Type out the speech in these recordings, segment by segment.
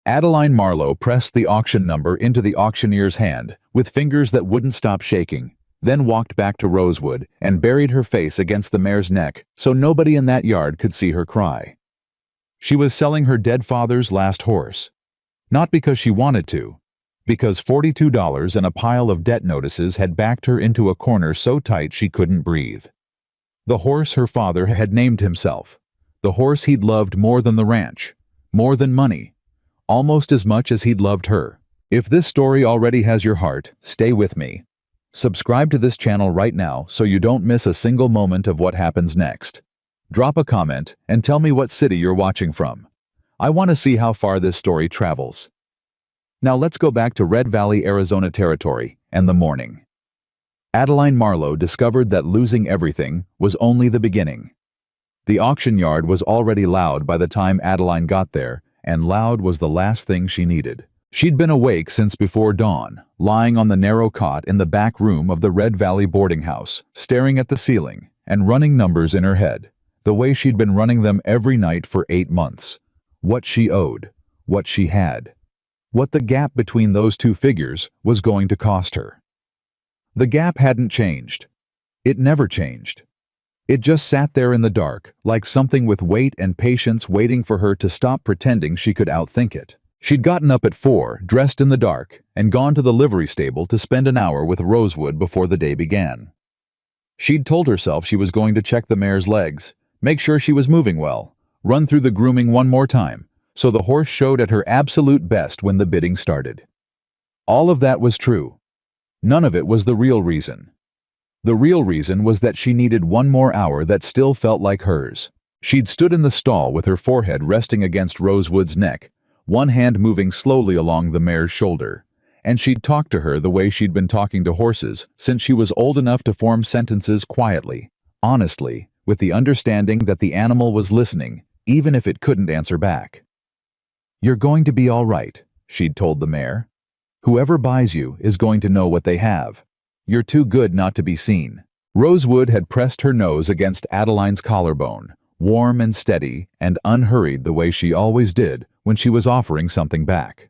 Adeline Marlowe pressed the auction number into the auctioneer's hand with fingers that wouldn't stop shaking, then walked back to Rosewood and buried her face against the mare's neck so nobody in that yard could see her cry. She was selling her dead father's last horse. Not because she wanted to, because $42 and a pile of debt notices had backed her into a corner so tight she couldn't breathe. The horse her father had named himself, the horse he'd loved more than the ranch, more than money, almost as much as he'd loved her. If this story already has your heart, stay with me. Subscribe to this channel right now so you don't miss a single moment of what happens next. Drop a comment and tell me what city you're watching from. I want to see how far this story travels. Now let's go back to Red Valley, Arizona Territory, and the morning. Adeline Marlowe discovered that losing everything was only the beginning. The auction yard was already loud by the time Adeline got there, and loud was the last thing she needed. She'd been awake since before dawn, lying on the narrow cot in the back room of the Red Valley boarding house, staring at the ceiling and running numbers in her head, the way she'd been running them every night for 8 months. What she owed, what she had, what the gap between those two figures was going to cost her. The gap hadn't changed. It never changed. It just sat there in the dark, like something with weight and patience waiting for her to stop pretending she could outthink it. She'd gotten up at 4, dressed in the dark, and gone to the livery stable to spend an hour with Rosewood before the day began. She'd told herself she was going to check the mare's legs, make sure she was moving well, run through the grooming one more time, so the horse showed at her absolute best when the bidding started. All of that was true. None of it was the real reason. The real reason was that she needed one more hour that still felt like hers. She'd stood in the stall with her forehead resting against Rosewood's neck, one hand moving slowly along the mare's shoulder, and she'd talked to her the way she'd been talking to horses since she was old enough to form sentences quietly, honestly, with the understanding that the animal was listening, even if it couldn't answer back. "You're going to be all right," she'd told the mare. "Whoever buys you is going to know what they have. You're too good not to be seen." Rosewood had pressed her nose against Adeline's collarbone, warm and steady and unhurried the way she always did when she was offering something back.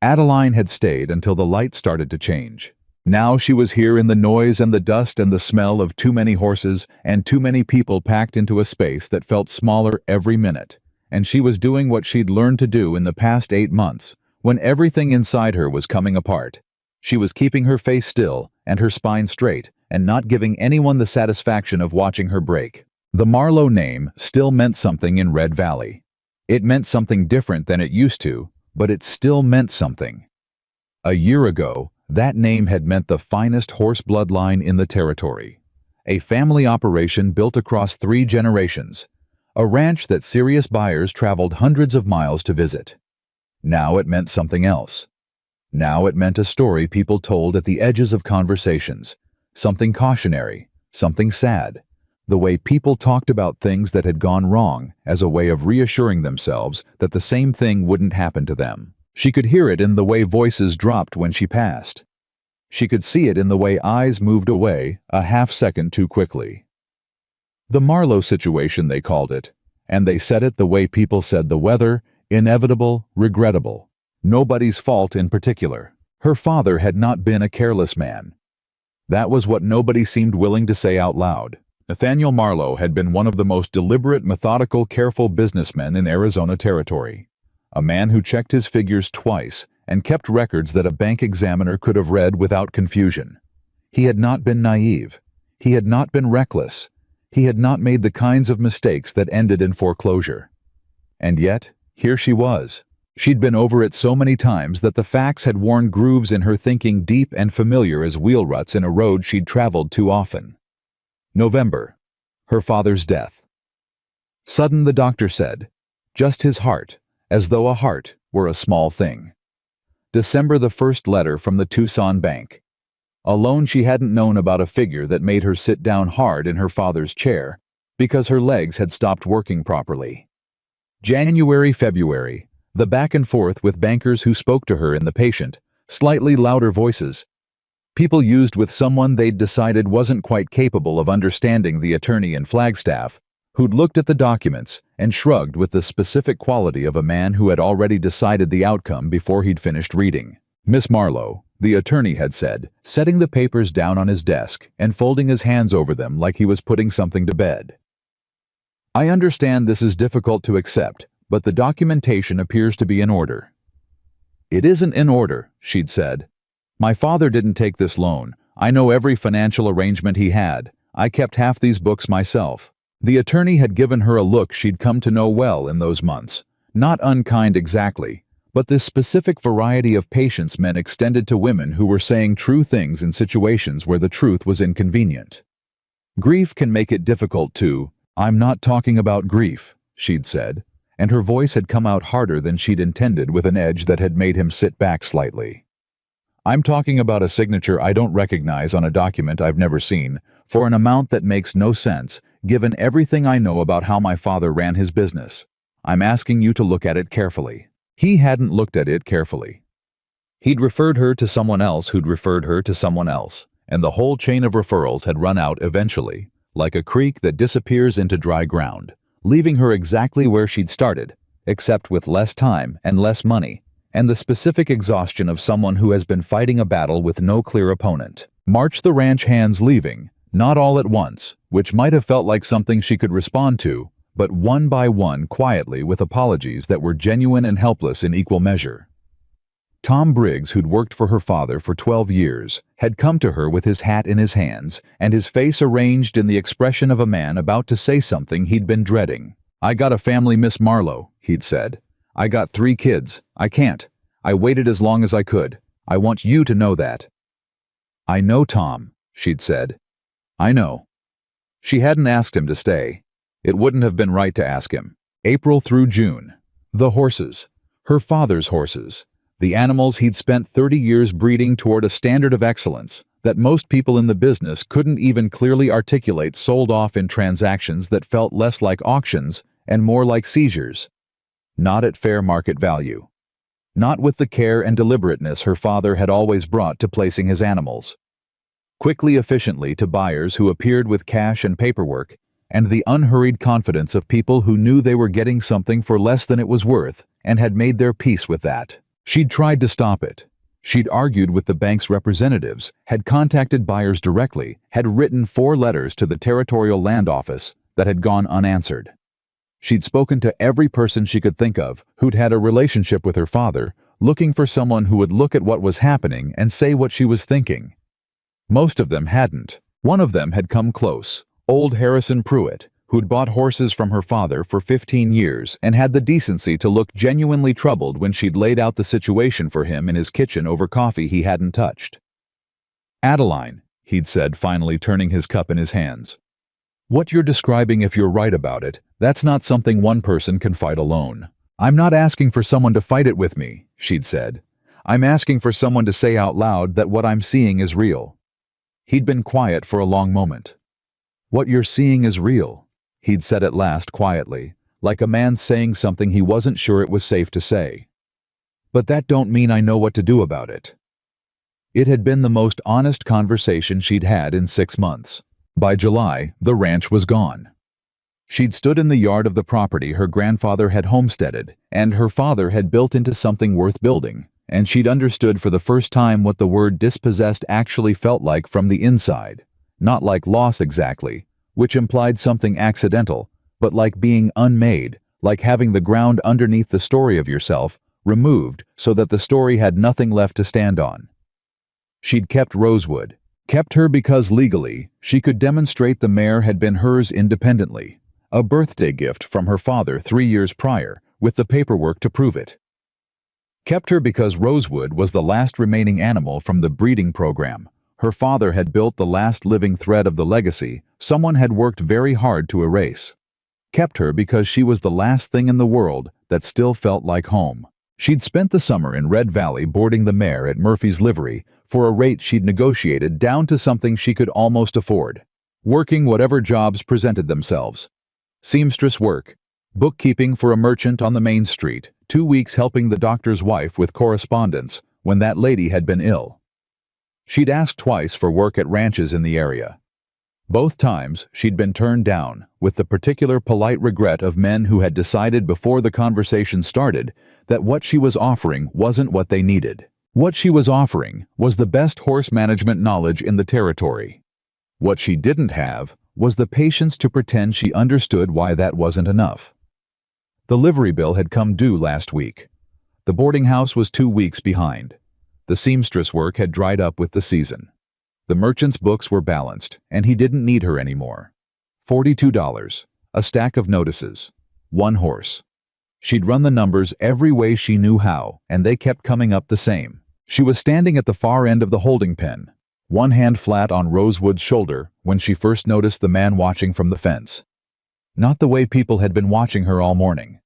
Adeline had stayed until the light started to change. Now she was here in the noise and the dust and the smell of too many horses and too many people packed into a space that felt smaller every minute, and she was doing what she'd learned to do in the past 8 months, when everything inside her was coming apart. She was keeping her face still and her spine straight and not giving anyone the satisfaction of watching her break. The Marlowe name still meant something in Red Valley. It meant something different than it used to, but it still meant something. A year ago, that name had meant the finest horse bloodline in the territory. A family operation built across 3 generations. A ranch that serious buyers traveled hundreds of miles to visit. Now it meant something else. Now it meant a story people told at the edges of conversations. Something cautionary, something sad. The way people talked about things that had gone wrong as a way of reassuring themselves that the same thing wouldn't happen to them. She could hear it in the way voices dropped when she passed. She could see it in the way eyes moved away a half-second too quickly. The Marlowe situation, they called it, and they said it the way people said the weather, inevitable, regrettable. Nobody's fault in particular. Her father had not been a careless man. That was what nobody seemed willing to say out loud. Nathaniel Marlowe had been one of the most deliberate, methodical, careful businessmen in Arizona Territory. A man who checked his figures twice and kept records that a bank examiner could have read without confusion. He had not been naive. He had not been reckless. He had not made the kinds of mistakes that ended in foreclosure. And yet, here she was. She'd been over it so many times that the facts had worn grooves in her thinking deep and familiar as wheel ruts in a road she'd traveled too often. November. Her father's death. Sudden, the doctor said. Just his heart, as though a heart were a small thing. December, the first letter from the Tucson bank. A loan she hadn't known about, a figure that made her sit down hard in her father's chair because her legs had stopped working properly. January, February. The back and forth with bankers who spoke to her in the patient, slightly louder voices. People used with someone they'd decided wasn't quite capable of understanding the attorney in Flagstaff, who'd looked at the documents and shrugged with the specific quality of a man who had already decided the outcome before he'd finished reading. "Miss Marlowe," the attorney had said, setting the papers down on his desk and folding his hands over them like he was putting something to bed. "I understand this is difficult to accept, but the documentation appears to be in order." "It isn't in order," she'd said. "My father didn't take this loan. I know every financial arrangement he had. I kept half these books myself." The attorney had given her a look she'd come to know well in those months. Not unkind exactly, but this specific variety of patience men extended to women who were saying true things in situations where the truth was inconvenient. "Grief can make it difficult too." "I'm not talking about grief," she'd said, and her voice had come out harder than she'd intended, with an edge that had made him sit back slightly. "I'm talking about a signature I don't recognize on a document I've never seen, for an amount that makes no sense, given everything I know about how my father ran his business. I'm asking you to look at it carefully." He hadn't looked at it carefully. He'd referred her to someone else who'd referred her to someone else, and the whole chain of referrals had run out eventually, like a creek that disappears into dry ground, leaving her exactly where she'd started, except with less time and less money, and the specific exhaustion of someone who has been fighting a battle with no clear opponent. March the ranch hands leaving, not all at once, which might have felt like something she could respond to, but one by one, quietly, with apologies that were genuine and helpless in equal measure. Tom Briggs, who'd worked for her father for 12 years, had come to her with his hat in his hands and his face arranged in the expression of a man about to say something he'd been dreading. "I got a family, Miss Marlowe," he'd said. "I got 3 kids. I can't. I waited as long as I could. I want you to know that." "I know, Tom," she'd said. "I know." She hadn't asked him to stay. It wouldn't have been right to ask him. April through June. The horses. Her father's horses. The animals he'd spent 30 years breeding toward a standard of excellence that most people in the business couldn't even clearly articulate, sold off in transactions that felt less like auctions and more like seizures. Not at fair market value. Not with the care and deliberateness her father had always brought to placing his animals. Quickly, efficiently to buyers who appeared with cash and paperwork, and the unhurried confidence of people who knew they were getting something for less than it was worth and had made their peace with that. She'd tried to stop it. She'd argued with the bank's representatives, had contacted buyers directly, had written 4 letters to the Territorial Land Office that had gone unanswered. She'd spoken to every person she could think of who'd had a relationship with her father, looking for someone who would look at what was happening and say what she was thinking. Most of them hadn't. One of them had come close. Old Harrison Pruitt, who'd bought horses from her father for 15 years and had the decency to look genuinely troubled when she'd laid out the situation for him in his kitchen over coffee he hadn't touched. "Adeline," he'd said, finally turning his cup in his hands. "What you're describing, if you're right about it, that's not something one person can fight alone. I'm not asking for someone to fight it with me," she'd said. "I'm asking for someone to say out loud that what I'm seeing is real." He'd been quiet for a long moment. "What you're seeing is real," he'd said at last quietly, like a man saying something he wasn't sure it was safe to say. "But that don't mean I know what to do about it." It had been the most honest conversation she'd had in 6 months. By July, the ranch was gone. She'd stood in the yard of the property her grandfather had homesteaded, and her father had built into something worth building, and she'd understood for the first time what the word dispossessed actually felt like from the inside. Not like loss exactly, which implied something accidental, but like being unmade, like having the ground underneath the story of yourself removed so that the story had nothing left to stand on. She'd kept Rosewood. Kept her because legally, she could demonstrate the mare had been hers independently. A birthday gift from her father 3 years prior, with the paperwork to prove it. Kept her because Rosewood was the last remaining animal from the breeding program. Her father had built the last living thread of the legacy someone had worked very hard to erase. Kept her because she was the last thing in the world that still felt like home. She'd spent the summer in Red Valley boarding the mare at Murphy's Livery for a rate she'd negotiated down to something she could almost afford. Working whatever jobs presented themselves. Seamstress work, bookkeeping for a merchant on the main street, 2 weeks helping the doctor's wife with correspondence when that lady had been ill. She'd asked twice for work at ranches in the area. Both times, she'd been turned down, with the particular polite regret of men who had decided before the conversation started that what she was offering wasn't what they needed. What she was offering was the best horse management knowledge in the territory. What she didn't have was the patience to pretend she understood why that wasn't enough. The livery bill had come due last week. The boarding house was 2 weeks behind. The seamstress work had dried up with the season. The merchant's books were balanced, and he didn't need her anymore. $42, a stack of notices, 1 horse. She'd run the numbers every way she knew how, and they kept coming up the same. She was standing at the far end of the holding pen, one hand flat on Rosewood's shoulder when she first noticed the man watching from the fence. Not the way people had been watching her all morning.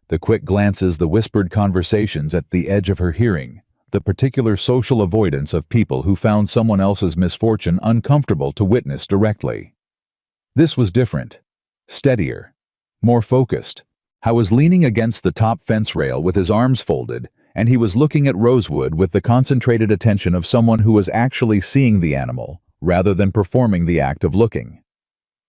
The quick glances, the whispered conversations at the edge of her hearing, the particular social avoidance of people who found someone else's misfortune uncomfortable to witness directly. This was different, steadier, more focused. Howe was leaning against the top fence rail with his arms folded, and he was looking at Rosewood with the concentrated attention of someone who was actually seeing the animal, rather than performing the act of looking.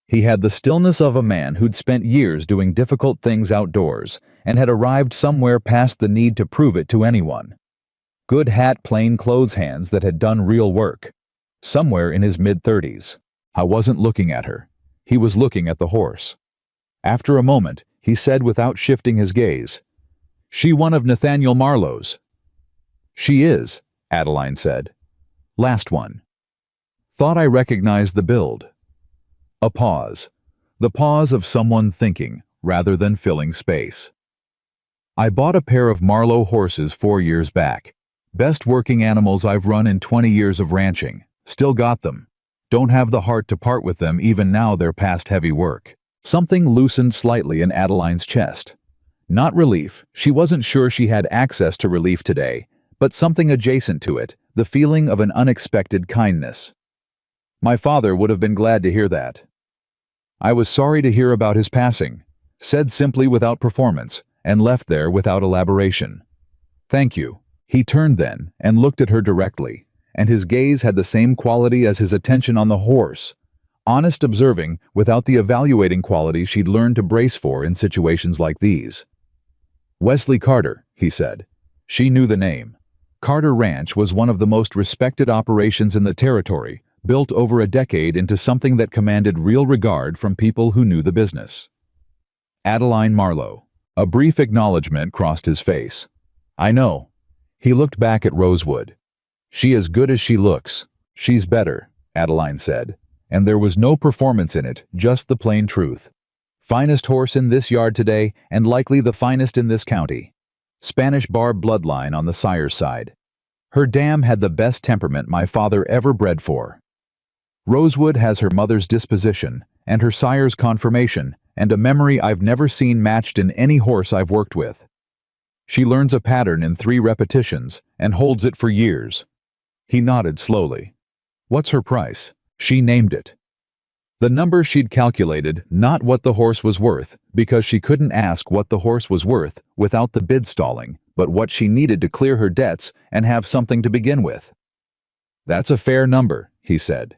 He had the stillness of a man who'd spent years doing difficult things outdoors, and had arrived somewhere past the need to prove it to anyone. Good hat, plain clothes hands that had done real work. Somewhere in his mid-30s. Howe wasn't looking at her. He was looking at the horse. After a moment, he said without shifting his gaze, "She one of Nathaniel Marlowe's?" "She is," Adeline said. "Last one." "Thought I recognized the build." A pause. The pause of someone thinking, rather than filling space. "I bought a pair of Marlowe horses 4 years back. Best working animals I've run in 20 years of ranching. Still got them. Don't have the heart to part with them even now they're past heavy work." Something loosened slightly in Adeline's chest. Not relief, she wasn't sure she had access to relief today, but something adjacent to it, the feeling of an unexpected kindness. "My father would have been glad to hear that." "I was sorry to hear about his passing," said simply without performance, and left there without elaboration. "Thank you." He turned then and looked at her directly, and his gaze had the same quality as his attention on the horse. Honest observing without the evaluating quality she'd learned to brace for in situations like these. "Wesley Carter," he said. She knew the name. Carter Ranch was one of the most respected operations in the territory, built over a decade into something that commanded real regard from people who knew the business. Adeline Marlowe. A brief acknowledgement crossed his face. "I know." He looked back at Rosewood. "She as good as she looks. She's better," Adeline said, and there was no performance in it, just the plain truth. "Finest horse in this yard today, and likely the finest in this county. Spanish Barb bloodline on the sire's side. Her dam had the best temperament my father ever bred for. Rosewood has her mother's disposition, and her sire's conformation, and a memory I've never seen matched in any horse I've worked with. She learns a pattern in 3 repetitions, and holds it for years." He nodded slowly. "What's her price?" She named it. The number she'd calculated, not what the horse was worth, because she couldn't ask what the horse was worth without the bid stalling, but what she needed to clear her debts and have something to begin with. "That's a fair number," he said.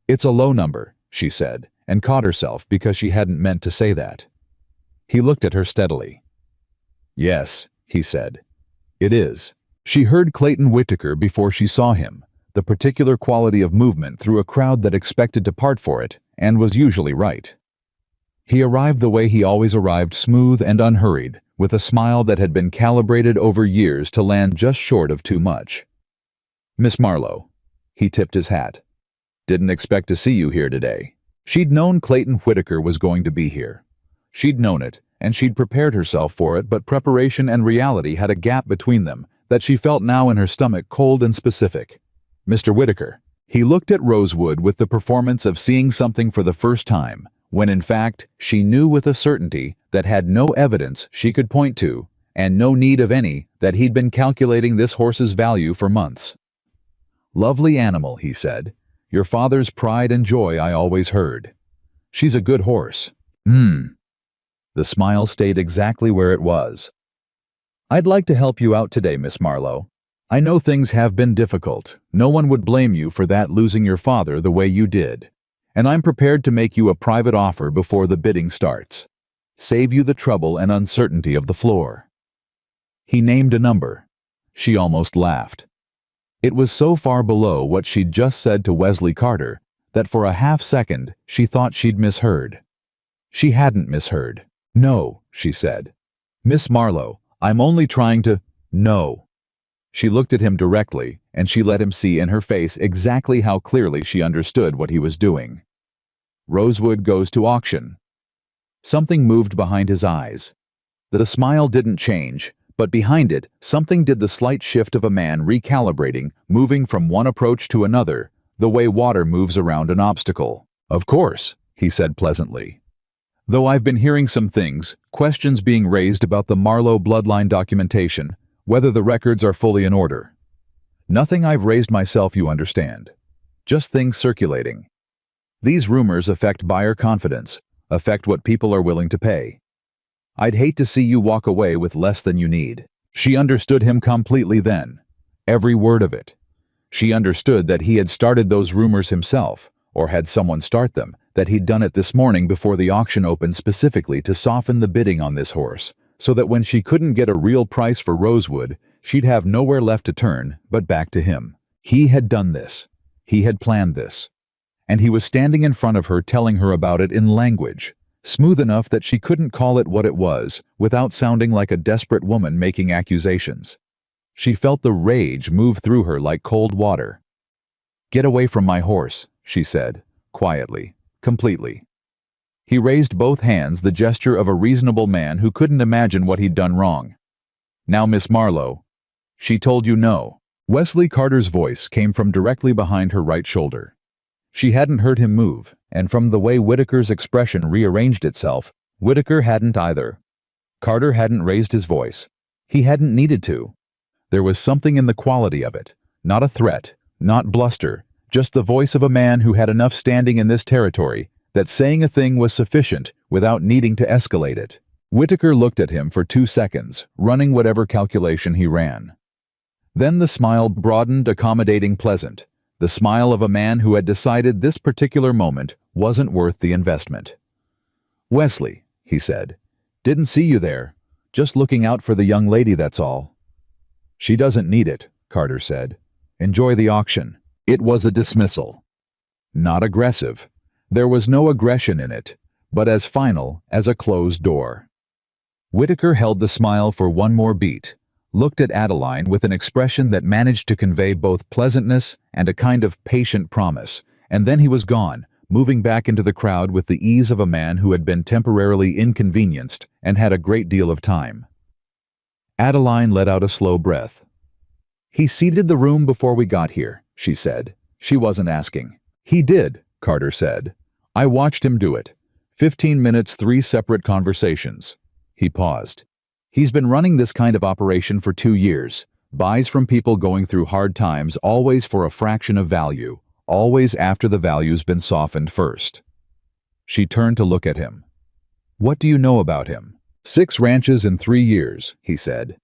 "It's a low number," she said, and caught herself because she hadn't meant to say that. He looked at her steadily. "Yes," he said. "It is." She heard Clayton Whitaker before she saw him, the particular quality of movement through a crowd that expected to part for it, and was usually right. He arrived the way he always arrived, smooth and unhurried, with a smile that had been calibrated over years to land just short of too much. "Miss Marlowe." He tipped his hat. "Didn't expect to see you here today." She'd known Clayton Whitaker was going to be here. She'd known it, and she'd prepared herself for it, but preparation and reality had a gap between them that she felt now in her stomach, cold and specific. "Mr. Whitaker." He looked at Rosewood with the performance of seeing something for the first time, when in fact she knew with a certainty that had no evidence she could point to, and no need of any, that he'd been calculating this horse's value for months. "Lovely animal," he said. "Your father's pride and joy, I always heard. She's a good horse." The smile stayed exactly where it was. "I'd like to help you out today, Miss Marlowe. I know things have been difficult. No one would blame you for that, losing your father the way you did. And I'm prepared to make you a private offer before the bidding starts. Save you the trouble and uncertainty of the floor." He named a number. She almost laughed. It was so far below what she'd just said to Wesley Carter that for a half-second she thought she'd misheard. She hadn't misheard. "No," she said. "Miss Marlowe, I'm only trying to—" "No." She looked at him directly, and she let him see in her face exactly how clearly she understood what he was doing. "Rosewood goes to auction." Something moved behind his eyes. The smile didn't change, but behind it, something did the slight shift of a man recalibrating, moving from one approach to another, the way water moves around an obstacle. "Of course," he said pleasantly. "Though I've been hearing some things, questions being raised about the Marlowe bloodline documentation, whether the records are fully in order. Nothing I've raised myself, you understand. Just things circulating. These rumors affect buyer confidence, affect what people are willing to pay. I'd hate to see you walk away with less than you need." She understood him completely then. Every word of it. She understood that he had started those rumors himself, or had someone start them, that he'd done it this morning before the auction opened specifically to soften the bidding on this horse, so that when she couldn't get a real price for Rosewood, she'd have nowhere left to turn but back to him. He had done this. He had planned this. And he was standing in front of her telling her about it in language, smooth enough that she couldn't call it what it was, without sounding like a desperate woman making accusations. She felt the rage move through her like cold water. "Get away from my horse," she said, quietly, completely. He raised both hands, the gesture of a reasonable man who couldn't imagine what he'd done wrong. "Now, Miss Marlowe, she told you no." Wesley Carter's voice came from directly behind her right shoulder. She hadn't heard him move, and from the way Whitaker's expression rearranged itself, Whitaker hadn't either. Carter hadn't raised his voice. He hadn't needed to. There was something in the quality of it, not a threat, not bluster, just the voice of a man who had enough standing in this territory that saying a thing was sufficient without needing to escalate it. Whitaker looked at him for 2 seconds, running whatever calculation he ran. Then the smile broadened, accommodating, pleasant. The smile of a man who had decided this particular moment wasn't worth the investment. "Wesley," he said, "didn't see you there. Just looking out for the young lady, that's all." "She doesn't need it," Carter said. "Enjoy the auction." It was a dismissal. Not aggressive. There was no aggression in it, but as final as a closed door. Whitaker held the smile for one more beat, looked at Adeline with an expression that managed to convey both pleasantness and a kind of patient promise, and then he was gone, moving back into the crowd with the ease of a man who had been temporarily inconvenienced and had a great deal of time. Adeline let out a slow breath. "He seeded the room before we got here," she said. She wasn't asking. "He did," Carter said. "I watched him do it. 15 minutes, 3 separate conversations." He paused. "He's been running this kind of operation for 2 years. Buys from people going through hard times, always for a fraction of value, always after the value's been softened first." She turned to look at him. "What do you know about him?" 6 ranches in 3 years, he said.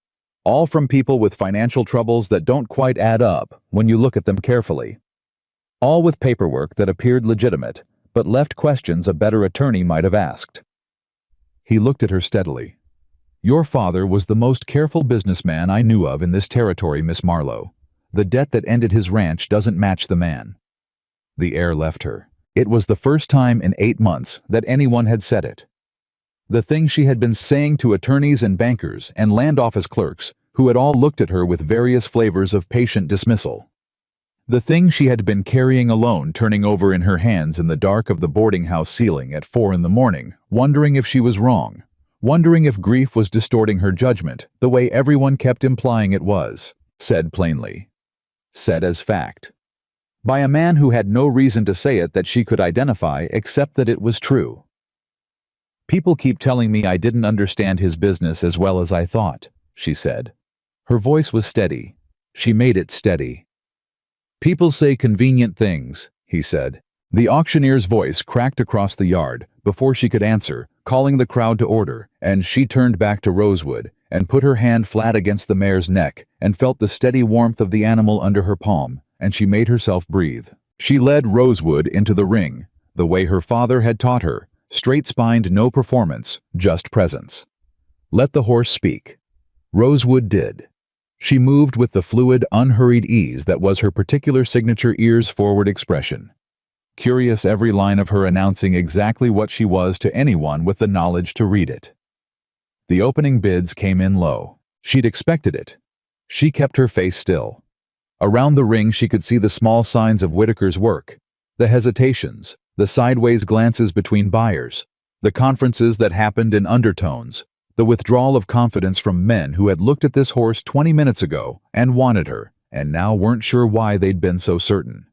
"All from people with financial troubles that don't quite add up when you look at them carefully. All with paperwork that appeared legitimate, but left questions a better attorney might have asked." He looked at her steadily. "Your father was the most careful businessman I knew of in this territory, Miss Marlowe. The debt that ended his ranch doesn't match the man." The air left her. It was the first time in 8 months that anyone had said it. The thing she had been saying to attorneys and bankers and land office clerks, who had all looked at her with various flavors of patient dismissal. The thing she had been carrying alone, turning over in her hands in the dark of the boarding house ceiling at 4 in the morning, wondering if she was wrong, wondering if grief was distorting her judgment the way everyone kept implying it was, said plainly. Said as fact. By a man who had no reason to say it that she could identify except that it was true. "People keep telling me I didn't understand his business as well as I thought," she said. Her voice was steady. She made it steady. "People say convenient things," he said. The auctioneer's voice cracked across the yard before she could answer, calling the crowd to order, and she turned back to Rosewood and put her hand flat against the mare's neck and felt the steady warmth of the animal under her palm, and she made herself breathe. She led Rosewood into the ring, the way her father had taught her, straight-spined, no performance, just presence. Let the horse speak. Rosewood did. She moved with the fluid, unhurried ease that was her particular signature ears-forward expression. Curious, every line of her announcing exactly what she was to anyone with the knowledge to read it. The opening bids came in low. She'd expected it. She kept her face still. Around the ring she could see the small signs of Whitaker's work, the hesitations, the sideways glances between buyers, the conferences that happened in undertones, the withdrawal of confidence from men who had looked at this horse 20 minutes ago and wanted her, and now weren't sure why they'd been so certain.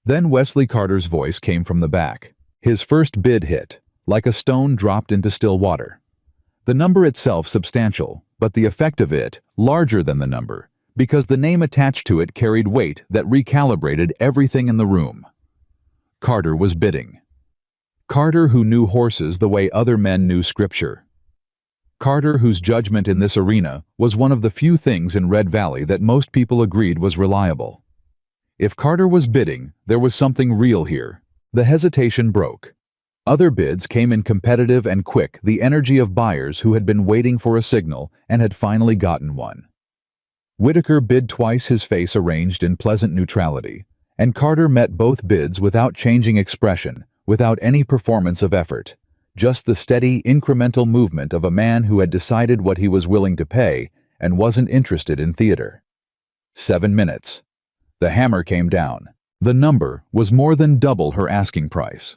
Then Wesley Carter's voice came from the back. His first bid hit, like a stone dropped into still water. The number itself substantial, but the effect of it larger than the number, because the name attached to it carried weight that recalibrated everything in the room. Carter was bidding. Carter, who knew horses the way other men knew scripture. Carter, whose judgment in this arena was one of the few things in Red Valley that most people agreed was reliable. If Carter was bidding, there was something real here. The hesitation broke. Other bids came in competitive and quick, the energy of buyers who had been waiting for a signal and had finally gotten one. Whitaker bid twice, his face arranged in pleasant neutrality, and Carter met both bids without changing expression, without any performance of effort, just the steady, incremental movement of a man who had decided what he was willing to pay and wasn't interested in theater. 7 minutes. The hammer came down. The number was more than double her asking price.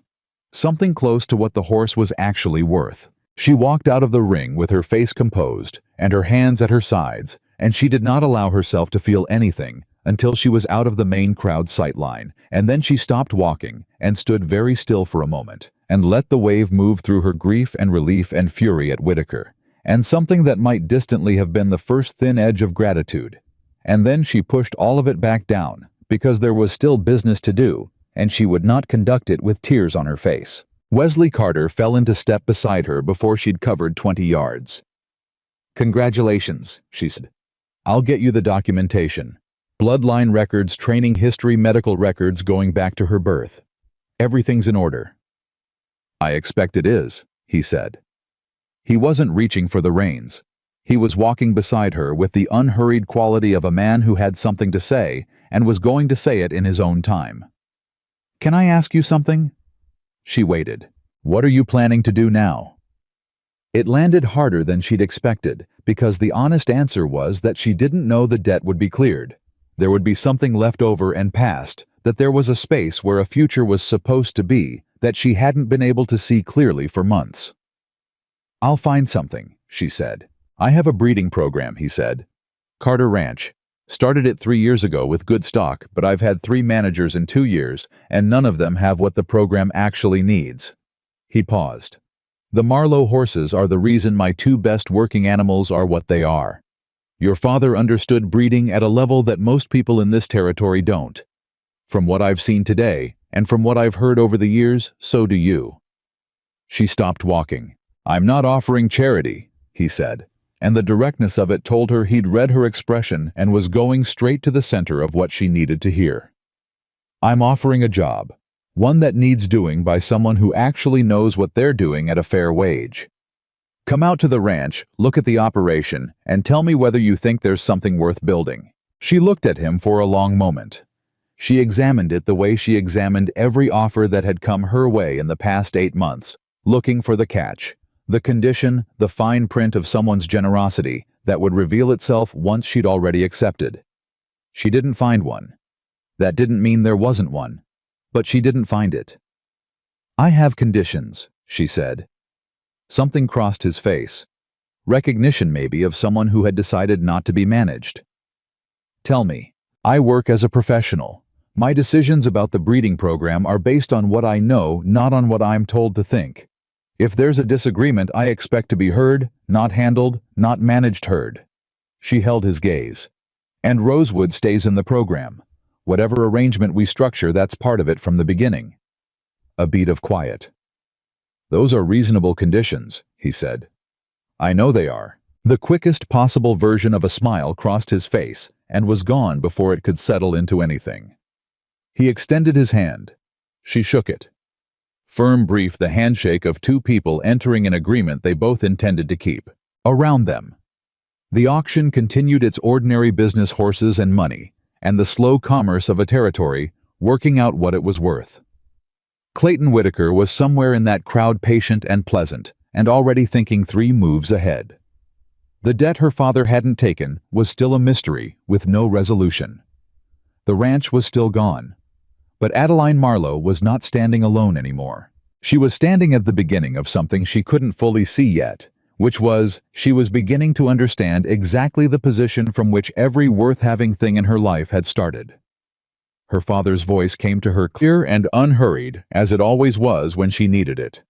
Something close to what the horse was actually worth. She walked out of the ring with her face composed and her hands at her sides, and she did not allow herself to feel anything until she was out of the main crowd sight line, and then she stopped walking and stood very still for a moment and let the wave move through her grief and relief and fury at Whitaker, and something that might distantly have been the first thin edge of gratitude. And then she pushed all of it back down, because there was still business to do, and she would not conduct it with tears on her face. Wesley Carter fell into step beside her before she'd covered 20 yards. "Congratulations," she said. "I'll get you the documentation. Bloodline records, training history, medical records going back to her birth. Everything's in order." "I expect it is," he said. He wasn't reaching for the reins. He was walking beside her with the unhurried quality of a man who had something to say and was going to say it in his own time. "Can I ask you something?" She waited. "What are you planning to do now?" It landed harder than she'd expected, because the honest answer was that she didn't know the debt would be cleared. There would be something left over and past, that there was a space where a future was supposed to be that she hadn't been able to see clearly for months. "I'll find something," she said. "I have a breeding program," he said. "Carter Ranch. Started it 3 years ago with good stock, but I've had 3 managers in 2 years, and none of them have what the program actually needs." He paused. "The Marlowe horses are the reason my 2 best working animals are what they are. Your father understood breeding at a level that most people in this territory don't. From what I've seen today, and from what I've heard over the years, so do you." She stopped walking. "I'm not offering charity," he said, and the directness of it told her he'd read her expression and was going straight to the center of what she needed to hear. "I'm offering a job, one that needs doing by someone who actually knows what they're doing at a fair wage. Come out to the ranch, look at the operation, and tell me whether you think there's something worth building." She looked at him for a long moment. She examined it the way she examined every offer that had come her way in the past 8 months, looking for the catch, the condition, the fine print of someone's generosity that would reveal itself once she'd already accepted. She didn't find one. That didn't mean there wasn't one, but she didn't find it. "I have conditions," she said. Something crossed his face. Recognition, maybe, of someone who had decided not to be managed. "Tell me. I work as a professional. My decisions about the breeding program are based on what I know, not on what I'm told to think. If there's a disagreement, I expect to be heard, not handled, not managed heard." She held his gaze. "And Rosewood stays in the program. Whatever arrangement we structure, that's part of it from the beginning." A beat of quiet. "Those are reasonable conditions," he said. "I know they are." The quickest possible version of a smile crossed his face and was gone before it could settle into anything. He extended his hand. She shook it. Firm brief, the handshake of two people entering an agreement they both intended to keep. Around them. The auction continued its ordinary business, horses and money, and the slow commerce of a territory, working out what it was worth. Clayton Whitaker was somewhere in that crowd, patient and pleasant, and already thinking 3 moves ahead. The debt her father hadn't taken was still a mystery with no resolution. The ranch was still gone. But Adeline Marlowe was not standing alone anymore. She was standing at the beginning of something she couldn't fully see yet, which was, she was beginning to understand exactly the position from which every worth-having thing in her life had started. Her father's voice came to her clear and unhurried, as it always was when she needed it.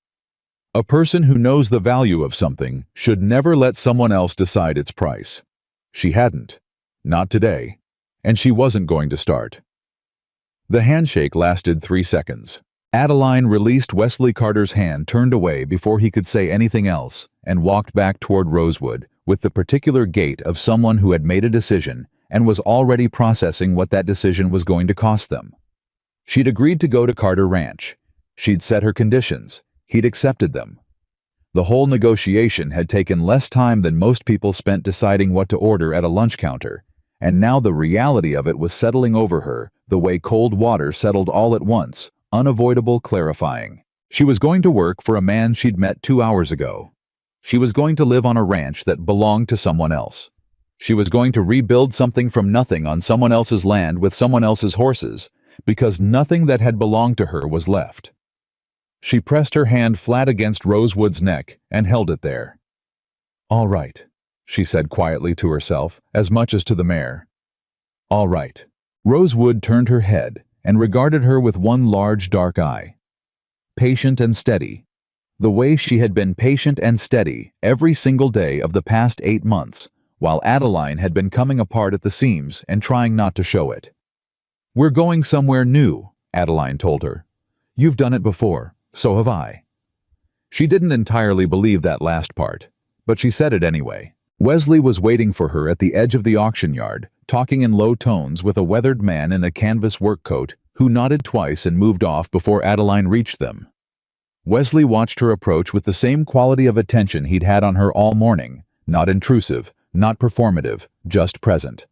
A person who knows the value of something should never let someone else decide its price. She hadn't. Not today. And she wasn't going to start. The handshake lasted 3 seconds. Adeline released Wesley Carter's hand, turned away before he could say anything else, and walked back toward Rosewood with the particular gait of someone who had made a decision and was already processing what that decision was going to cost them. She'd agreed to go to Carter Ranch. She'd set her conditions. He'd accepted them. The whole negotiation had taken less time than most people spent deciding what to order at a lunch counter, and now the reality of it was settling over her the way cold water settled all at once, unavoidable, clarifying. She was going to work for a man she'd met 2 hours ago. She was going to live on a ranch that belonged to someone else. She was going to rebuild something from nothing on someone else's land with someone else's horses, because nothing that had belonged to her was left. She pressed her hand flat against Rosewood's neck and held it there. "All right," she said quietly to herself, as much as to the mare. "All right." Rosewood turned her head and regarded her with one large dark eye. Patient and steady. The way she had been patient and steady every single day of the past 8 months, while Adeline had been coming apart at the seams and trying not to show it. "We're going somewhere new," Adeline told her. "You've done it before, so have I." She didn't entirely believe that last part, but she said it anyway. Wesley was waiting for her at the edge of the auction yard, talking in low tones with a weathered man in a canvas work coat who nodded twice and moved off before Adeline reached them. Wesley watched her approach with the same quality of attention he'd had on her all morning, not intrusive, not performative, just present.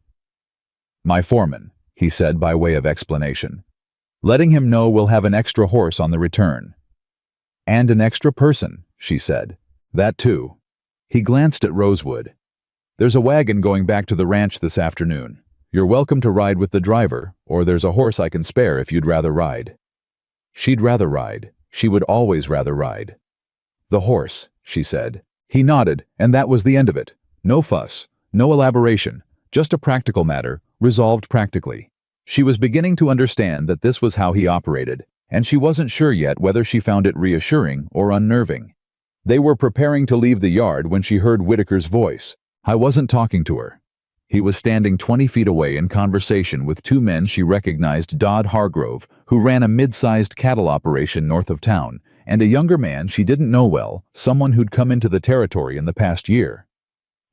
"My foreman," he said by way of explanation. "Letting him know we'll have an extra horse on the return." "And an extra person," she said. "That too." He glanced at Rosewood. "There's a wagon going back to the ranch this afternoon. You're welcome to ride with the driver, or there's a horse I can spare if you'd rather ride." She'd rather ride. She would always rather ride. "The horse," she said. He nodded, and that was the end of it. No fuss, no elaboration, just a practical matter, resolved practically. She was beginning to understand that this was how he operated, and she wasn't sure yet whether she found it reassuring or unnerving. They were preparing to leave the yard when she heard Whitaker's voice. I wasn't talking to her. He was standing 20 feet away in conversation with 2 men she recognized, Dodd Hargrove, who ran a mid-sized cattle operation north of town, and a younger man she didn't know well, someone who'd come into the territory in the past year.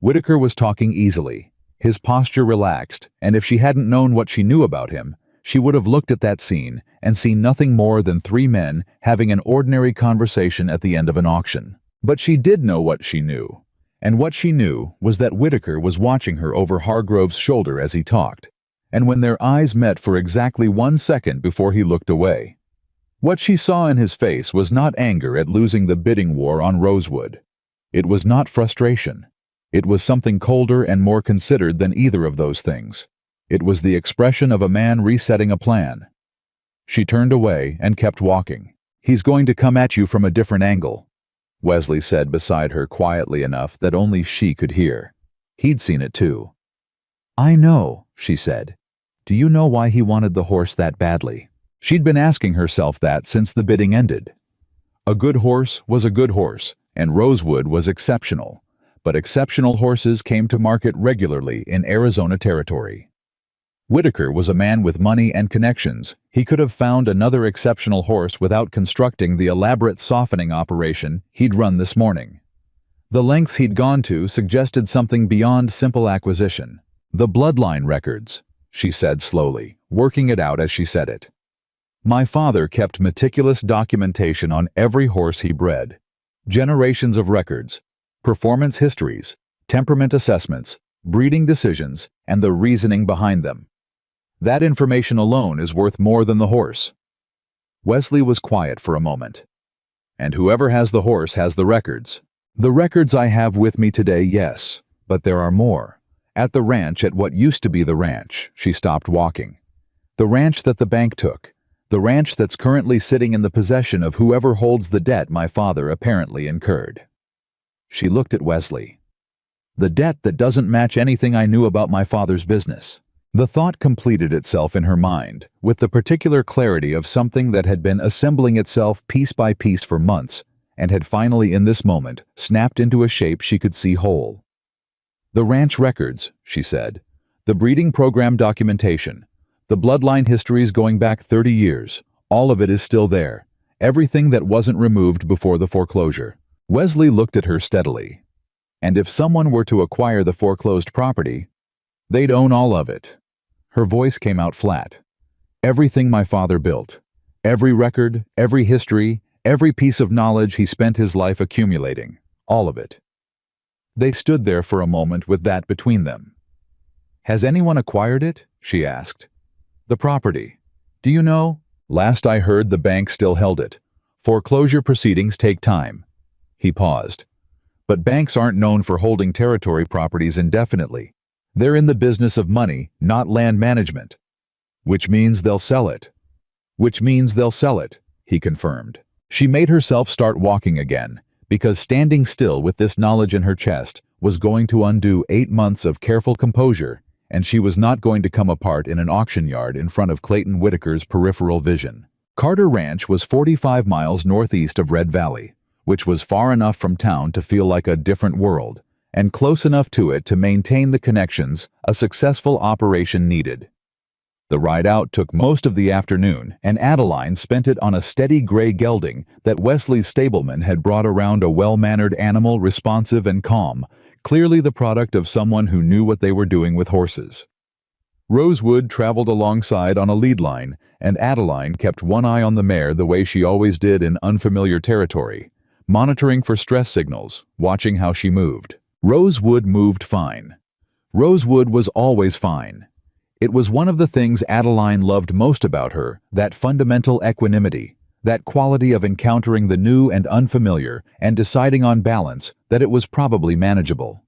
Whitaker was talking easily, his posture relaxed, and if she hadn't known what she knew about him, she would have looked at that scene and seen nothing more than 3 men having an ordinary conversation at the end of an auction. But she did know what she knew. And what she knew was that Whitaker was watching her over Hargrove's shoulder as he talked, and when their eyes met for exactly 1 second before he looked away. What she saw in his face was not anger at losing the bidding war on Rosewood. It was not frustration. It was something colder and more considered than either of those things. It was the expression of a man resetting a plan. She turned away and kept walking. "He's going to come at you from a different angle," Wesley said beside her quietly enough that only she could hear. He'd seen it too. "I know," she said. "Do you know why he wanted the horse that badly?" She'd been asking herself that since the bidding ended. A good horse was a good horse, and Rosewood was exceptional, but exceptional horses came to market regularly in Arizona territory. Whitaker was a man with money and connections. He could have found another exceptional horse without constructing the elaborate softening operation he'd run this morning. The lengths he'd gone to suggested something beyond simple acquisition. "The bloodline records," she said slowly, working it out as she said it. My father kept meticulous documentation on every horse he bred. Generations of records, performance histories, temperament assessments, breeding decisions, and the reasoning behind them. That information alone is worth more than the horse. Wesley was quiet for a moment. And whoever has the horse has the records. The records I have with me today, yes, but there are more. At the ranch, at what used to be the ranch, she stopped walking. The ranch that the bank took. The ranch that's currently sitting in the possession of whoever holds the debt my father apparently incurred. She looked at Wesley. The debt that doesn't match anything I knew about my father's business. The thought completed itself in her mind, with the particular clarity of something that had been assembling itself piece by piece for months, and had finally in this moment snapped into a shape she could see whole. The ranch records, she said. The breeding program documentation. The bloodline histories going back 30 years. All of it is still there. Everything that wasn't removed before the foreclosure. Wesley looked at her steadily. And if someone were to acquire the foreclosed property, they'd own all of it. Her voice came out flat. Everything my father built. Every record, every history, every piece of knowledge he spent his life accumulating. All of it. They stood there for a moment with that between them. Has anyone acquired it? She asked. The property. Do you know? Last I heard, the bank still held it. Foreclosure proceedings take time. He paused. But banks aren't known for holding territory properties indefinitely. They're in the business of money, not land management. Which means they'll sell it. Which means they'll sell it, he confirmed. She made herself start walking again, because standing still with this knowledge in her chest was going to undo 8 months of careful composure, and she was not going to come apart in an auction yard in front of Clayton Whitaker's peripheral vision. Carter Ranch was 45 miles northeast of Red Valley, which was far enough from town to feel like a different world, and close enough to it to maintain the connections a successful operation needed. The ride out took most of the afternoon, and Adeline spent it on a steady gray gelding that Wesley's stableman had brought around, a well-mannered animal, responsive and calm, clearly the product of someone who knew what they were doing with horses. Rosewood traveled alongside on a lead line, and Adeline kept one eye on the mare the way she always did in unfamiliar territory, monitoring for stress signals, watching how she moved. Rosewood moved fine. Rosewood was always fine. It was one of the things Adeline loved most about her, that fundamental equanimity, that quality of encountering the new and unfamiliar and deciding on balance that it was probably manageable.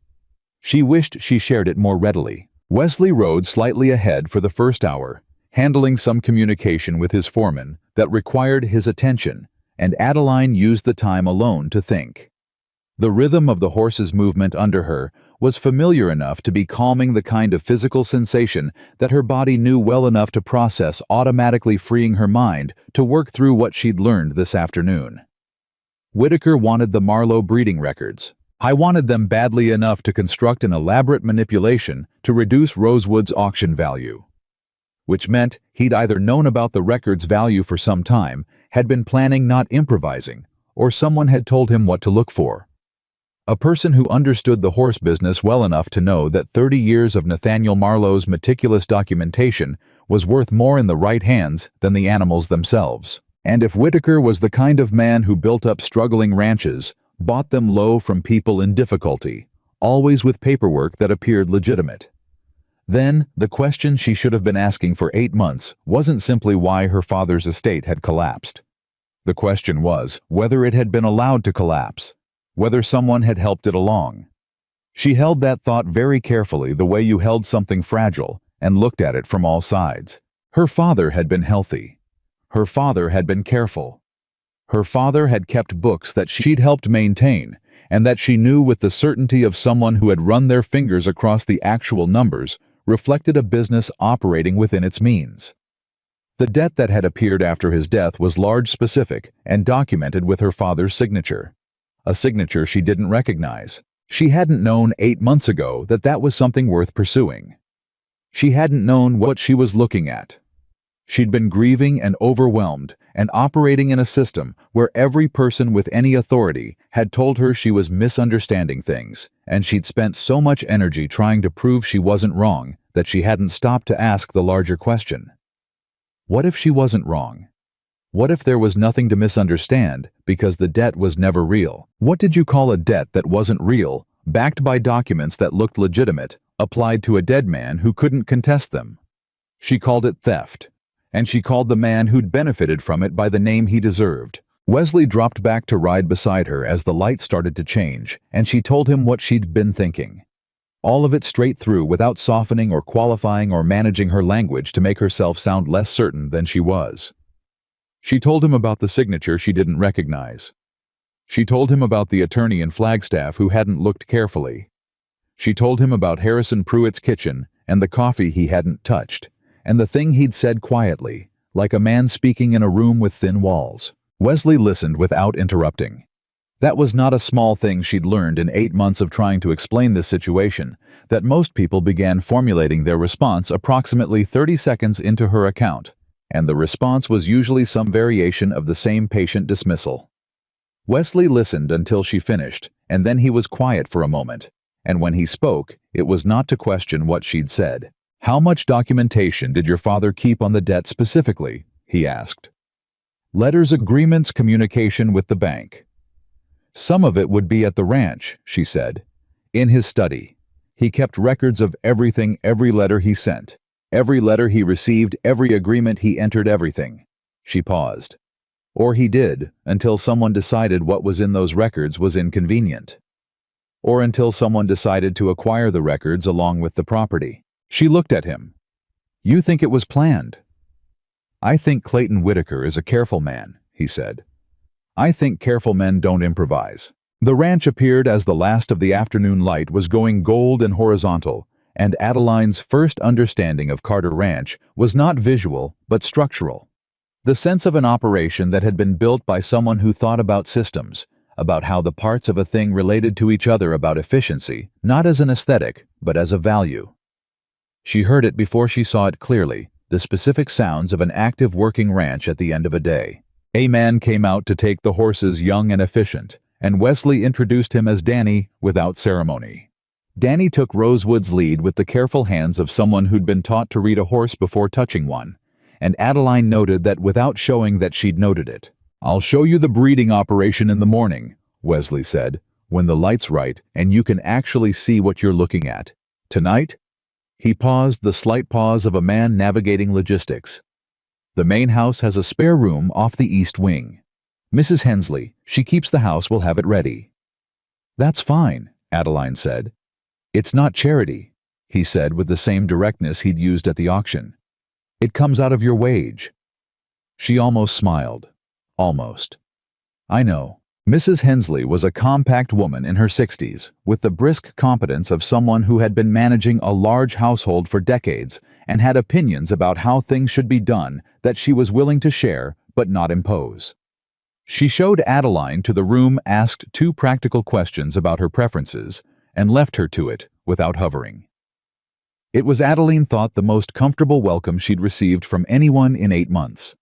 She wished she shared it more readily. Wesley rode slightly ahead for the first hour, handling some communication with his foreman that required his attention, and Adeline used the time alone to think. The rhythm of the horse's movement under her was familiar enough to be calming, the kind of physical sensation that her body knew well enough to process, automatically freeing her mind to work through what she'd learned this afternoon. Whitaker wanted the Marlowe breeding records. I wanted them badly enough to construct an elaborate manipulation to reduce Rosewood's auction value. Which meant he'd either known about the record's value for some time, had been planning, not improvising, or someone had told him what to look for. A person who understood the horse business well enough to know that 30 years of Nathaniel Marlowe's meticulous documentation was worth more in the right hands than the animals themselves. And if Whitaker was the kind of man who built up struggling ranches, bought them low from people in difficulty, always with paperwork that appeared legitimate, then the question she should have been asking for 8 months wasn't simply why her father's estate had collapsed. The question was whether it had been allowed to collapse, whether someone had helped it along. She held that thought very carefully, the way you held something fragile, and looked at it from all sides. Her father had been healthy. Her father had been careful. Her father had kept books that she'd helped maintain, and that she knew with the certainty of someone who had run their fingers across the actual numbers reflected a business operating within its means. The debt that had appeared after his death was large, specific, and documented with her father's signature. A signature she didn't recognize. She hadn't known 8 months ago that that was something worth pursuing. She hadn't known what she was looking at. She'd been grieving and overwhelmed and operating in a system where every person with any authority had told her she was misunderstanding things, and she'd spent so much energy trying to prove she wasn't wrong that she hadn't stopped to ask the larger question. What if she wasn't wrong? What if there was nothing to misunderstand because the debt was never real? What did you call a debt that wasn't real, backed by documents that looked legitimate, applied to a dead man who couldn't contest them? She called it theft, and she called the man who'd benefited from it by the name he deserved. Wesley dropped back to ride beside her as the light started to change, and she told him what she'd been thinking. All of it straight through without softening or qualifying or managing her language to make herself sound less certain than she was. She told him about the signature she didn't recognize. She told him about the attorney in Flagstaff who hadn't looked carefully. She told him about Harrison Pruitt's kitchen and the coffee he hadn't touched, and the thing he'd said quietly, like a man speaking in a room with thin walls. Wesley listened without interrupting. That was not a small thing she'd learned in 8 months of trying to explain this situation, that most people began formulating their response approximately 30 seconds into her account, and the response was usually some variation of the same patient dismissal. Wesley listened until she finished, and then he was quiet for a moment, and when he spoke, it was not to question what she'd said. "How much documentation did your father keep on the debt specifically?" he asked. "Letters, agreements, communication with the bank." "Some of it would be at the ranch," she said. "In his study. He kept records of everything, every letter he sent, every letter he received, every agreement he entered, everything." She paused. "Or he did, until someone decided what was in those records was inconvenient. Or until someone decided to acquire the records along with the property." She looked at him. "You think it was planned?" "I think Clayton Whitaker is a careful man," he said. "I think careful men don't improvise." The ranch appeared as the last of the afternoon light was going gold and horizontal, and Adeline's first understanding of Carter Ranch was not visual but structural. The sense of an operation that had been built by someone who thought about systems, about how the parts of a thing related to each other, about efficiency, not as an aesthetic, but as a value. She heard it before she saw it clearly, the specific sounds of an active working ranch at the end of a day. A man came out to take the horses, young and efficient, and Wesley introduced him as Danny without ceremony. Danny took Rosewood's lead with the careful hands of someone who'd been taught to read a horse before touching one, and Adeline noted that without showing that she'd noted it. "I'll show you the breeding operation in the morning," Wesley said, "when the light's right and you can actually see what you're looking at. Tonight?" He paused, the slight pause of a man navigating logistics. "The main house has a spare room off the east wing. Mrs. Hensley, she keeps the house, will have it ready." "That's fine," Adeline said. "It's not charity," he said with the same directness he'd used at the auction. "It comes out of your wage." She almost smiled. Almost. "I know." Mrs. Hensley was a compact woman in her 60s, with the brisk competence of someone who had been managing a large household for decades and had opinions about how things should be done that she was willing to share but not impose. She showed Adeline to the room, asked 2 practical questions about her preferences, and left her to it without hovering. It was, Adeline thought, the most comfortable welcome she'd received from anyone in 8 months.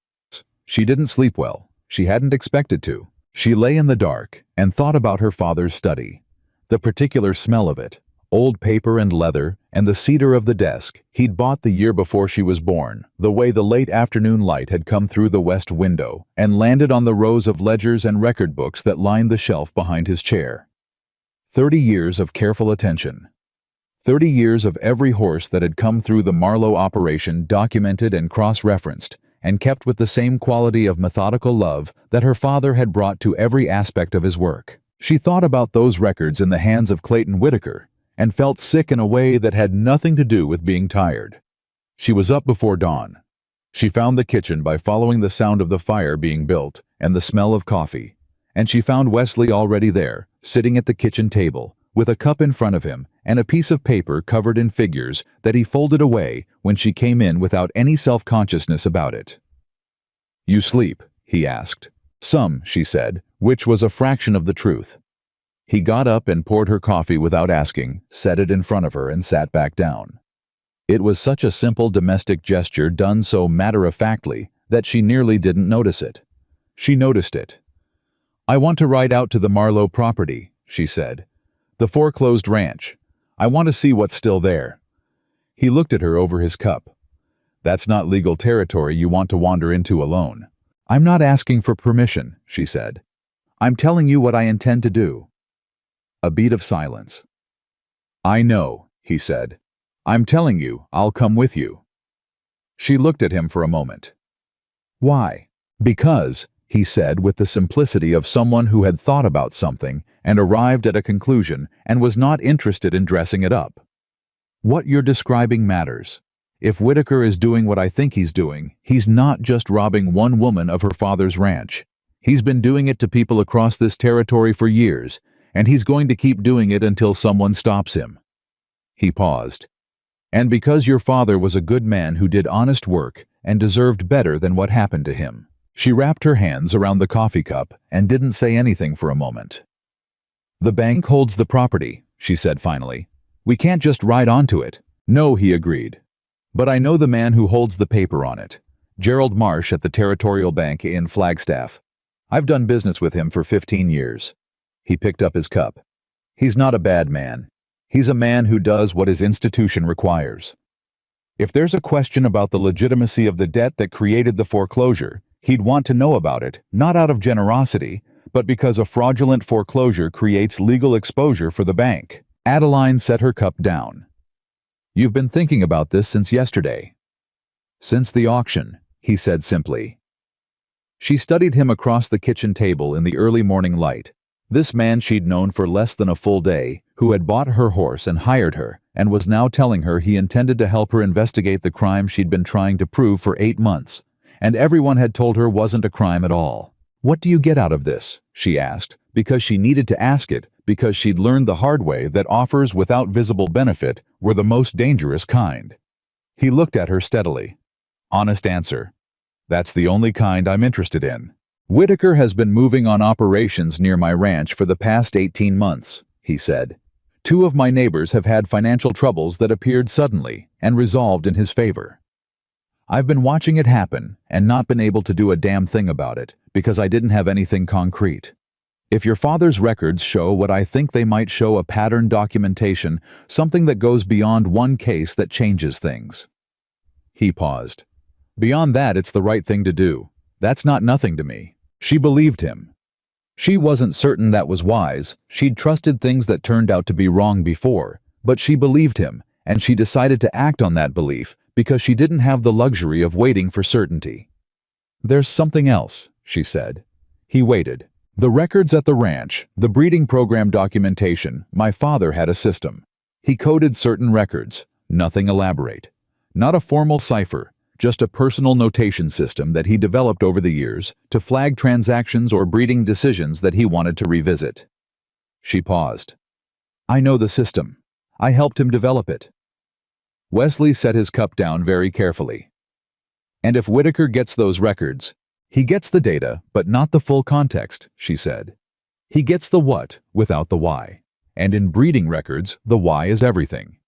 She didn't sleep well. She hadn't expected to. She lay in the dark and thought about her father's study, the particular smell of it, old paper and leather, and the cedar of the desk he'd bought the year before she was born, the way the late afternoon light had come through the west window and landed on the rows of ledgers and record books that lined the shelf behind his chair. 30 years of careful attention. 30 years of every horse that had come through the Marlowe operation documented and cross-referenced, and kept with the same quality of methodical love that her father had brought to every aspect of his work. She thought about those records in the hands of Clayton Whitaker, and felt sick in a way that had nothing to do with being tired. She was up before dawn. She found the kitchen by following the sound of the fire being built and the smell of coffee, and she found Wesley already there, sitting at the kitchen table, with a cup in front of him and a piece of paper covered in figures that he folded away when she came in without any self-consciousness about it. "You sleep?" he asked. "Some," she said, which was a fraction of the truth. He got up and poured her coffee without asking, set it in front of her, and sat back down. It was such a simple domestic gesture done so matter-of-factly that she nearly didn't notice it. She noticed it. "I want to ride out to the Marlowe property," she said. "The foreclosed ranch. I want to see what's still there." He looked at her over his cup. "That's not legal territory you want to wander into alone." "I'm not asking for permission," she said. "I'm telling you what I intend to do." A beat of silence. "I know," he said. "I'm telling you, I'll come with you." She looked at him for a moment. "Why?" "Because," he said with the simplicity of someone who had thought about something and arrived at a conclusion and was not interested in dressing it up. "What you're describing matters. If Whitaker is doing what I think he's doing, he's not just robbing one woman of her father's ranch. He's been doing it to people across this territory for years, and he's going to keep doing it until someone stops him." He paused. "And because your father was a good man who did honest work and deserved better than what happened to him." She wrapped her hands around the coffee cup and didn't say anything for a moment. "The bank holds the property," she said finally. "We can't just ride onto it." "No," he agreed. "But I know the man who holds the paper on it. Gerald Marsh at the Territorial Bank in Flagstaff. I've done business with him for 15 years. He picked up his cup. "He's not a bad man. He's a man who does what his institution requires. If there's a question about the legitimacy of the debt that created the foreclosure, he'd want to know about it, not out of generosity, but because a fraudulent foreclosure creates legal exposure for the bank." Adeline set her cup down. "You've been thinking about this since yesterday." "Since the auction," he said simply. She studied him across the kitchen table in the early morning light. This man she'd known for less than a full day, who had bought her horse and hired her, and was now telling her he intended to help her investigate the crime she'd been trying to prove for 8 months, and everyone had told her wasn't a crime at all. "What do you get out of this?" she asked, because she needed to ask it, because she'd learned the hard way that offers without visible benefit were the most dangerous kind. He looked at her steadily. "Honest answer. That's the only kind I'm interested in. Whitaker has been moving on operations near my ranch for the past 18 months, he said. 2 of my neighbors have had financial troubles that appeared suddenly and resolved in his favor. I've been watching it happen and not been able to do a damn thing about it because I didn't have anything concrete. If your father's records show what I think they might show, a pattern documentation, something that goes beyond one case that changes things." He paused. "Beyond that, it's the right thing to do. That's not nothing to me." She believed him. She wasn't certain that was wise. She'd trusted things that turned out to be wrong before, but she believed him, and she decided to act on that belief because she didn't have the luxury of waiting for certainty. "There's something else," she said. He waited. "The records at the ranch, the breeding program documentation, my father had a system. He coded certain records, nothing elaborate. Not a formal cipher, just a personal notation system that he developed over the years to flag transactions or breeding decisions that he wanted to revisit." She paused. "I know the system. I helped him develop it." Wesley set his cup down very carefully. "And if Whitaker gets those records, he gets the data, but not the full context," she said. "He gets the what without the why. And in breeding records, the why is everything.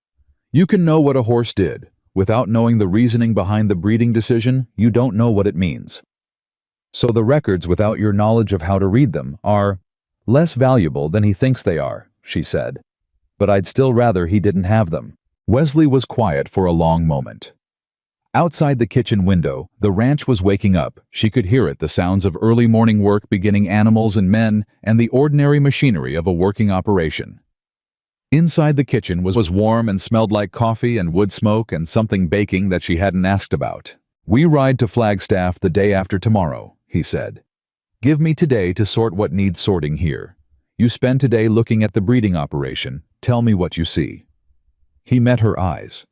You can know what a horse did. Without knowing the reasoning behind the breeding decision, you don't know what it means. So the records, without your knowledge of how to read them, are less valuable than he thinks they are," she said. "But I'd still rather he didn't have them." Wesley was quiet for a long moment. Outside the kitchen window, the ranch was waking up. She could hear it, the sounds of early morning work beginning, animals and men, and the ordinary machinery of a working operation. Inside the kitchen was warm and smelled like coffee and wood smoke and something baking that she hadn't asked about. "We ride to Flagstaff the day after tomorrow," he said. "Give me today to sort what needs sorting here. You spend today looking at the breeding operation. Tell me what you see." He met her eyes.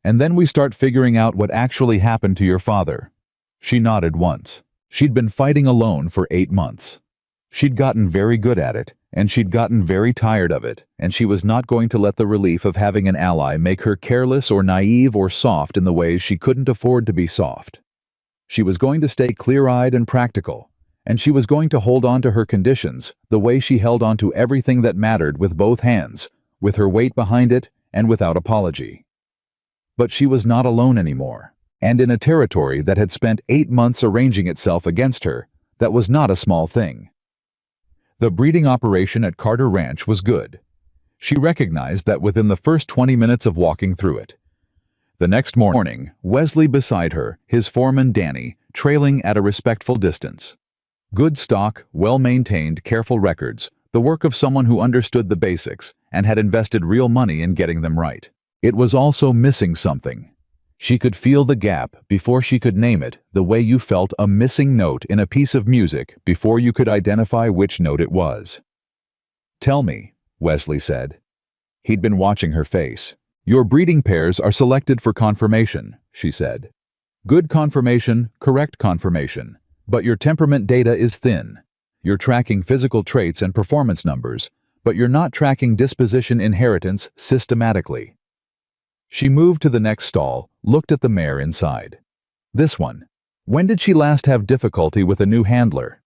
"And then we start figuring out what actually happened to your father." She nodded once. She'd been fighting alone for 8 months. She'd gotten very good at it, and she'd gotten very tired of it, and she was not going to let the relief of having an ally make her careless or naive or soft in the ways she couldn't afford to be soft. She was going to stay clear-eyed and practical, and she was going to hold on to her conditions the way she held on to everything that mattered, with both hands, with her weight behind it, and without apology. But she was not alone anymore, and in a territory that had spent 8 months arranging itself against her, that was not a small thing. The breeding operation at Carter Ranch was good. She recognized that within the first 20 minutes of walking through it. The next morning, Wesley beside her, his foreman Danny, trailing at a respectful distance. Good stock, well-maintained, careful records, the work of someone who understood the basics and had invested real money in getting them right. It was also missing something. She could feel the gap before she could name it, the way you felt a missing note in a piece of music before you could identify which note it was. "Tell me," Wesley said. He'd been watching her face. "Your breeding pairs are selected for confirmation," she said. "Good confirmation, correct confirmation. But your temperament data is thin. You're tracking physical traits and performance numbers, but you're not tracking disposition inheritance systematically." She moved to the next stall, looked at the mare inside. "This one. When did she last have difficulty with a new handler?"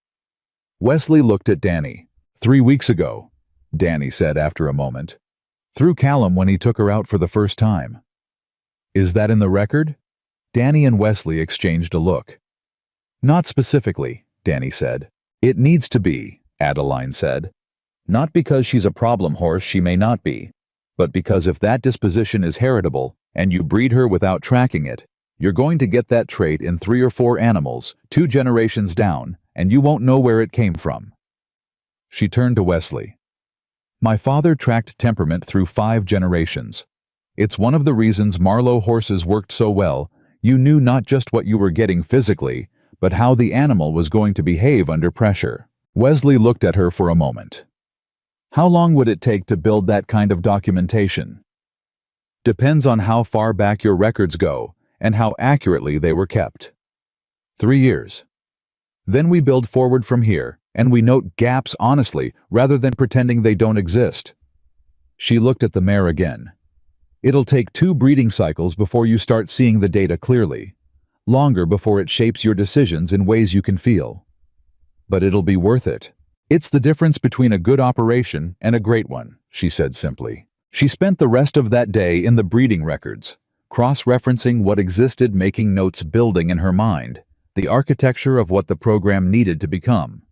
Wesley looked at Danny. "3 weeks ago," Danny said after a moment. "Through Callum when he took her out for the first time." "Is that in the record?" Danny and Wesley exchanged a look. "Not specifically," Danny said. "It needs to be," Adeline said. "Not because she's a problem horse, she may not be, but because if that disposition is heritable and you breed her without tracking it, you're going to get that trait in 3 or 4 animals, 2 generations down, and you won't know where it came from." She turned to Wesley. "My father tracked temperament through 5 generations. It's one of the reasons Marlowe horses worked so well. You knew not just what you were getting physically, but how the animal was going to behave under pressure." Wesley looked at her for a moment. "How long would it take to build that kind of documentation?" "Depends on how far back your records go and how accurately they were kept." 3 years. "Then we build forward from here, and we note gaps honestly rather than pretending they don't exist." She looked at the mare again. "It'll take 2 breeding cycles before you start seeing the data clearly. Longer before it shapes your decisions in ways you can feel. But it'll be worth it. It's the difference between a good operation and a great one," she said simply. She spent the rest of that day in the breeding records, cross-referencing what existed, making notes, building in her mind the architecture of what the program needed to become.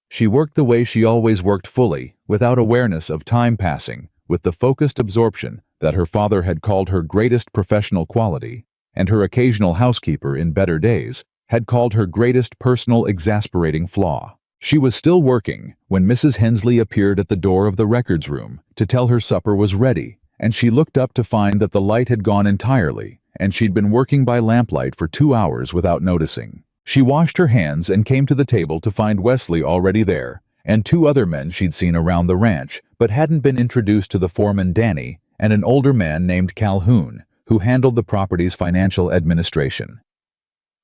She worked the way she always worked, fully, without awareness of time passing, with the focused absorption that her father had called her greatest professional quality, and her occasional housekeeper in better days had called her greatest personal exasperating flaw. She was still working when Mrs. Hensley appeared at the door of the records room to tell her supper was ready, and she looked up to find that the light had gone entirely, and she'd been working by lamplight for 2 hours without noticing. She washed her hands and came to the table to find Wesley already there, and 2 other men she'd seen around the ranch but hadn't been introduced to the foreman Danny, and an older man named Calhoun, who handled the property's financial administration.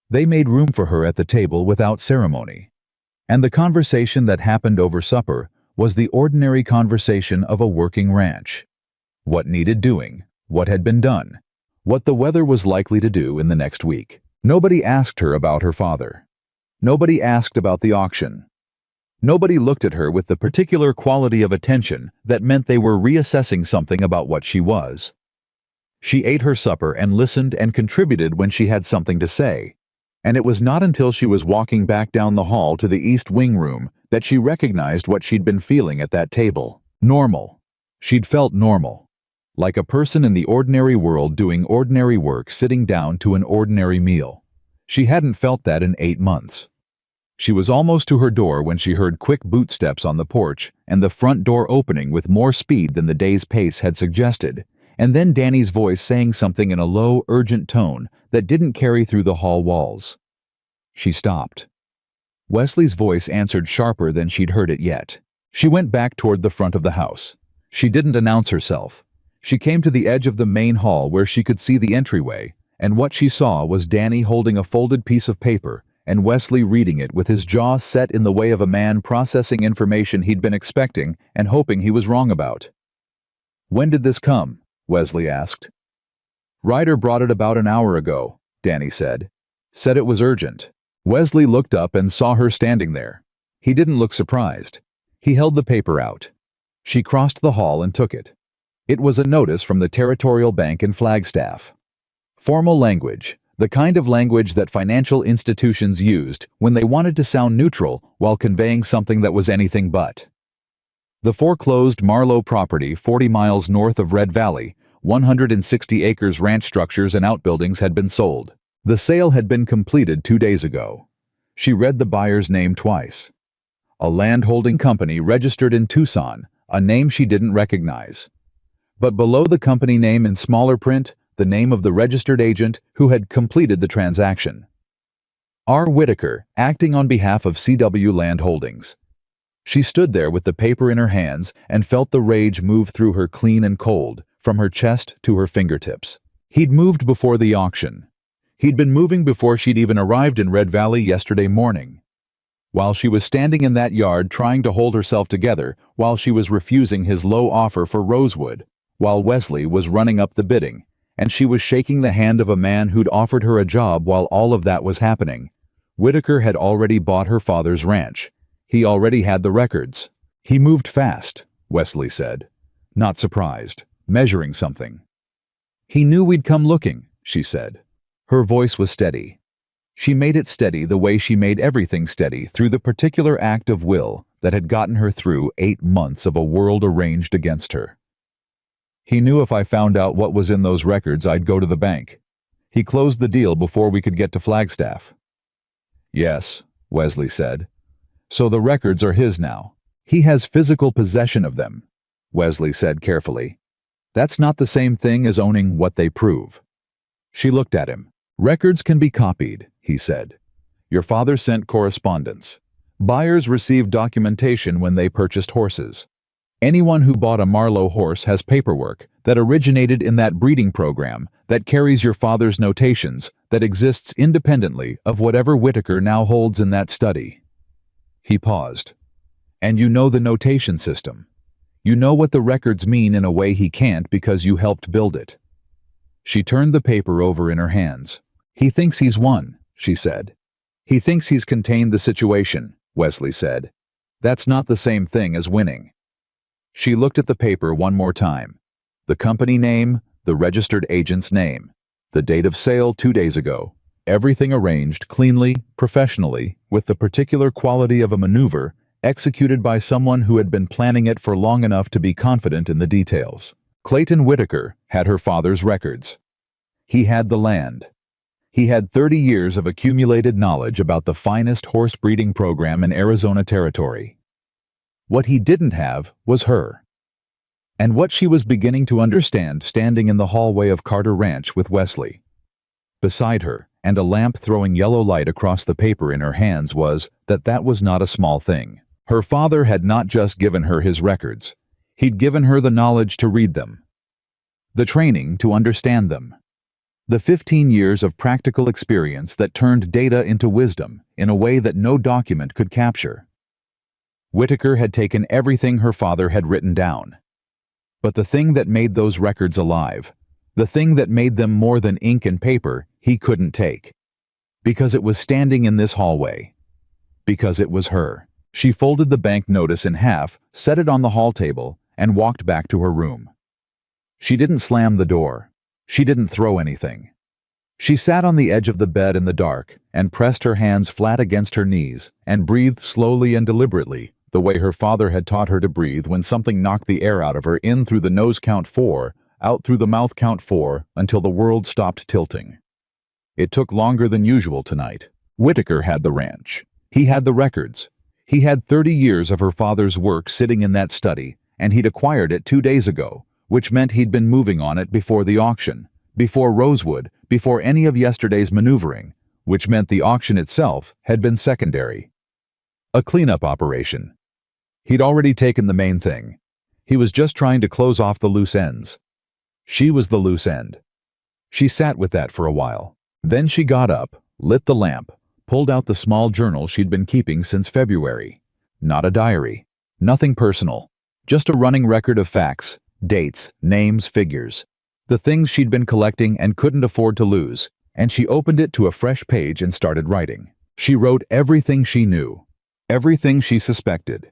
They made room for her at the table without ceremony. And the conversation that happened over supper was the ordinary conversation of a working ranch. What needed doing, what had been done, what the weather was likely to do in the next week. Nobody asked her about her father. Nobody asked about the auction. Nobody looked at her with the particular quality of attention that meant they were reassessing something about what she was. She ate her supper and listened and contributed when she had something to say. And it was not until she was walking back down the hall to the East Wing room that she recognized what she'd been feeling at that table. Normal. She'd felt normal. Like a person in the ordinary world doing ordinary work, sitting down to an ordinary meal. She hadn't felt that in 8 months. She was almost to her door when she heard quick boot steps on the porch and the front door opening with more speed than the day's pace had suggested, and then Danny's voice saying something in a low, urgent tone that didn't carry through the hall walls. She stopped. Wesley's voice answered sharper than she'd heard it yet. She went back toward the front of the house. She didn't announce herself. She came to the edge of the main hall where she could see the entryway, and what she saw was Danny holding a folded piece of paper and Wesley reading it with his jaw set in the way of a man processing information he'd been expecting and hoping he was wrong about. "When did this come?" Wesley asked. "Ryder brought it about an hour ago," Danny said. "Said it was urgent." Wesley looked up and saw her standing there. He didn't look surprised. He held the paper out. She crossed the hall and took it. It was a notice from the Territorial Bank in Flagstaff. Formal language, the kind of language that financial institutions used when they wanted to sound neutral while conveying something that was anything but. The foreclosed Marlowe property 40 miles north of Red Valley, 160 acres ranch structures and outbuildings had been sold. The sale had been completed 2 days ago. She read the buyer's name twice. A land-holding company registered in Tucson, a name she didn't recognize. But below the company name in smaller print, the name of the registered agent who had completed the transaction. R. Whitaker, acting on behalf of CW Land Holdings. She stood there with the paper in her hands and felt the rage move through her clean and cold, from her chest to her fingertips. He'd moved before the auction. He'd been moving before she'd even arrived in Red Valley yesterday morning. While she was standing in that yard trying to hold herself together, while she was refusing his low offer for Rosewood, while Wesley was running up the bidding, and she was shaking the hand of a man who'd offered her a job while all of that was happening, Whitaker had already bought her father's ranch. He already had the records. He moved fast, Wesley said. Not surprised, measuring something. He knew we'd come looking, she said. Her voice was steady. She made it steady the way she made everything steady through the particular act of will that had gotten her through 8 months of a world arranged against her. He knew if I found out what was in those records, I'd go to the bank. He closed the deal before we could get to Flagstaff. Yes, Wesley said. So the records are his now. He has physical possession of them, Wesley said carefully. That's not the same thing as owning what they prove. She looked at him. Records can be copied, he said. Your father sent correspondence. Buyers received documentation when they purchased horses. Anyone who bought a Marlowe horse has paperwork that originated in that breeding program that carries your father's notations that exists independently of whatever Whitaker now holds in that study. He paused. And you know the notation system. You know what the records mean in a way he can't because you helped build it. She turned the paper over in her hands. He thinks he's won, she said. He thinks he's contained the situation, Wesley said. That's not the same thing as winning. She looked at the paper one more time. The company name, the registered agent's name, the date of sale 2 days ago. Everything arranged cleanly, professionally, with the particular quality of a maneuver executed by someone who had been planning it for long enough to be confident in the details. Clayton Whitaker had her father's records. He had the land. He had 30 years of accumulated knowledge about the finest horse breeding program in Arizona Territory. What he didn't have was her. And what she was beginning to understand standing in the hallway of Carter Ranch with Wesley. Beside her, and a lamp throwing yellow light across the paper in her hands, was that was not a small thing. Her father had not just given her his records. He'd given her the knowledge to read them. The training to understand them. The 15 years of practical experience that turned data into wisdom in a way that no document could capture. Whitaker had taken everything her father had written down. But the thing that made those records alive, the thing that made them more than ink and paper, he couldn't take. Because it was standing in this hallway. Because it was her. She folded the bank notice in half, set it on the hall table, and walked back to her room. She didn't slam the door. She didn't throw anything. She sat on the edge of the bed in the dark and pressed her hands flat against her knees and breathed slowly and deliberately, the way her father had taught her to breathe when something knocked the air out of her, in through the nose count 4, out through the mouth count 4, until the world stopped tilting. It took longer than usual tonight. Whitaker had the ranch. He had the records. He had 30 years of her father's work sitting in that study, and he'd acquired it 2 days ago, which meant he'd been moving on it before the auction, before Rosewood, before any of yesterday's maneuvering, which meant the auction itself had been secondary. A cleanup operation. He'd already taken the main thing. He was just trying to close off the loose ends. She was the loose end. She sat with that for a while. Then she got up, lit the lamp, pulled out the small journal she'd been keeping since February. Not a diary. Nothing personal. Just a running record of facts, dates, names, figures. The things she'd been collecting and couldn't afford to lose, and she opened it to a fresh page and started writing. She wrote everything she knew, everything she suspected,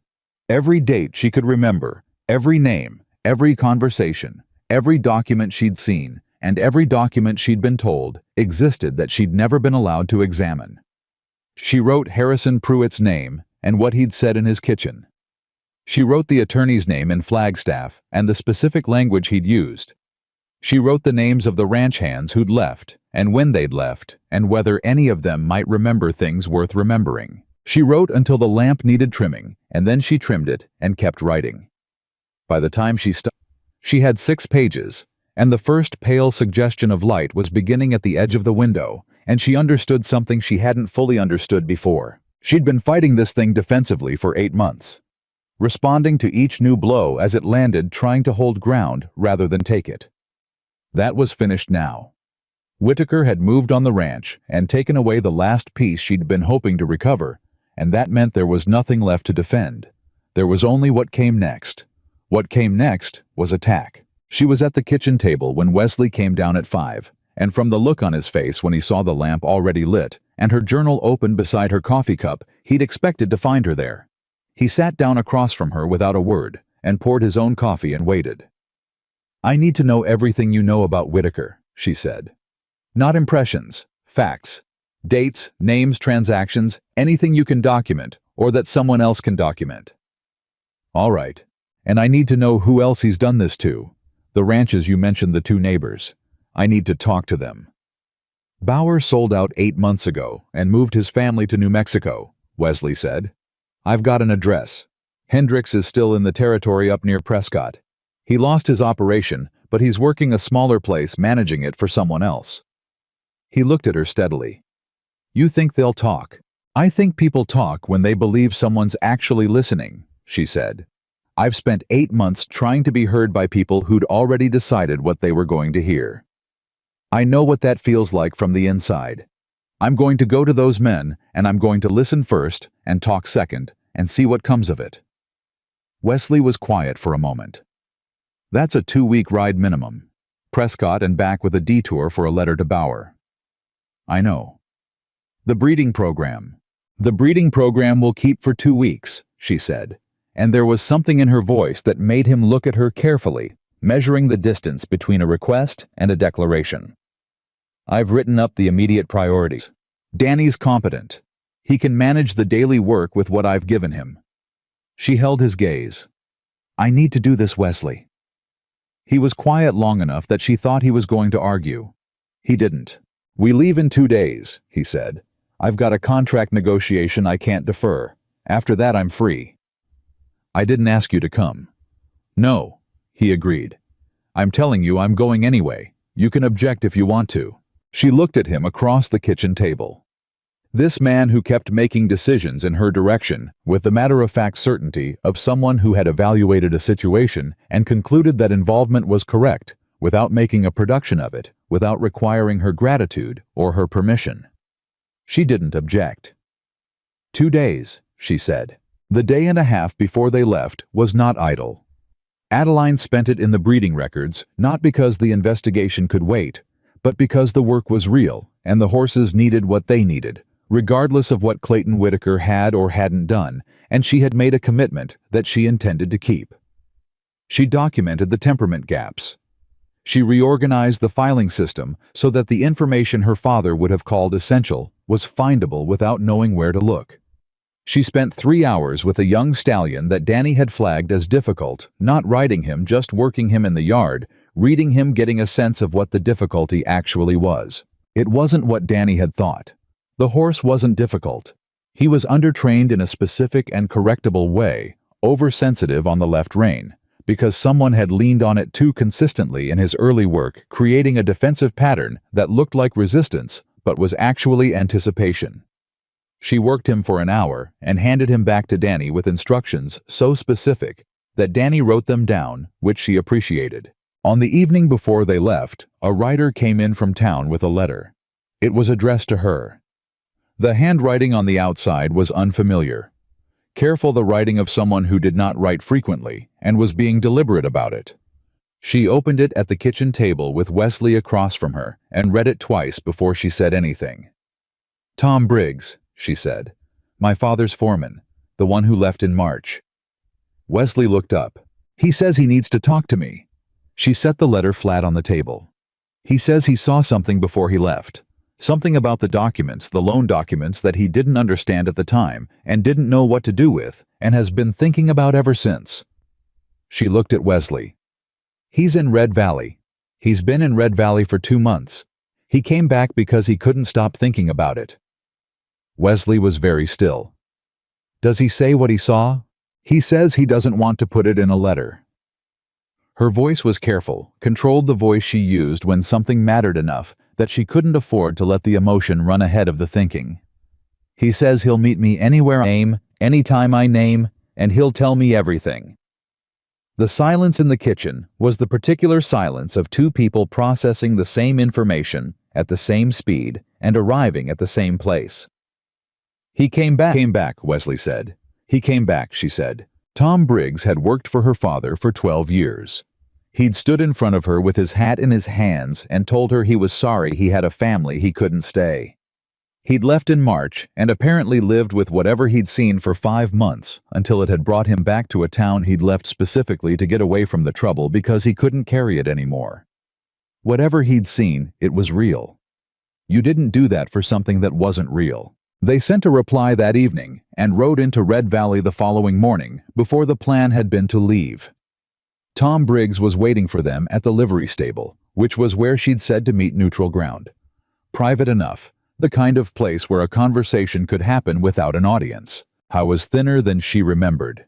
every date she could remember, every name, every conversation, every document she'd seen, and every document she'd been told existed that she'd never been allowed to examine. She wrote Harrison Pruitt's name and what he'd said in his kitchen. She wrote the attorney's name in Flagstaff and the specific language he'd used. She wrote the names of the ranch hands who'd left, and when they'd left, and whether any of them might remember things worth remembering. She wrote until the lamp needed trimming, and then she trimmed it and kept writing. By the time she stopped, she had 6 pages, and the first pale suggestion of light was beginning at the edge of the window, and she understood something she hadn't fully understood before. She'd been fighting this thing defensively for 8 months, responding to each new blow as it landed, trying to hold ground rather than take it. That was finished now. Whitaker had moved on the ranch and taken away the last piece she'd been hoping to recover, and that meant there was nothing left to defend. There was only what came next. What came next was attack. She was at the kitchen table when Wesley came down at 5, and from the look on his face when he saw the lamp already lit and her journal open beside her coffee cup, he'd expected to find her there. He sat down across from her without a word and poured his own coffee and waited. "I need to know everything you know about Whitaker," she said. "Not impressions, facts, dates, names, transactions, anything you can document or that someone else can document." "All right. And I need to know who else he's done this to. The ranches you mentioned, the 2 neighbors. I need to talk to them." "Bauer sold out 8 months ago and moved his family to New Mexico," Wesley said. "I've got an address. Hendricks is still in the territory up near Prescott. He lost his operation, but he's working a smaller place managing it for someone else." He looked at her steadily. "You think they'll talk?" "I think people talk when they believe someone's actually listening," she said. "I've spent 8 months trying to be heard by people who'd already decided what they were going to hear. I know what that feels like from the inside. I'm going to go to those men, and I'm going to listen first and talk second and see what comes of it." Wesley was quiet for a moment. "That's a 2-week ride minimum. Prescott and back with a detour for a letter to Bauer." "I know." "The breeding program. The breeding program will keep for 2 weeks," she said, and there was something in her voice that made him look at her carefully, measuring the distance between a request and a declaration. "I've written up the immediate priorities. Danny's competent. He can manage the daily work with what I've given him." She held his gaze. "I need to do this, Wesley." He was quiet long enough that she thought he was going to argue. He didn't. "We leave in 2 days, he said. "I've got a contract negotiation I can't defer. After that, I'm free." "I didn't ask you to come." "No," he agreed. "I'm telling you I'm going anyway. You can object if you want to." She looked at him across the kitchen table. This man who kept making decisions in her direction with the matter-of-fact certainty of someone who had evaluated a situation and concluded that involvement was correct, without making a production of it, without requiring her gratitude or her permission. She didn't object. 2 days, she said. The day and a half before they left was not idle. Adeline spent it in the breeding records, not because the investigation could wait, but because the work was real and the horses needed what they needed, regardless of what Clayton Whitaker had or hadn't done, and she had made a commitment that she intended to keep. She documented the temperament gaps. She reorganized the filing system so that the information her father would have called essential was findable without knowing where to look. She spent 3 hours with a young stallion that Danny had flagged as difficult, not riding him, just working him in the yard, reading him, getting a sense of what the difficulty actually was. It wasn't what Danny had thought. The horse wasn't difficult. He was undertrained in a specific and correctable way, oversensitive on the left rein, because someone had leaned on it too consistently in his early work, creating a defensive pattern that looked like resistance but was actually anticipation. She worked him for an hour and handed him back to Danny with instructions so specific that Danny wrote them down, which she appreciated. On the evening before they left, a writer came in from town with a letter. It was addressed to her. The handwriting on the outside was unfamiliar. Careful, the writing of someone who did not write frequently and was being deliberate about it. She opened it at the kitchen table with Wesley across from her and read it twice before she said anything. "Tom Briggs," she said. "My father's foreman, the one who left in March." Wesley looked up. "He says he needs to talk to me." She set the letter flat on the table. "He says he saw something before he left. Something about the documents, the loan documents, that he didn't understand at the time and didn't know what to do with and has been thinking about ever since." She looked at Wesley. "He's in Red Valley. He's been in Red Valley for 2 months. He came back because he couldn't stop thinking about it. Wesley was very still. Does he say what he saw? He says he doesn't want to put it in a letter. Her voice was careful, controlled the voice she used when something mattered enough that she couldn't afford to let the emotion run ahead of the thinking. He says he'll meet me anywhere I name, anytime I name, and he'll tell me everything. The silence in the kitchen was the particular silence of two people processing the same information at the same speed and arriving at the same place. He came back, Wesley said. He came back, she said. Tom Briggs had worked for her father for 12 years. He'd stood in front of her with his hat in his hands and told her he was sorry he had a family he couldn't stay. He'd left in March and apparently lived with whatever he'd seen for 5 months until it had brought him back to a town he'd left specifically to get away from the trouble because he couldn't carry it anymore. Whatever he'd seen, it was real. You didn't do that for something that wasn't real. They sent a reply that evening and rode into Red Valley the following morning before the plan had been to leave. Tom Briggs was waiting for them at the livery stable, which was where she'd said to meet neutral ground. Private enough, the kind of place where a conversation could happen without an audience. Howe was thinner than she remembered.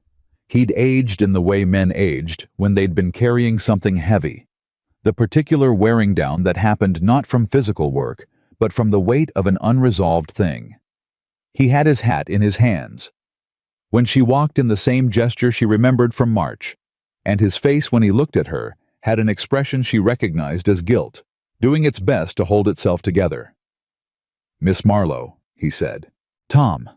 He'd aged in the way men aged when they'd been carrying something heavy. The particular wearing down that happened not from physical work, but from the weight of an unresolved thing. He had his hat in his hands. When she walked in the same gesture she remembered from March, and his face when he looked at her had an expression she recognized as guilt, doing its best to hold itself together. "Miss Marlowe," he said. "Tom."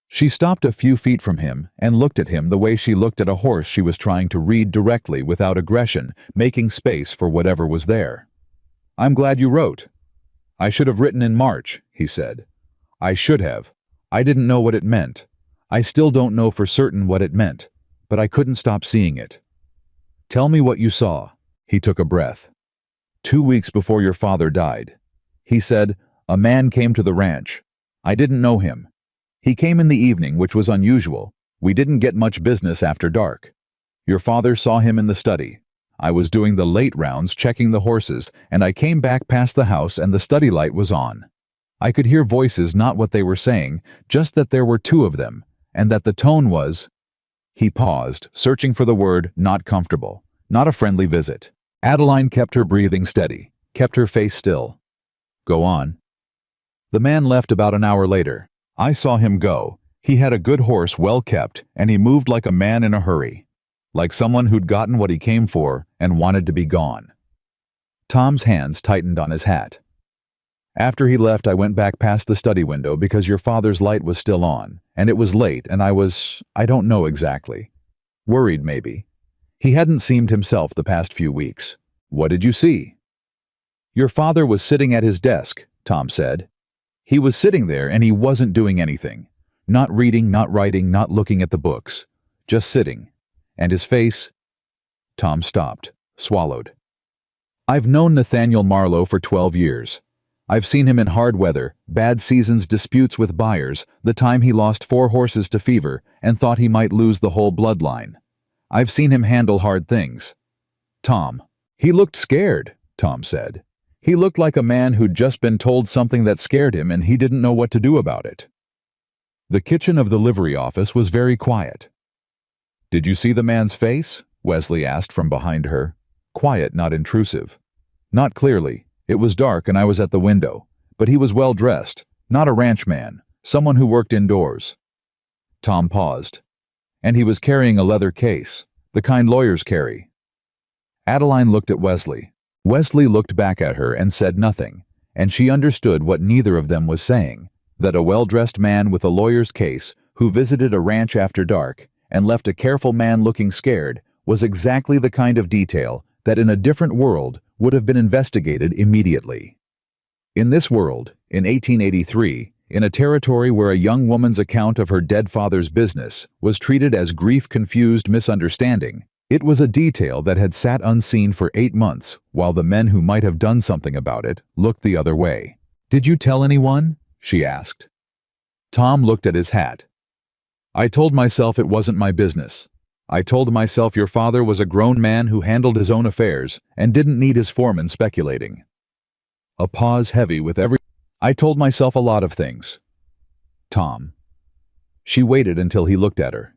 She stopped a few feet from him and looked at him the way she looked at a horse she was trying to read directly without aggression, making space for whatever was there. "I'm glad you wrote." "I should have written in March," he said. "I should have. I didn't know what it meant. I still don't know for certain what it meant, but I couldn't stop seeing it." "Tell me what you saw." He took a breath. 2 weeks before your father died. He said, "A man came to the ranch. I didn't know him. He came in the evening, which was unusual. We didn't get much business after dark. Your father saw him in the study. I was doing the late rounds checking the horses, and I came back past the house and the study light was on. I could hear voices, not what they were saying, just that there were 2 of them, and that the tone was—" He paused, searching for the word "not comfortable," not a friendly visit. Adeline kept her breathing steady, kept her face still. "Go on." "The man left about an hour later. I saw him go. He had a good horse, well kept, and he moved like a man in a hurry. Like someone who'd gotten what he came for and wanted to be gone." Tom's hands tightened on his hat. "After he left, I went back past the study window because your father's light was still on, and it was late, and I don't know exactly. Worried, maybe. He hadn't seemed himself the past few weeks." "What did you see?" "Your father was sitting at his desk," Tom said. "He was sitting there and he wasn't doing anything. Not reading, not writing, not looking at the books. Just sitting. And his face—" Tom stopped, swallowed. "I've known Nathaniel Marlowe for 12 years. I've seen him in hard weather, bad seasons, disputes with buyers, the time he lost 4 horses to fever and thought he might lose the whole bloodline. I've seen him handle hard things." "Tom." "He looked scared," Tom said. "He looked like a man who'd just been told something that scared him and he didn't know what to do about it." The kitchen of the livery office was very quiet. "Did you see the man's face?" Wesley asked from behind her. Quiet, not intrusive. "Not clearly. It was dark and I was at the window, but he was well dressed, not a ranchman, someone who worked indoors." Tom paused. "And he was carrying a leather case, the kind lawyers carry." Adeline looked at Wesley. Wesley looked back at her and said nothing, and she understood what neither of them was saying, that a well-dressed man with a lawyer's case who visited a ranch after dark and left a careful man looking scared was exactly the kind of detail that in a different world would have been investigated immediately. In this world, in 1883, in a territory where a young woman's account of her dead father's business was treated as grief-confused misunderstanding, it was a detail that had sat unseen for 8 months while the men who might have done something about it looked the other way. "Did you tell anyone?" she asked. Tom looked at his hat. "I told myself it wasn't my business. I told myself your father was a grown man who handled his own affairs and didn't need his foreman speculating. A pause heavy with every... I told myself a lot of things. Tom. She waited until he looked at her.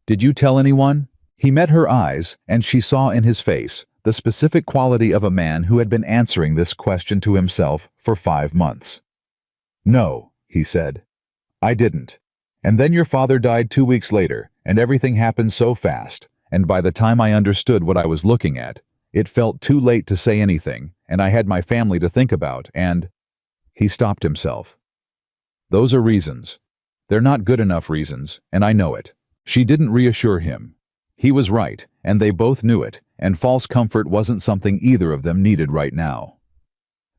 Did you tell anyone? He met her eyes, and she saw in his face the specific quality of a man who had been answering this question to himself for 5 months. No, he said. I didn't. And then your father died 2 weeks later, and everything happened so fast, and by the time I understood what I was looking at, it felt too late to say anything, and I had my family to think about, and... He stopped himself. Those are reasons. They're not good enough reasons, and I know it. She didn't reassure him. He was right, and they both knew it, and false comfort wasn't something either of them needed right now.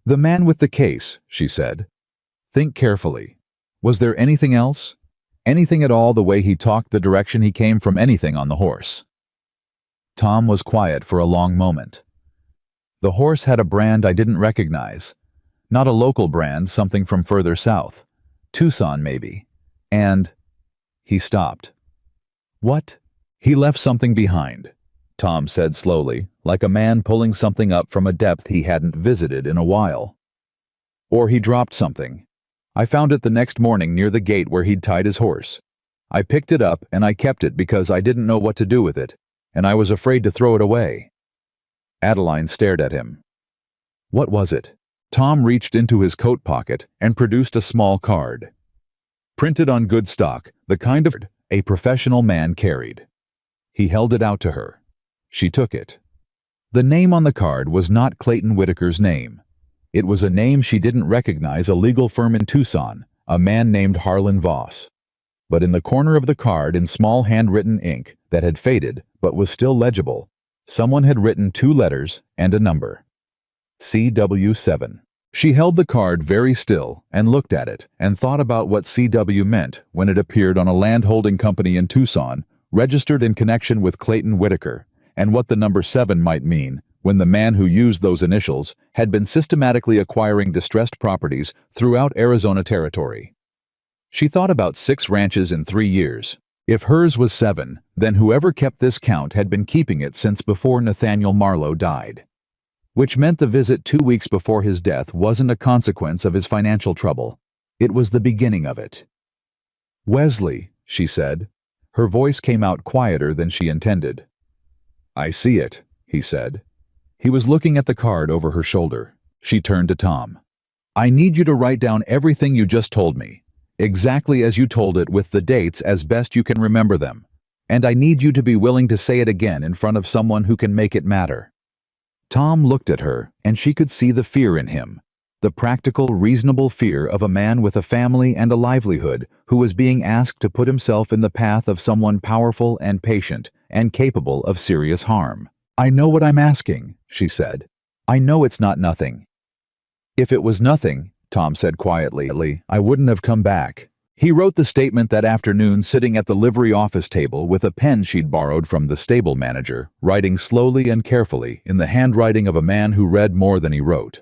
The man with the case, she said. Think carefully. Was there anything else? Anything at all, the way he talked, the direction he came from, anything on the horse? Tom was quiet for a long moment. The horse had a brand I didn't recognize. Not a local brand, something from further south. Tucson, maybe. And... He stopped. What? He left something behind, Tom said slowly, like a man pulling something up from a depth he hadn't visited in a while. Or he dropped something. I found it the next morning near the gate where he'd tied his horse. I picked it up and I kept it because I didn't know what to do with it, and I was afraid to throw it away. Adeline stared at him. What was it? Tom reached into his coat pocket and produced a small card. Printed on good stock, the kind of a professional man carried. He held it out to her. She took it. The name on the card was not Clayton Whitaker's name. It was a name she didn't recognize, a legal firm in Tucson, a man named Harlan Voss. But in the corner of the card, in small handwritten ink that had faded but was still legible, someone had written 2 letters and a number. CW7. She held the card very still and looked at it and thought about what CW meant when it appeared on a land holding company in Tucson, registered in connection with Clayton Whitaker, and what the number 7 might mean when the man who used those initials had been systematically acquiring distressed properties throughout Arizona territory. She thought about 6 ranches in 3 years. If hers was 7, then whoever kept this count had been keeping it since before Nathaniel Marlowe died. Which meant the visit 2 weeks before his death wasn't a consequence of his financial trouble. It was the beginning of it. Wesley, she said. Her voice came out quieter than she intended. I see it, he said. He was looking at the card over her shoulder. She turned to Tom. I need you to write down everything you just told me, exactly as you told it, with the dates as best you can remember them. And I need you to be willing to say it again in front of someone who can make it matter. Tom looked at her, and she could see the fear in him. The practical, reasonable fear of a man with a family and a livelihood who was being asked to put himself in the path of someone powerful and patient and capable of serious harm. I know what I'm asking, she said. I know it's not nothing. If it was nothing, Tom said quietly, I wouldn't have come back. He wrote the statement that afternoon sitting at the livery office table with a pen she'd borrowed from the stable manager, writing slowly and carefully in the handwriting of a man who read more than he wrote.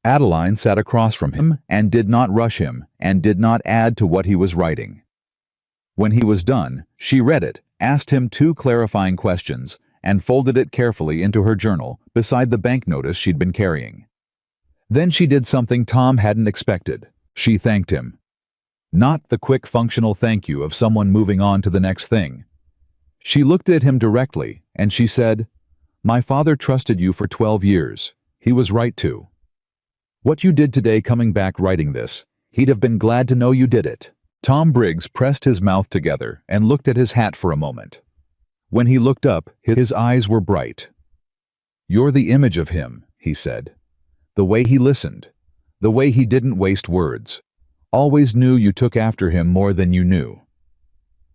Adeline sat across from him and did not rush him and did not add to what he was writing. When he was done, she read it, asked him 2 clarifying questions, and folded it carefully into her journal beside the bank notice she'd been carrying. Then she did something Tom hadn't expected. She thanked him. Not the quick functional thank you of someone moving on to the next thing. She looked at him directly, and she said, My father trusted you for 12 years. He was right to. What you did today coming back writing this, he'd have been glad to know you did it. Tom Briggs pressed his mouth together and looked at his hat for a moment. When he looked up, his eyes were bright. You're the image of him, he said. The way he listened. The way he didn't waste words. Always knew you took after him more than you knew.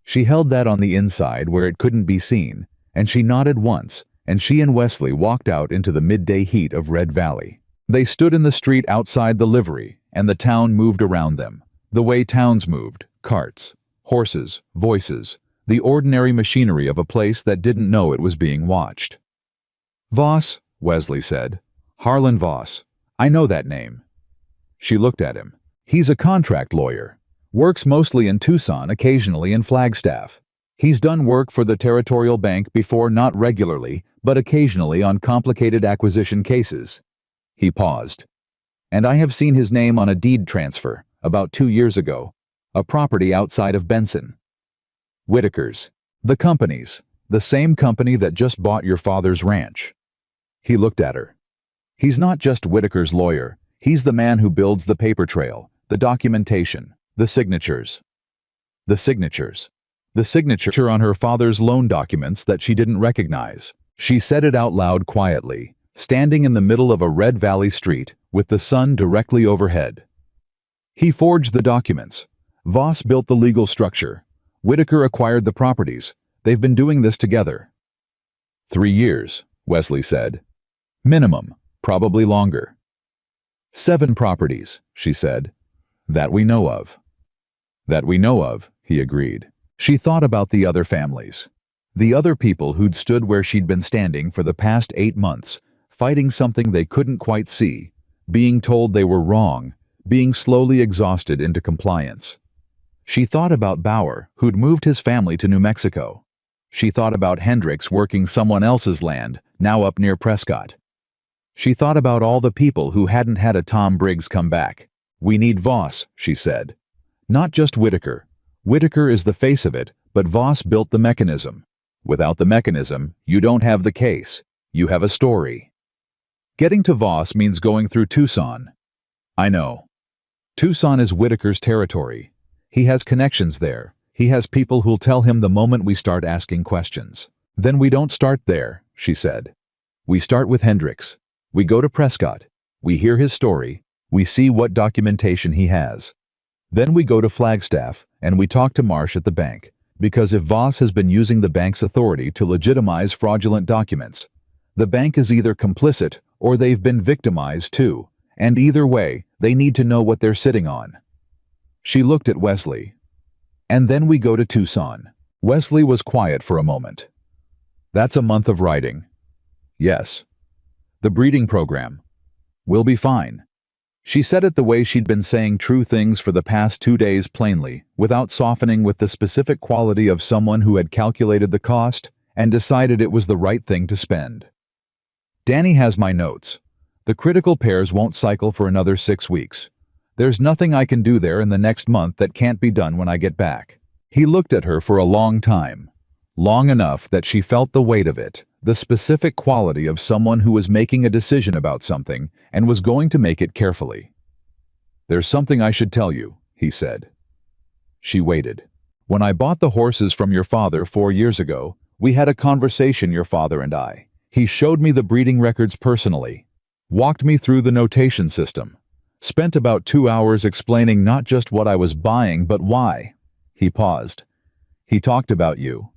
She held that on the inside where it couldn't be seen, and she nodded once, and she and Wesley walked out into the midday heat of Red Valley. They stood in the street outside the livery, and the town moved around them. The way towns moved, carts, horses, voices, the ordinary machinery of a place that didn't know it was being watched. Voss, Wesley said. Harlan Voss. I know that name. She looked at him. He's a contract lawyer. Works mostly in Tucson, occasionally in Flagstaff. He's done work for the Territorial Bank before, not regularly, but occasionally on complicated acquisition cases. He paused. And I have seen his name on a deed transfer, about 2 years ago, a property outside of Benson. Whitaker's. The company's. The same company that just bought your father's ranch. He looked at her. He's not just Whitaker's lawyer. He's the man who builds the paper trail, the documentation, the signatures. The signatures. The signature on her father's loan documents that she didn't recognize. She said it out loud quietly, standing in the middle of a red valley street with the sun directly overhead. He forged the documents. Voss built the legal structure. Whitaker acquired the properties. They've been doing this together. 3 years, Wesley said. Minimum, probably longer. 7 properties, she said. That we know of. That we know of, he agreed. She thought about the other families. The other people who'd stood where she'd been standing for the past 8 months, fighting something they couldn't quite see, being told they were wrong, being slowly exhausted into compliance. She thought about Bauer, who'd moved his family to New Mexico. She thought about Hendricks working someone else's land, now up near Prescott. She thought about all the people who hadn't had a Tom Briggs come back. We need Voss, she said. Not just Whitaker. Whitaker is the face of it, but Voss built the mechanism. Without the mechanism, you don't have the case. You have a story. Getting to Voss means going through Tucson. I know. Tucson is Whitaker's territory. He has connections there. He has people who'll tell him the moment we start asking questions. Then we don't start there, she said. We start with Hendricks. We go to Prescott. We hear his story. We see what documentation he has. Then we go to Flagstaff, and we talk to Marsh at the bank, because if Voss has been using the bank's authority to legitimize fraudulent documents, the bank is either complicit or they've been victimized too, and either way, they need to know what they're sitting on. She looked at Wesley. And then we go to Tucson. Wesley was quiet for a moment. That's a month of writing. Yes. The breeding program. We'll be fine. She said it the way she'd been saying true things for the past 2 days plainly, without softening, with the specific quality of someone who had calculated the cost and decided it was the right thing to spend. Danny has my notes. The critical pairs won't cycle for another 6 weeks. There's nothing I can do there in the next month that can't be done when I get back. He looked at her for a long time. Long enough that she felt the weight of it, the specific quality of someone who was making a decision about something and was going to make it carefully. There's something I should tell you, he said. She waited. When I bought the horses from your father 4 years ago, we had a conversation, your father and I. He showed me the breeding records personally, walked me through the notation system, spent about 2 hours explaining not just what I was buying but why. He paused. He talked about you.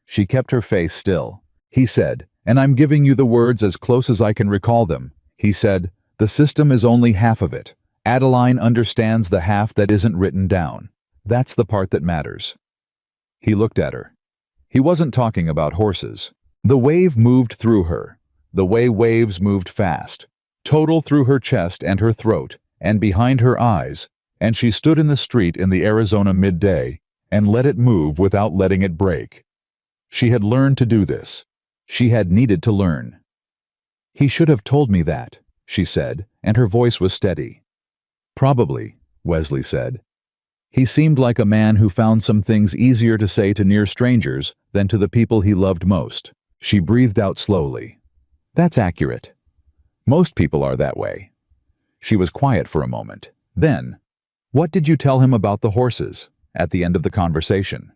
She kept her face still. He said, and I'm giving you the words as close as I can recall them. He said, the system is only half of it. Adeline understands the half that isn't written down. That's the part that matters. He looked at her. He wasn't talking about horses. The wave moved through her, the way waves moved fast, total through her chest and her throat, and behind her eyes, and she stood in the street in the Arizona midday and let it move without letting it break. She had learned to do this. She had needed to learn. He should have told me that, she said, and her voice was steady. Probably, Wesley said. He seemed like a man who found some things easier to say to near strangers than to the people he loved most. She breathed out slowly. That's accurate. Most people are that way. She was quiet for a moment. Then, what did you tell him about the horses at the end of the conversation?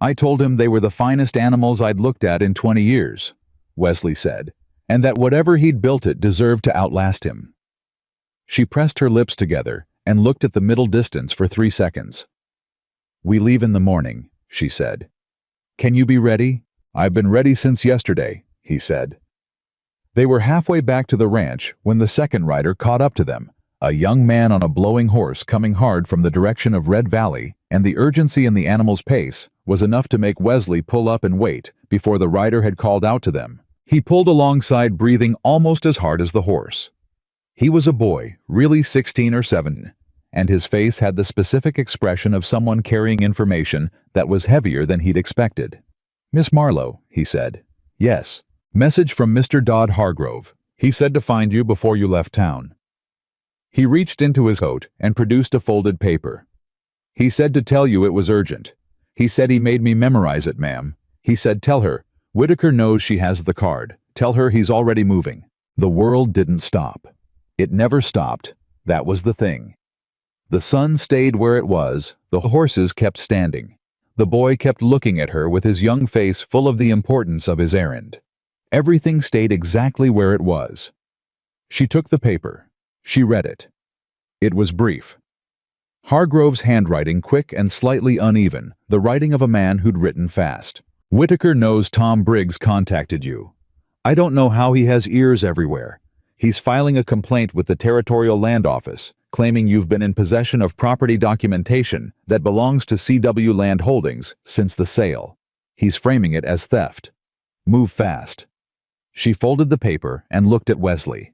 I told him they were the finest animals I'd looked at in 20 years, Wesley said, and that whatever he'd built it deserved to outlast him. She pressed her lips together and looked at the middle distance for 3 seconds. We leave in the morning, she said. Can you be ready? I've been ready since yesterday, he said. They were halfway back to the ranch when the second rider caught up to them, a young man on a blowing horse coming hard from the direction of Red Valley, and the urgency in the animal's pace was enough to make Wesley pull up and wait before the rider had called out to them. He pulled alongside, breathing almost as hard as the horse. He was a boy, really 16 or 17, and his face had the specific expression of someone carrying information that was heavier than he'd expected. "Miss Marlowe," he said. "Yes. Message from Mr. Dodd Hargrove. He said to find you before you left town." He reached into his coat and produced a folded paper. "He said to tell you it was urgent. He said he made me memorize it, ma'am. He said tell her, Whitaker knows she has the card. Tell her he's already moving." The world didn't stop. It never stopped. That was the thing. The sun stayed where it was, the horses kept standing. The boy kept looking at her with his young face full of the importance of his errand. Everything stayed exactly where it was. She took the paper. She read it. It was brief. Hargrove's handwriting quick and slightly uneven, the writing of a man who'd written fast. "Whitaker knows Tom Briggs contacted you. I don't know how he has ears everywhere. He's filing a complaint with the Territorial Land Office, claiming you've been in possession of property documentation that belongs to CW Land Holdings since the sale. He's framing it as theft. Move fast." She folded the paper and looked at Wesley.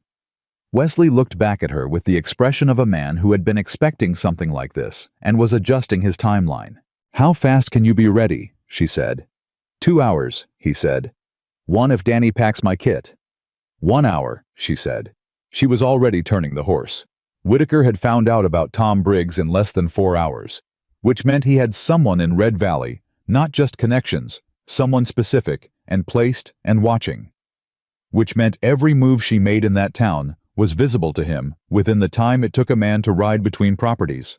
Wesley looked back at her with the expression of a man who had been expecting something like this and was adjusting his timeline. "How fast can you be ready?" she said. 2 hours, he said. 1 if Danny packs my kit. 1 hour, she said. She was already turning the horse. Whitaker had found out about Tom Briggs in less than 4 hours, which meant he had someone in Red Valley, not just connections, someone specific and placed and watching. Which meant every move she made in that town was visible to him within the time it took a man to ride between properties.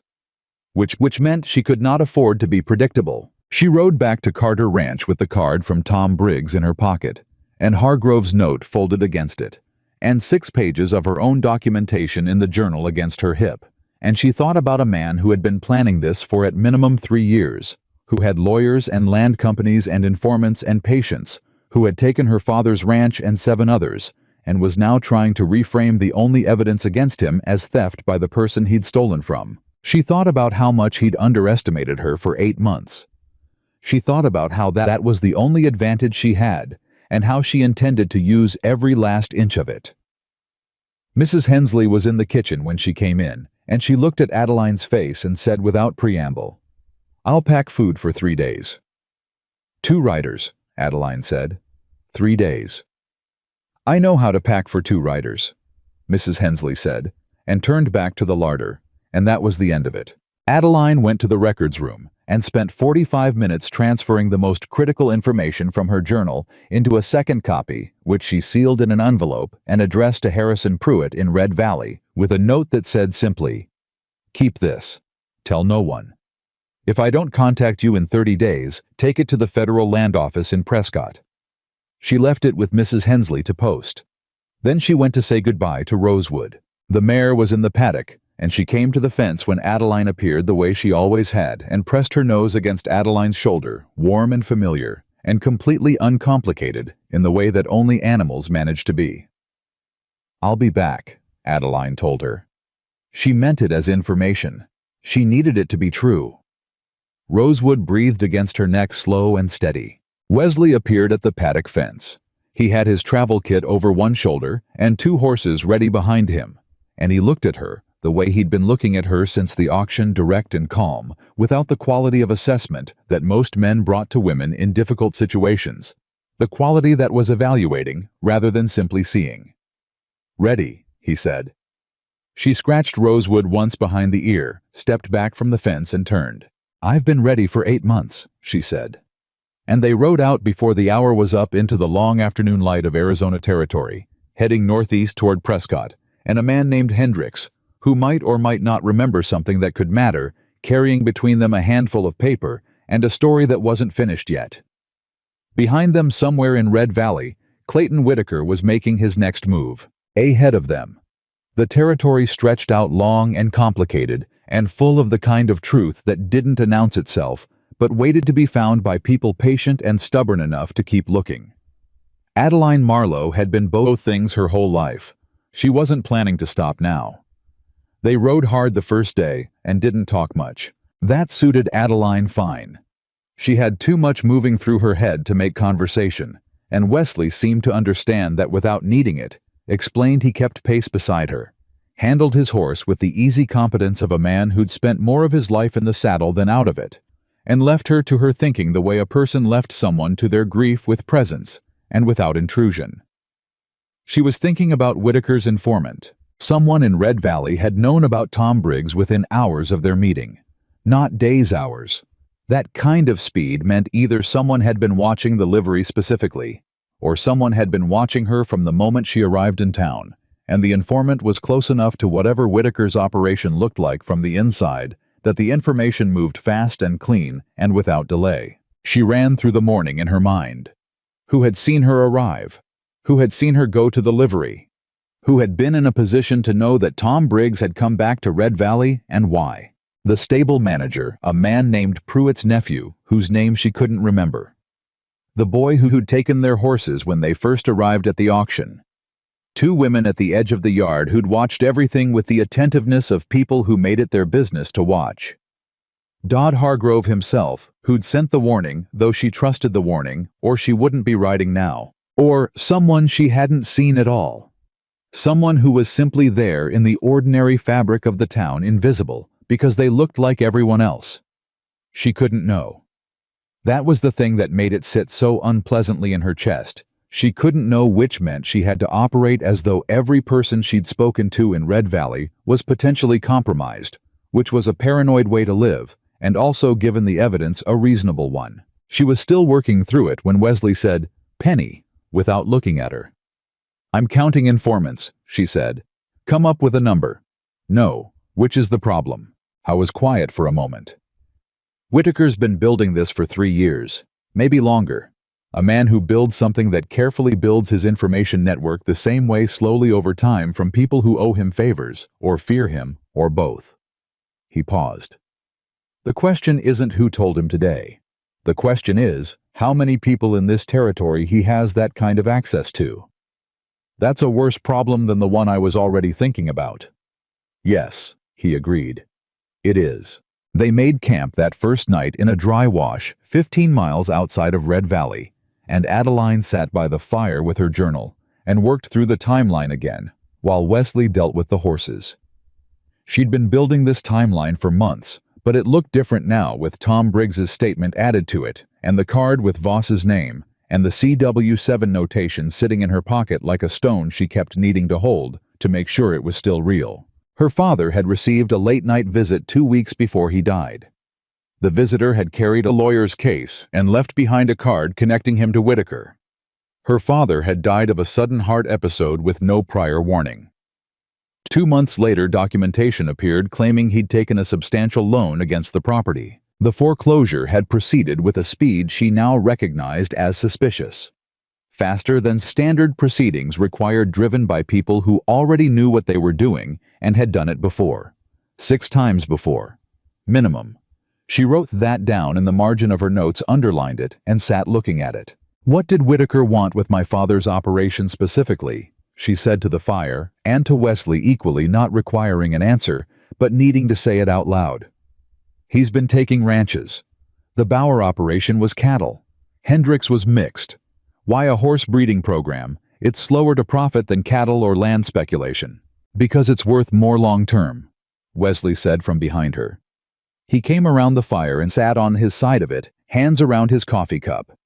Which meant she could not afford to be predictable. She rode back to Carter Ranch with the card from Tom Briggs in her pocket, and Hargrove's note folded against it, and 6 pages of her own documentation in the journal against her hip. And she thought about a man who had been planning this for at minimum 3 years, who had lawyers and land companies and informants and patients, who had taken her father's ranch and 7 others, and was now trying to reframe the only evidence against him as theft by the person he'd stolen from. She thought about how much he'd underestimated her for 8 months. She thought about how that was the only advantage she had, and how she intended to use every last inch of it. Mrs. Hensley was in the kitchen when she came in, and she looked at Adeline's face and said without preamble, "I'll pack food for 3 days." "2 riders," Adeline said. 3 days. "I know how to pack for 2 riders," Mrs. Hensley said, and turned back to the larder, and that was the end of it. Adeline went to the records room and spent 45 minutes transferring the most critical information from her journal into a second copy, which she sealed in an envelope and addressed to Harrison Pruitt in Red Valley, with a note that said simply, "Keep this. Tell no one. If I don't contact you in 30 days, take it to the Federal Land Office in Prescott." She left it with Mrs. Hensley to post. Then she went to say goodbye to Rosewood. The mare was in the paddock, and she came to the fence when Adeline appeared the way she always had and pressed her nose against Adeline's shoulder, warm and familiar, and completely uncomplicated in the way that only animals manage to be. "I'll be back," Adeline told her. She meant it as information. She needed it to be true. Rosewood breathed against her neck slow and steady. Wesley appeared at the paddock fence. He had his travel kit over one shoulder and 2 horses ready behind him, and he looked at her the way he'd been looking at her since the auction, direct and calm, without the quality of assessment that most men brought to women in difficult situations, the quality that was evaluating rather than simply seeing. "Ready," he said. She scratched Rosewood once behind the ear, stepped back from the fence and turned. "I've been ready for 8 months," she said. And they rode out before the hour was up into the long afternoon light of Arizona Territory, heading northeast toward Prescott, and a man named Hendricks, who might or might not remember something that could matter, carrying between them a handful of paper and a story that wasn't finished yet. Behind them somewhere in Red Valley, Clayton Whitaker was making his next move. Ahead of them, the territory stretched out long and complicated and full of the kind of truth that didn't announce itself, but waited to be found by people patient and stubborn enough to keep looking. Adeline Marlowe had been both things her whole life. She wasn't planning to stop now. They rode hard the first day and didn't talk much. That suited Adeline fine. She had too much moving through her head to make conversation, and Wesley seemed to understand that without needing it, explained he kept pace beside her. handled his horse with the easy competence of a man who'd spent more of his life in the saddle than out of it, and left her to her thinking the way a person left someone to their grief with presence and without intrusion. She was thinking about Whitaker's informant. Someone in Red Valley had known about Tom Briggs within hours of their meeting, not days' hours. That kind of speed meant either someone had been watching the livery specifically, or someone had been watching her from the moment she arrived in town, and the informant was close enough to whatever Whitaker's operation looked like from the inside that the information moved fast and clean and without delay. She ran through the morning in her mind. Who had seen her arrive? Who had seen her go to the livery? Who had been in a position to know that Tom Briggs had come back to Red Valley, and why? The stable manager, a man named Pruitt's nephew, whose name she couldn't remember. The boy who'd taken their horses when they first arrived at the auction. 2 women at the edge of the yard who'd watched everything with the attentiveness of people who made it their business to watch. Dodd Hargrove himself, who'd sent the warning, though she trusted the warning, or she wouldn't be riding now. Or someone she hadn't seen at all. Someone who was simply there in the ordinary fabric of the town, invisible, because they looked like everyone else. She couldn't know. That was the thing that made it sit so unpleasantly in her chest. She couldn't know, which meant she had to operate as though every person she'd spoken to in Red Valley was potentially compromised, which was a paranoid way to live, and also, given the evidence, a reasonable one. She was still working through it when Wesley said, "Penny," without looking at her. "I'm counting informants," she said. "Come up with a number." "No, which is the problem?" I was quiet for a moment. Whitaker's been building this for 3 years, maybe longer. A man who builds something that carefully builds his information network the same way slowly over time from people who owe him favors, or fear him, or both. He paused. The question isn't who told him today. The question is, how many people in this territory he has that kind of access to. That's a worse problem than the one I was already thinking about. Yes, he agreed. It is. They made camp that first night in a dry wash 15 miles outside of Red Valley, and Adeline sat by the fire with her journal and worked through the timeline again, while Wesley dealt with the horses. She'd been building this timeline for months, but it looked different now with Tom Briggs's statement added to it, and the card with Voss's name, and the CW7 notation sitting in her pocket like a stone she kept needing to hold to make sure it was still real. Her father had received a late-night visit 2 weeks before he died. The visitor had carried a lawyer's case and left behind a card connecting him to Whitaker. Her father had died of a sudden heart episode with no prior warning. 2 months later, documentation appeared claiming he'd taken a substantial loan against the property. The foreclosure had proceeded with a speed she now recognized as suspicious. Faster than standard proceedings required, driven by people who already knew what they were doing and had done it before. 6 times before. Minimum. She wrote that down in the margin of her notes, underlined it, and sat looking at it. What did Whitaker want with my father's operation specifically? She said to the fire, and to Wesley equally, not requiring an answer, but needing to say it out loud. He's been taking ranches. The Bauer operation was cattle. Hendricks was mixed. Why a horse breeding program? It's slower to profit than cattle or land speculation. Because it's worth more long-term, Wesley said from behind her. He came around the fire and sat on his side of it, hands around his coffee cup.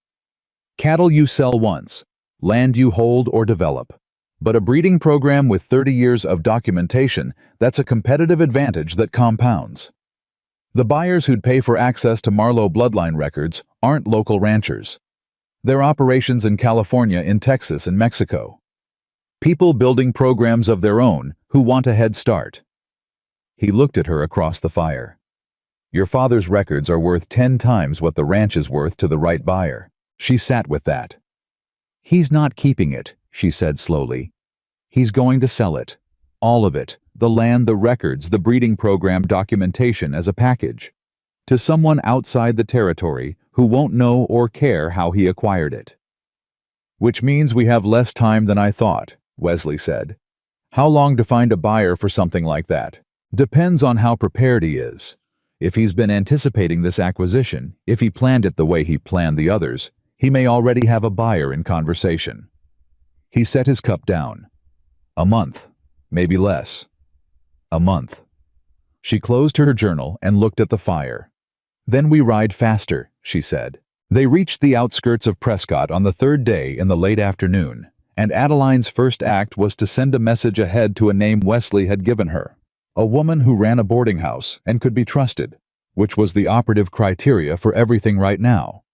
Cattle you sell once, land you hold or develop. But a breeding program with 30 years of documentation, that's a competitive advantage that compounds. The buyers who'd pay for access to Marlowe bloodline records aren't local ranchers. They're operations in California, in Texas, and Mexico. People building programs of their own who want a head start. He looked at her across the fire. Your father's records are worth 10 times what the ranch is worth to the right buyer. She sat with that. He's not keeping it, she said slowly. He's going to sell it. All of it. The land, the records, the breeding program, documentation as a package. To someone outside the territory who won't know or care how he acquired it. Which means we have less time than I thought, Wesley said. How long to find a buyer for something like that? Depends on how prepared he is. If he's been anticipating this acquisition, if he planned it the way he planned the others, he may already have a buyer in conversation. He set his cup down. A month, maybe less. A month. She closed her journal and looked at the fire. Then we ride faster, she said. They reached the outskirts of Prescott on the third day in the late afternoon, and Adeline's first act was to send a message ahead to a name Wesley had given her. A woman who ran a boarding house and could be trusted, which was the operative criteria for everything right now.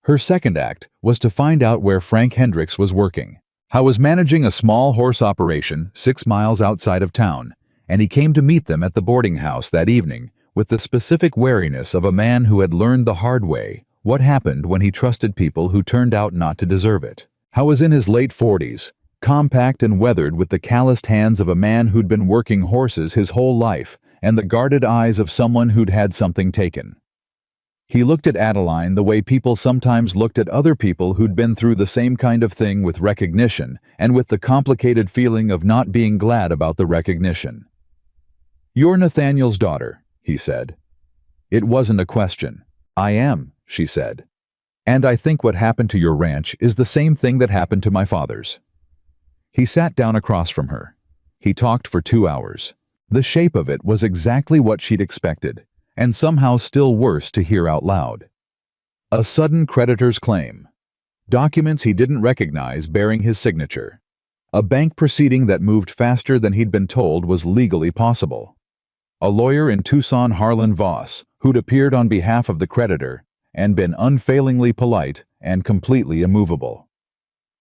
Her second act was to find out where Frank Hendricks was working. I was managing a small horse operation 6 miles outside of town, and he came to meet them at the boarding house that evening with the specific wariness of a man who had learned the hard way what happened when he trusted people who turned out not to deserve it. I was in his late 40s, compact and weathered with the calloused hands of a man who'd been working horses his whole life and the guarded eyes of someone who'd had something taken. He looked at Adeline the way people sometimes looked at other people who'd been through the same kind of thing, with recognition and with the complicated feeling of not being glad about the recognition. "You're Nathaniel's daughter," he said. It wasn't a question. "I am," she said. "And I think what happened to your ranch is the same thing that happened to my father's." He sat down across from her. He talked for 2 hours. The shape of it was exactly what she'd expected, and somehow still worse to hear out loud. A sudden creditor's claim. Documents he didn't recognize bearing his signature. A bank proceeding that moved faster than he'd been told was legally possible. A lawyer in Tucson, Harlan Voss, who'd appeared on behalf of the creditor and been unfailingly polite and completely immovable.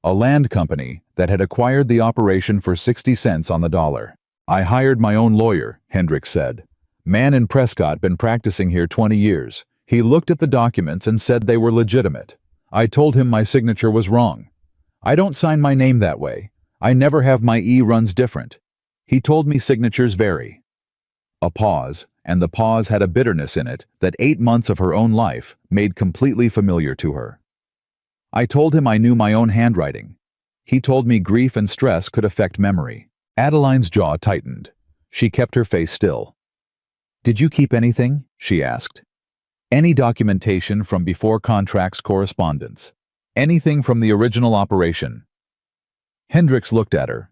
A land company that had acquired the operation for 60 cents on the dollar. "I hired my own lawyer," Hendricks said. "Man in Prescott, been practicing here 20 years. He looked at the documents and said they were legitimate. I told him my signature was wrong. I don't sign my name that way. I never have. My runs different. He told me signatures vary." A pause, and the pause had a bitterness in it that 8 months of her own life made completely familiar to her. "I told him I knew my own handwriting. He told me grief and stress could affect memory." Adeline's jaw tightened. She kept her face still. "Did you keep anything?" she asked. "Any documentation from before contracts correspondence? Anything from the original operation?" Hendricks looked at her.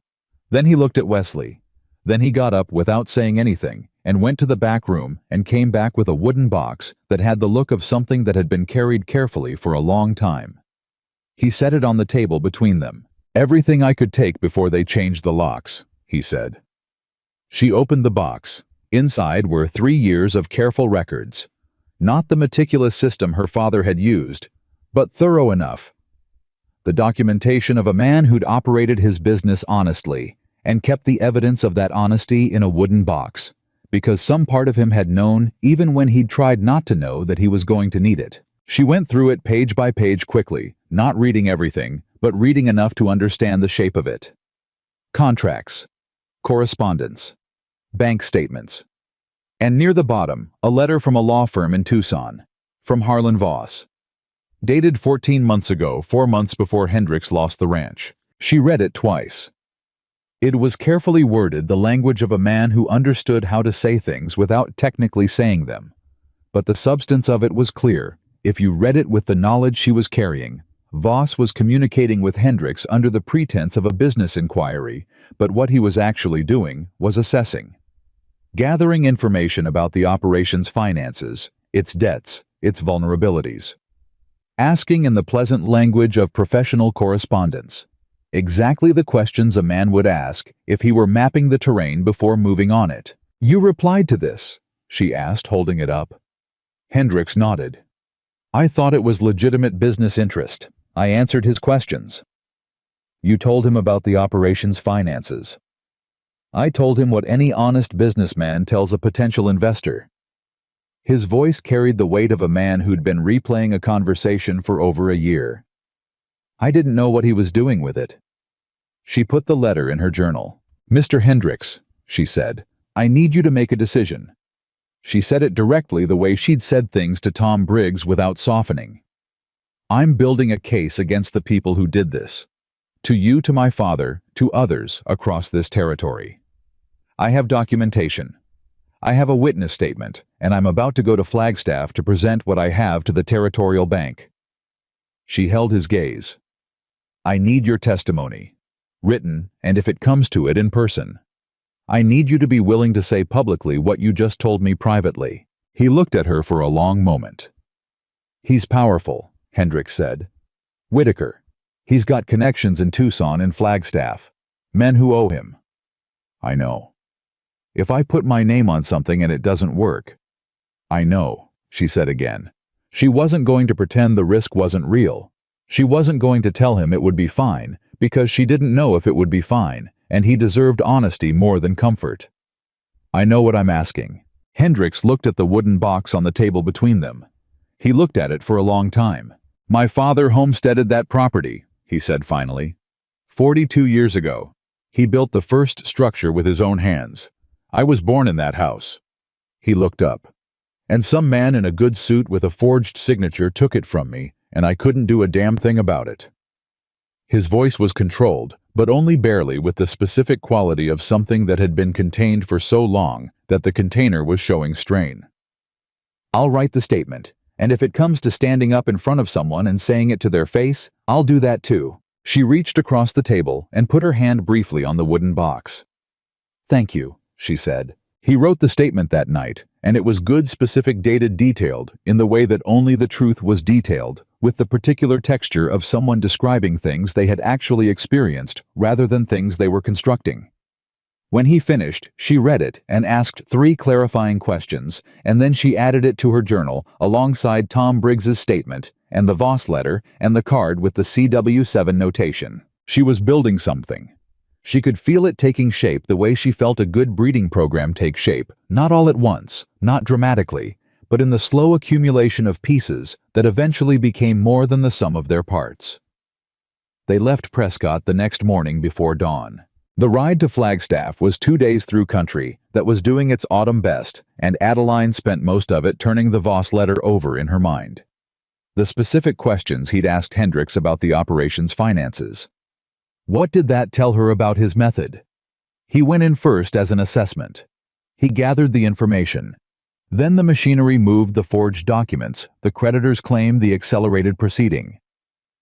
Then he looked at Wesley. Then he got up without saying anything and went to the back room and came back with a wooden box that had the look of something that had been carried carefully for a long time. He set it on the table between them. "Everything I could take before they changed the locks," he said. She opened the box. Inside were 3 years of careful records. Not the meticulous system her father had used, but thorough enough. The documentation of a man who'd operated his business honestly and kept the evidence of that honesty in a wooden box, because some part of him had known, even when he'd tried not to know, that he was going to need it. She went through it page by page quickly, not reading everything, but reading enough to understand the shape of it. Contracts, correspondence, bank statements. And near the bottom, a letter from a law firm in Tucson, from Harlan Voss. Dated 14 months ago, 4 months before Hendricks lost the ranch. She read it twice. It was carefully worded, the language of a man who understood how to say things without technically saying them. But the substance of it was clear. If you read it with the knowledge she was carrying, Voss was communicating with Hendricks under the pretense of a business inquiry, but what he was actually doing was assessing. Gathering information about the operation's finances, its debts, its vulnerabilities. Asking in the pleasant language of professional correspondence. Exactly the questions a man would ask if he were mapping the terrain before moving on it. "You replied to this?" she asked, holding it up. Hendricks nodded. "I thought it was legitimate business interest. I answered his questions." "You told him about the operation's finances?" "I told him what any honest businessman tells a potential investor." His voice carried the weight of a man who'd been replaying a conversation for over a year. "I didn't know what he was doing with it." She put the letter in her journal. "Mr. Hendricks," she said, "I need you to make a decision." She said it directly, the way she'd said things to Tom Briggs, without softening. "I'm building a case against the people who did this. To you, to my father, to others across this territory. I have documentation. I have a witness statement, and I'm about to go to Flagstaff to present what I have to the Territorial Bank." She held his gaze. "I need your testimony. Written, and if it comes to it, in person. I need you to be willing to say publicly what you just told me privately." He looked at her for a long moment. "He's powerful," Hendricks said. "Whitaker. He's got connections in Tucson and Flagstaff. Men who owe him." "I know. If I put my name on something and it doesn't work—" "I know," she said again. She wasn't going to pretend the risk wasn't real. She wasn't going to tell him it would be fine, because she didn't know if it would be fine, and he deserved honesty more than comfort. "I know what I'm asking." Hendricks looked at the wooden box on the table between them. He looked at it for a long time. "My father homesteaded that property," he said finally. 42 years ago. He built the first structure with his own hands. I was born in that house." He looked up. "And some man in a good suit with a forged signature took it from me, and I couldn't do a damn thing about it." His voice was controlled, but only barely, with the specific quality of something that had been contained for so long that the container was showing strain. "I'll write the statement, and if it comes to standing up in front of someone and saying it to their face, I'll do that too." She reached across the table and put her hand briefly on the wooden box. "Thank you," she said. He wrote the statement that night, and it was good, specific, dated, detailed, in the way that only the truth was detailed, with the particular texture of someone describing things they had actually experienced rather than things they were constructing. When he finished, she read it and asked 3 clarifying questions, and then she added it to her journal alongside Tom Briggs's statement and the Voss letter and the card with the CW7 notation. She was building something. She could feel it taking shape the way she felt a good breeding program take shape, not all at once, not dramatically, but in the slow accumulation of pieces that eventually became more than the sum of their parts. They left Prescott the next morning before dawn. The ride to Flagstaff was 2 days through country that was doing its autumn best, and Adeline spent most of it turning the Voss letter over in her mind. The specific questions he'd asked Hendricks about the operation's finances. What did that tell her about his method? He went in first as an assessment. He gathered the information. Then the machinery moved the forged documents, the creditors claimed the accelerated proceeding.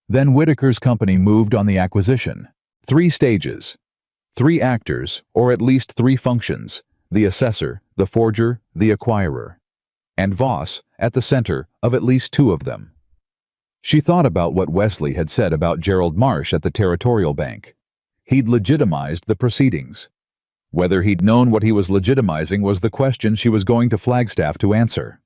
Then Whitaker's company moved on the acquisition. 3 stages. 3 actors, or at least 3 functions: the assessor, the forger, the acquirer. And Voss at the center of at least 2 of them. She thought about what Wesley had said about Gerald Marsh at the Territorial Bank. He'd legitimized the proceedings. Whether he'd known what he was legitimizing was the question she was going to Flagstaff to answer.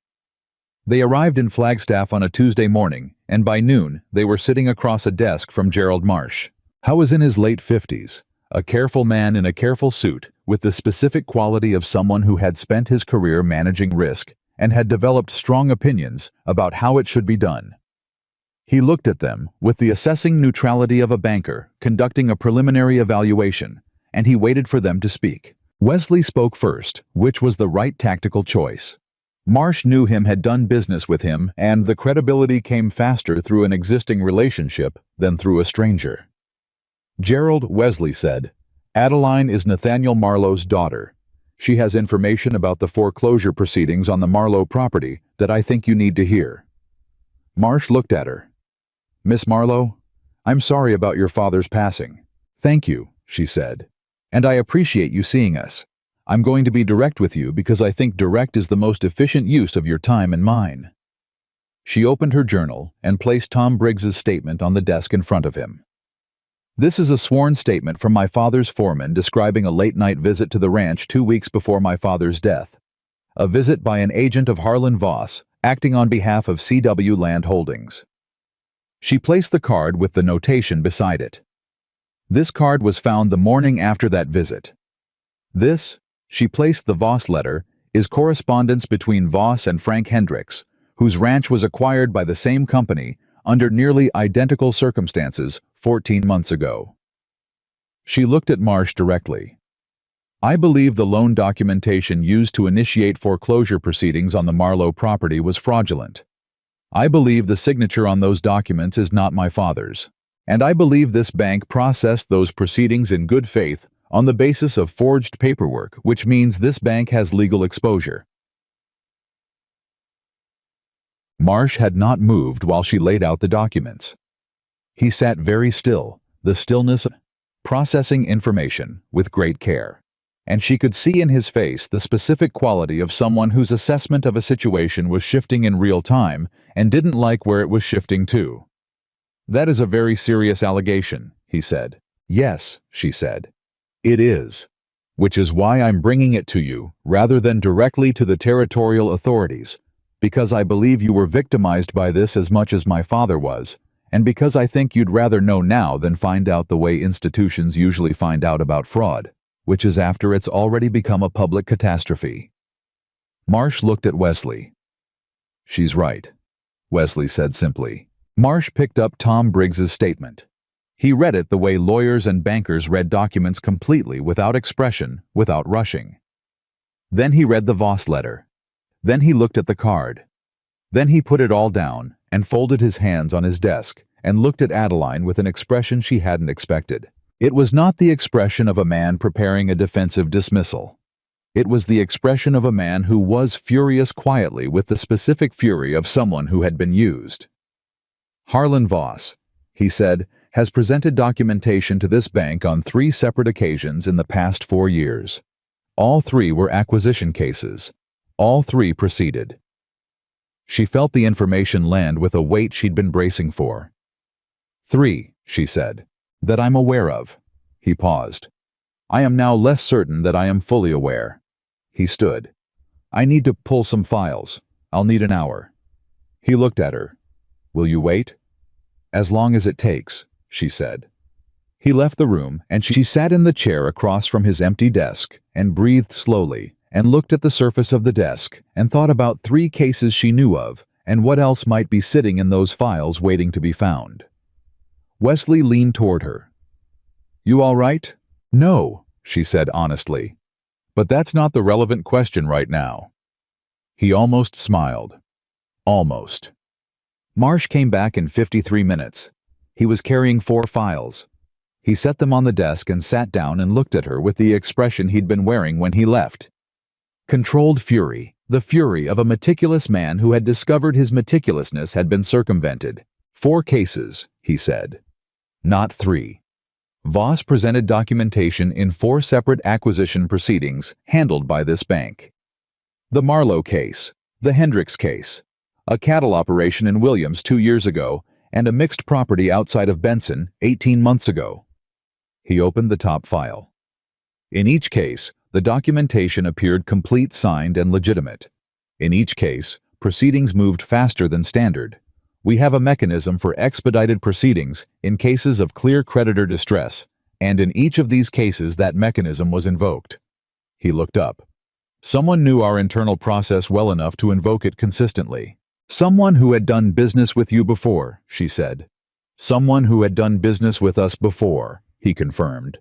They arrived in Flagstaff on a Tuesday morning, and by noon they were sitting across a desk from Gerald Marsh. Howe was in his late 50s, a careful man in a careful suit, with the specific quality of someone who had spent his career managing risk and had developed strong opinions about how it should be done. He looked at them with the assessing neutrality of a banker conducting a preliminary evaluation, and he waited for them to speak. Wesley spoke first, which was the right tactical choice. Marsh knew him, had done business with him, and the credibility came faster through an existing relationship than through a stranger. "Gerald," Wesley said, "Adeline is Nathaniel Marlowe's daughter. She has information about the foreclosure proceedings on the Marlowe property that I think you need to hear." Marsh looked at her. "Miss Marlowe, I'm sorry about your father's passing." "Thank you," she said. "And I appreciate you seeing us. I'm going to be direct with you because I think direct is the most efficient use of your time and mine." She opened her journal and placed Tom Briggs's statement on the desk in front of him. "This is a sworn statement from my father's foreman describing a late-night visit to the ranch 2 weeks before my father's death. A visit by an agent of Harlan Voss, acting on behalf of CW Land Holdings." She placed the card with the notation beside it. This card was found the morning after that visit. This, she placed the Voss letter, is correspondence between Voss and Frank Hendricks, whose ranch was acquired by the same company under nearly identical circumstances 14 months ago. She looked at Marsh directly. "I believe the loan documentation used to initiate foreclosure proceedings on the Marlowe property was fraudulent. I believe the signature on those documents is not my father's. And I believe this bank processed those proceedings in good faith on the basis of forged paperwork, which means this bank has legal exposure." Marsh had not moved while she laid out the documents. He sat very still, the stillness processing information with great care. and she could see in his face the specific quality of someone whose assessment of a situation was shifting in real time and didn't like where it was shifting to. "That is a very serious allegation," he said. "Yes," she said. "It is. Which is why I'm bringing it to you, rather than directly to the territorial authorities, because I believe you were victimized by this as much as my father was, and because I think you'd rather know now than find out the way institutions usually find out about fraud, which is after it's already become a public catastrophe." Marsh looked at Wesley. "She's right," Wesley said simply. Marsh picked up Tom Briggs's statement. He read it the way lawyers and bankers read documents, completely, without expression, without rushing. Then he read the Voss letter. Then he looked at the card. Then he put it all down and folded his hands on his desk and looked at Adeline with an expression she hadn't expected. It was not the expression of a man preparing a defensive dismissal. It was the expression of a man who was furious quietly with the specific fury of someone who had been used. "Harlan Voss," he said, "has presented documentation to this bank on 3 separate occasions in the past 4 years. All 3 were acquisition cases. All 3 proceeded." She felt the information land with a weight she'd been bracing for. "3, she said, "that I'm aware of." He paused. "I am now less certain that I am fully aware." He stood. "I need to pull some files. I'll need an hour." He looked at her. "Will you wait?" "As long as it takes," she said. He left the room, and she sat in the chair across from his empty desk and breathed slowly and looked at the surface of the desk and thought about 3 cases she knew of and what else might be sitting in those files waiting to be found. Wesley leaned toward her. "You all right?" "No," she said honestly. "But that's not the relevant question right now." He almost smiled. Almost. Marsh came back in 53 minutes. He was carrying 4 files. He set them on the desk and sat down and looked at her with the expression he'd been wearing when he left. Controlled fury, the fury of a meticulous man who had discovered his meticulousness had been circumvented. 4 cases, he said. Not 3. Voss presented documentation in 4 separate acquisition proceedings handled by this bank. The Marlowe case, the Hendricks case, a cattle operation in Williams 2 years ago, and a mixed property outside of Benson 18 months ago. He opened the top file. In each case, the documentation appeared complete, signed, and legitimate. In each case, proceedings moved faster than standard. We have a mechanism for expedited proceedings in cases of clear creditor distress, and in each of these cases that mechanism was invoked. He looked up. Someone knew our internal process well enough to invoke it consistently. "Someone who had done business with you before," she said. "Someone who had done business with us before," he confirmed.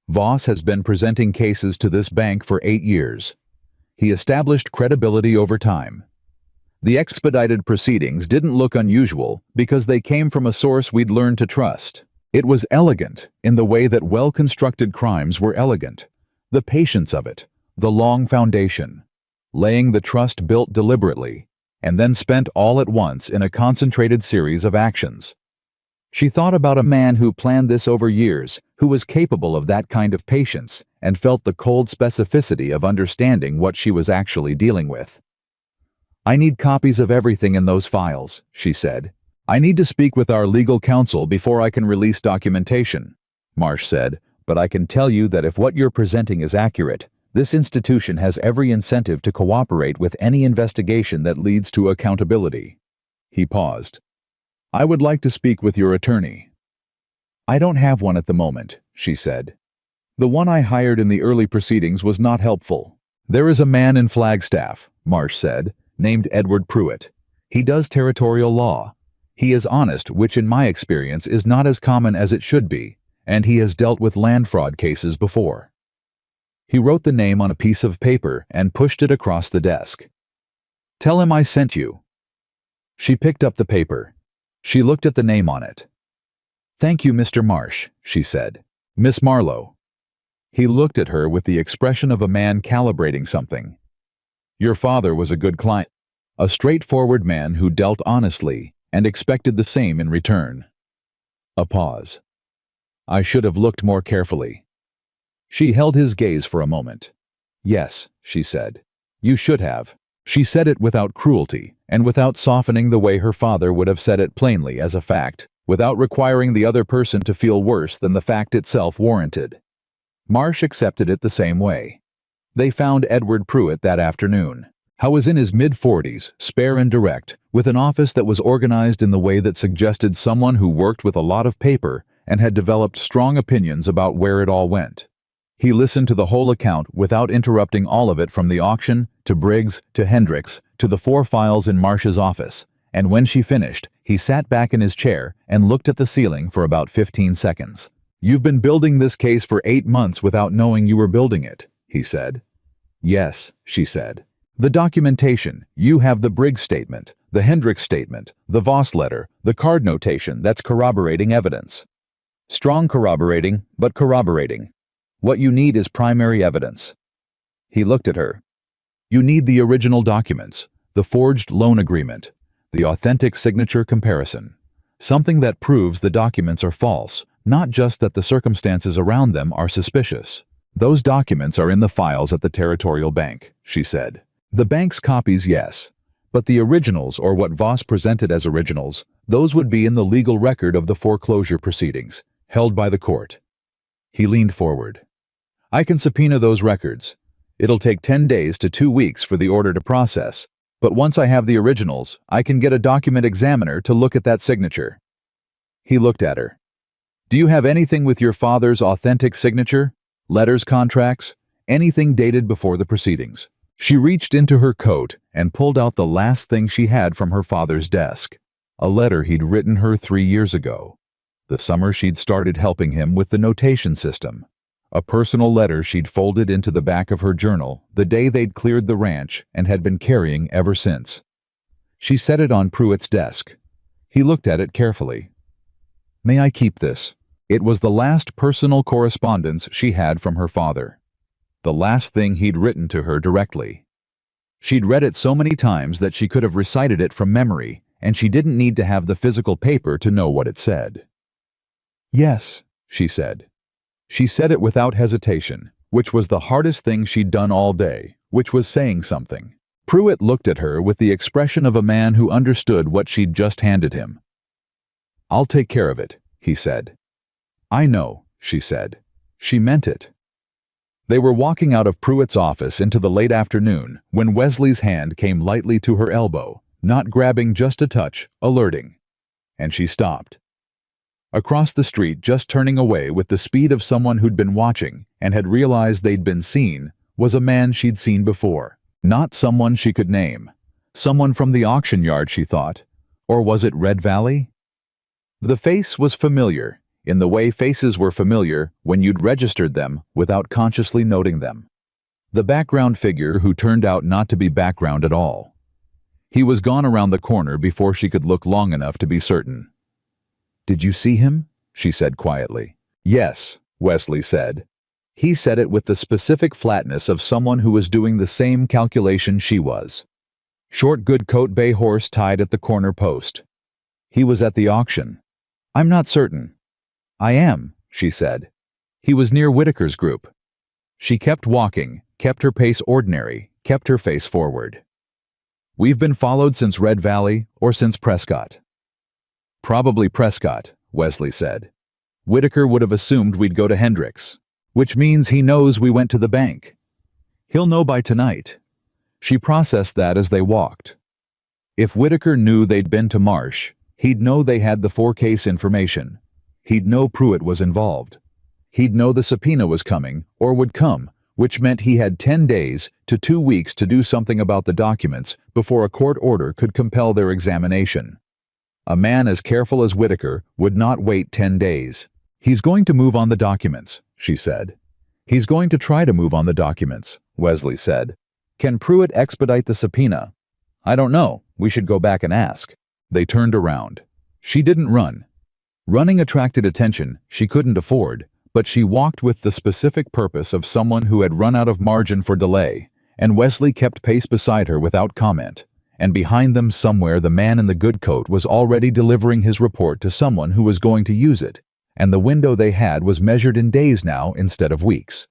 "Voss has been presenting cases to this bank for 8 years. He established credibility over time. The expedited proceedings didn't look unusual because they came from a source we'd learned to trust. It was elegant in the way that well-constructed crimes were elegant. The patience of it, the long foundation, laying the trust built deliberately, and then spent all at once in a concentrated series of actions. She thought about a man who planned this over years, who was capable of that kind of patience, and felt the cold specificity of understanding what she was actually dealing with. "I need copies of everything in those files," she said. "I need to speak with our legal counsel before I can release documentation," Marsh said, "but I can tell you that if what you're presenting is accurate, this institution has every incentive to cooperate with any investigation that leads to accountability." He paused. "I would like to speak with your attorney." "I don't have one at the moment," she said. "The one I hired in the early proceedings was not helpful." "There is a man in Flagstaff," Marsh said, "named Edward Pruitt. He does territorial law. He is honest, which in my experience is not as common as it should be, and he has dealt with land fraud cases before." He wrote the name on a piece of paper and pushed it across the desk. "Tell him I sent you." She picked up the paper. She looked at the name on it. "Thank you, Mr. Marsh," she said. "Miss Marlowe." He looked at her with the expression of a man calibrating something. "Your father was a good client. A straightforward man who dealt honestly and expected the same in return." A pause. "I should have looked more carefully." She held his gaze for a moment. "Yes," she said. "You should have." She said it without cruelty, and without softening the way her father would have said it plainly as a fact, without requiring the other person to feel worse than the fact itself warranted. Marsh accepted it the same way. They found Edward Pruitt that afternoon. He was in his mid-40s, spare and direct, with an office that was organized in the way that suggested someone who worked with a lot of paper and had developed strong opinions about where it all went. He listened to the whole account without interrupting all of it, from the auction, to Briggs, to Hendricks, to the 4 files in Marsh's office, and when she finished, he sat back in his chair and looked at the ceiling for about 15 seconds. "You've been building this case for 8 months without knowing you were building it," he said. "Yes," she said. "The documentation, you have the Briggs statement, the Hendricks statement, the Voss letter, the card notation, that's corroborating evidence. Strong corroborating, but corroborating. What you need is primary evidence." He looked at her. "You need the original documents, the forged loan agreement, the authentic signature comparison. Something that proves the documents are false, not just that the circumstances around them are suspicious." "Those documents are in the files at the Territorial Bank," she said. "The bank's copies, yes. But the originals, or what Voss presented as originals, those would be in the legal record of the foreclosure proceedings, held by the court." He leaned forward. "I can subpoena those records. It'll take 10 days to 2 weeks for the order to process, but once I have the originals, I can get a document examiner to look at that signature." He looked at her. "Do you have anything with your father's authentic signature? Letters, contracts, anything dated before the proceedings?" She reached into her coat and pulled out the last thing she had from her father's desk. A letter he'd written her 3 years ago, the summer she'd started helping him with the notation system. A personal letter she'd folded into the back of her journal the day they'd cleared the ranch and had been carrying ever since. She set it on Pruitt's desk. He looked at it carefully. "May I keep this?" It was the last personal correspondence she had from her father. The last thing he'd written to her directly. She'd read it so many times that she could have recited it from memory, and she didn't need to have the physical paper to know what it said. "Yes," she said. She said it without hesitation, which was the hardest thing she'd done all day, which was saying something. Pruitt looked at her with the expression of a man who understood what she'd just handed him. "I'll take care of it," he said. "I know," she said. She meant it. They were walking out of Pruitt's office into the late afternoon when Wesley's hand came lightly to her elbow, not grabbing, just a touch, alerting. And she stopped. Across the street, just turning away with the speed of someone who'd been watching and had realized they'd been seen, was a man she'd seen before. Not someone she could name. Someone from the auction yard, she thought. Or was it Red Valley? The face was familiar, in the way faces were familiar when you'd registered them without consciously noting them. The background figure who turned out not to be background at all. He was gone around the corner before she could look long enough to be certain. "Did you see him?" she said quietly. "Yes," Wesley said. He said it with the specific flatness of someone who was doing the same calculation she was. Short good coat bay horse tied at the corner post. He was at the auction. "I'm not certain." "I am," she said. "He was near Whitaker's group." She kept walking, kept her pace ordinary, kept her face forward. "We've been followed since Red Valley, or since Prescott." "Probably Prescott," Wesley said. "Whitaker would have assumed we'd go to Hendricks, which means he knows we went to the bank. He'll know by tonight." She processed that as they walked. If Whitaker knew they'd been to Marsh, he'd know they had the 4-case information. He'd know Pruitt was involved. He'd know the subpoena was coming, or would come, which meant he had 10 days to 2 weeks to do something about the documents before a court order could compel their examination. A man as careful as Whitaker would not wait 10 days. "He's going to move on the documents," she said. "He's going to try to move on the documents," Wesley said. "Can Pruitt expedite the subpoena?" "I don't know. We should go back and ask." They turned around. She didn't run. Running attracted attention she couldn't afford, but she walked with the specific purpose of someone who had run out of margin for delay, and Wesley kept pace beside her without comment, and behind them somewhere the man in the good coat was already delivering his report to someone who was going to use it, and the window they had was measured in days now instead of weeks.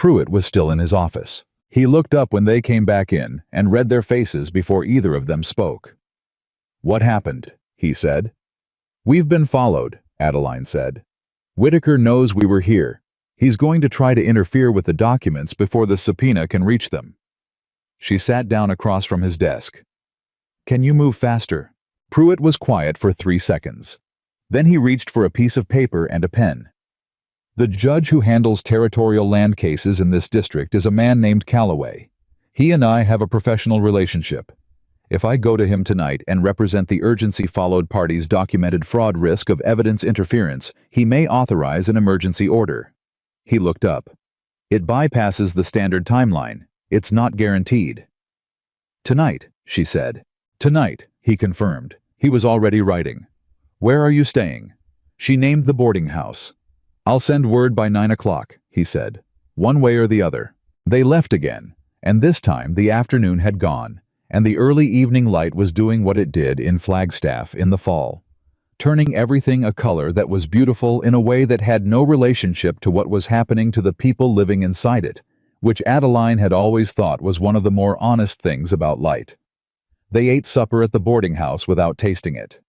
Pruitt was still in his office. He looked up when they came back in and read their faces before either of them spoke. "What happened?" he said. "We've been followed," Adeline said. "Whitaker knows we were here. He's going to try to interfere with the documents before the subpoena can reach them." She sat down across from his desk. "Can you move faster?" Pruitt was quiet for 3 seconds. Then he reached for a piece of paper and a pen. "The judge who handles territorial land cases in this district is a man named Cowboy. He and I have a professional relationship. If I go to him tonight and represent the urgency-followed party's documented fraud risk of evidence interference, he may authorize an emergency order." He looked up. "It bypasses the standard timeline. It's not guaranteed." "Tonight," she said. "Tonight," he confirmed. He was already writing. "Where are you staying?" She named the boarding house. "I'll send word by 9 o'clock, he said. "One way or the other." They left again, and this time the afternoon had gone, and the early evening light was doing what it did in Flagstaff in the fall, turning everything a color that was beautiful in a way that had no relationship to what was happening to the people living inside it, which Adeline had always thought was one of the more honest things about light. They ate supper at the boarding house without tasting it.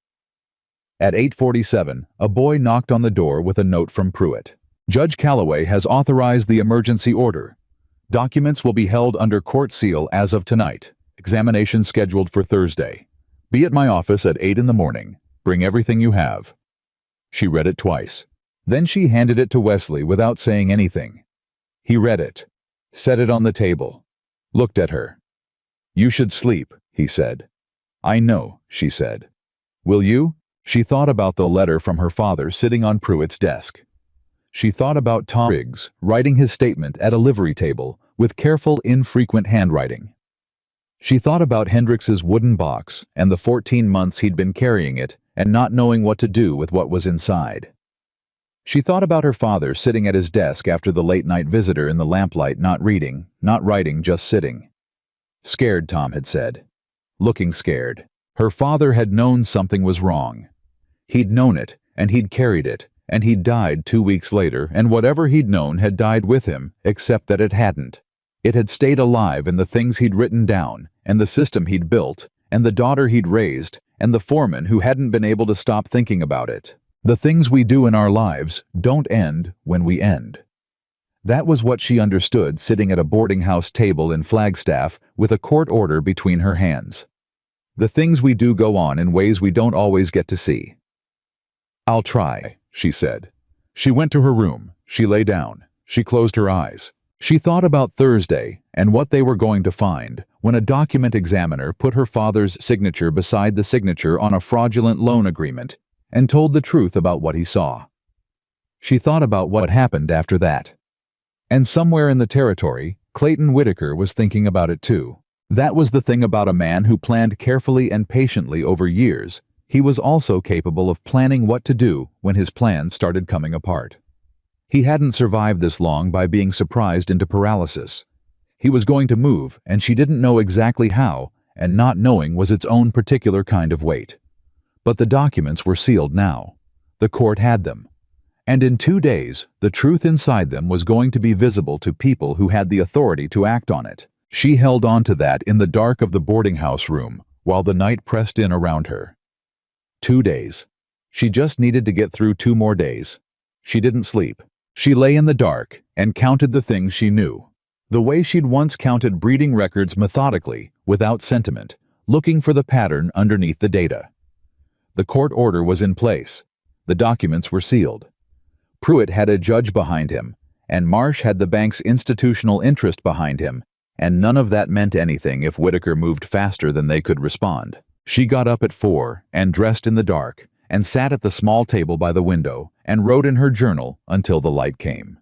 At 8:47, a boy knocked on the door with a note from Pruitt. "Judge Calloway has authorized the emergency order. Documents will be held under court seal as of tonight. Examination scheduled for Thursday. Be at my office at 8 in the morning. Bring everything you have." She read it twice. Then she handed it to Wesley without saying anything. He read it, set it on the table, looked at her. "You should sleep," he said. "I know," she said. "Will you?" She thought about the letter from her father sitting on Pruitt's desk. She thought about Tom Riggs writing his statement at a livery table with careful, infrequent handwriting. She thought about Hendrix's wooden box and the 14 months he'd been carrying it and not knowing what to do with what was inside. She thought about her father sitting at his desk after the late-night visitor in the lamplight, not reading, not writing, just sitting. Scared, Tom had said. Looking scared. Her father had known something was wrong. He'd known it, and he'd carried it, and he'd died 2 weeks later, and whatever he'd known had died with him, except that it hadn't. It had stayed alive in the things he'd written down, and the system he'd built, and the daughter he'd raised, and the foreman who hadn't been able to stop thinking about it. The things we do in our lives don't end when we end. That was what she understood sitting at a boarding house table in Flagstaff with a court order between her hands. The things we do go on in ways we don't always get to see. "I'll try," she said. She went to her room. She lay down. She closed her eyes. She thought about Thursday and what they were going to find when a document examiner put her father's signature beside the signature on a fraudulent loan agreement and told the truth about what he saw. She thought about what happened after that. And somewhere in the territory, Clayton Whitaker was thinking about it too. That was the thing about a man who planned carefully and patiently over years. He was also capable of planning what to do when his plans started coming apart. He hadn't survived this long by being surprised into paralysis. He was going to move, and she didn't know exactly how, and not knowing was its own particular kind of weight. But the documents were sealed now. The court had them. And in 2 days, the truth inside them was going to be visible to people who had the authority to act on it. She held on to that in the dark of the boarding house room, while the night pressed in around her. 2 days. She just needed to get through 2 more days. She didn't sleep. She lay in the dark and counted the things she knew. The way she'd once counted breeding records methodically, without sentiment, looking for the pattern underneath the data. The court order was in place. The documents were sealed. Pruitt had a judge behind him, and Marsh had the bank's institutional interest behind him, and none of that meant anything if Whitaker moved faster than they could respond. She got up at 4 and dressed in the dark and sat at the small table by the window and wrote in her journal until the light came.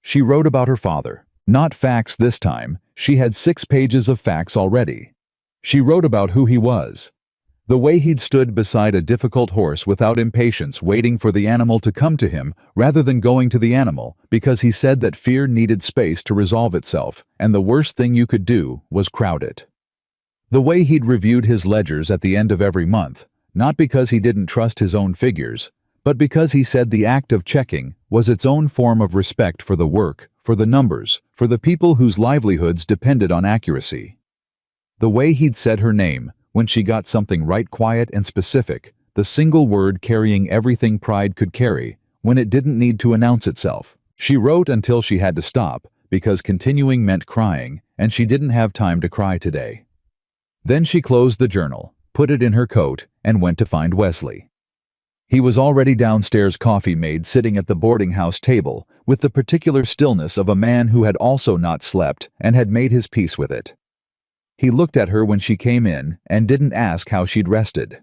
She wrote about her father. Not facts this time. She had 6 pages of facts already. She wrote about who he was. The way he'd stood beside a difficult horse without impatience, waiting for the animal to come to him rather than going to the animal, because he said that fear needed space to resolve itself, and the worst thing you could do was crowd it. The way he'd reviewed his ledgers at the end of every month, not because he didn't trust his own figures, but because he said the act of checking was its own form of respect for the work, for the numbers, for the people whose livelihoods depended on accuracy. The way he'd said her name, when she got something right, quiet and specific, the single word carrying everything pride could carry, when it didn't need to announce itself. She wrote until she had to stop, because continuing meant crying, and she didn't have time to cry today. Then she closed the journal, put it in her coat, and went to find Wesley. He was already downstairs, coffee made, sitting at the boarding house table, with the particular stillness of a man who had also not slept and had made his peace with it. He looked at her when she came in and didn't ask how she'd rested.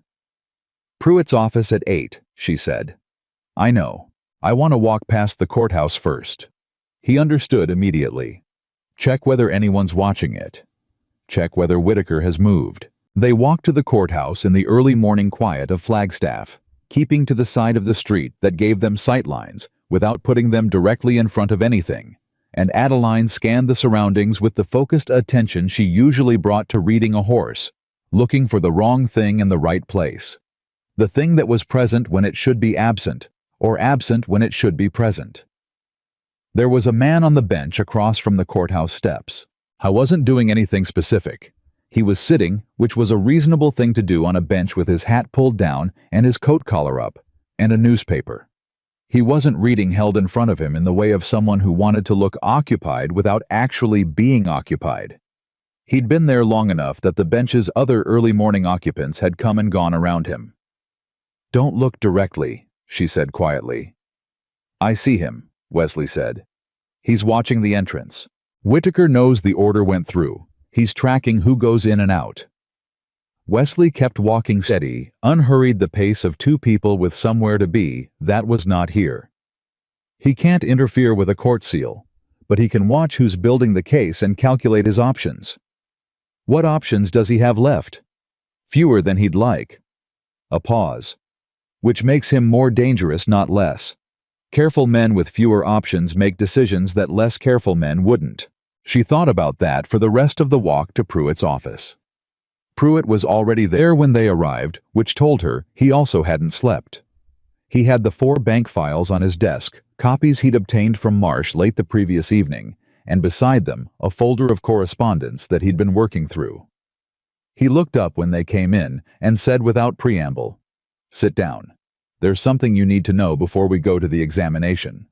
"Pruitt's office at 8, she said. "I know. I want to walk past the courthouse first." He understood immediately. Check whether anyone's watching it. Check whether Whitaker has moved. They walked to the courthouse in the early morning quiet of Flagstaff, keeping to the side of the street that gave them sightlines without putting them directly in front of anything, and Adeline scanned the surroundings with the focused attention she usually brought to reading a horse, looking for the wrong thing in the right place. The thing that was present when it should be absent, or absent when it should be present. There was a man on the bench across from the courthouse steps. I wasn't doing anything specific. He was sitting, which was a reasonable thing to do on a bench with his hat pulled down and his coat collar up, and a newspaper. He wasn't reading held in front of him in the way of someone who wanted to look occupied without actually being occupied. He'd been there long enough that the bench's other early morning occupants had come and gone around him. "Don't look directly," she said quietly. "I see him," Wesley said. "He's watching the entrance. Whitaker knows the order went through. He's tracking who goes in and out." Wesley kept walking steady, unhurried, the pace of two people with somewhere to be that was not here. He can't interfere with a court seal, but he can watch who's building the case and calculate his options. What options does he have left? Fewer than he'd like. A pause. Which makes him more dangerous, not less. Careful men with fewer options make decisions that less careful men wouldn't. She thought about that for the rest of the walk to Pruitt's office. Pruitt was already there when they arrived, which told her he also hadn't slept. He had the 4 bank files on his desk, copies he'd obtained from Marsh late the previous evening, and beside them a folder of correspondence that he'd been working through. He looked up when they came in and said without preamble, "Sit down. There's something you need to know before we go to the examination."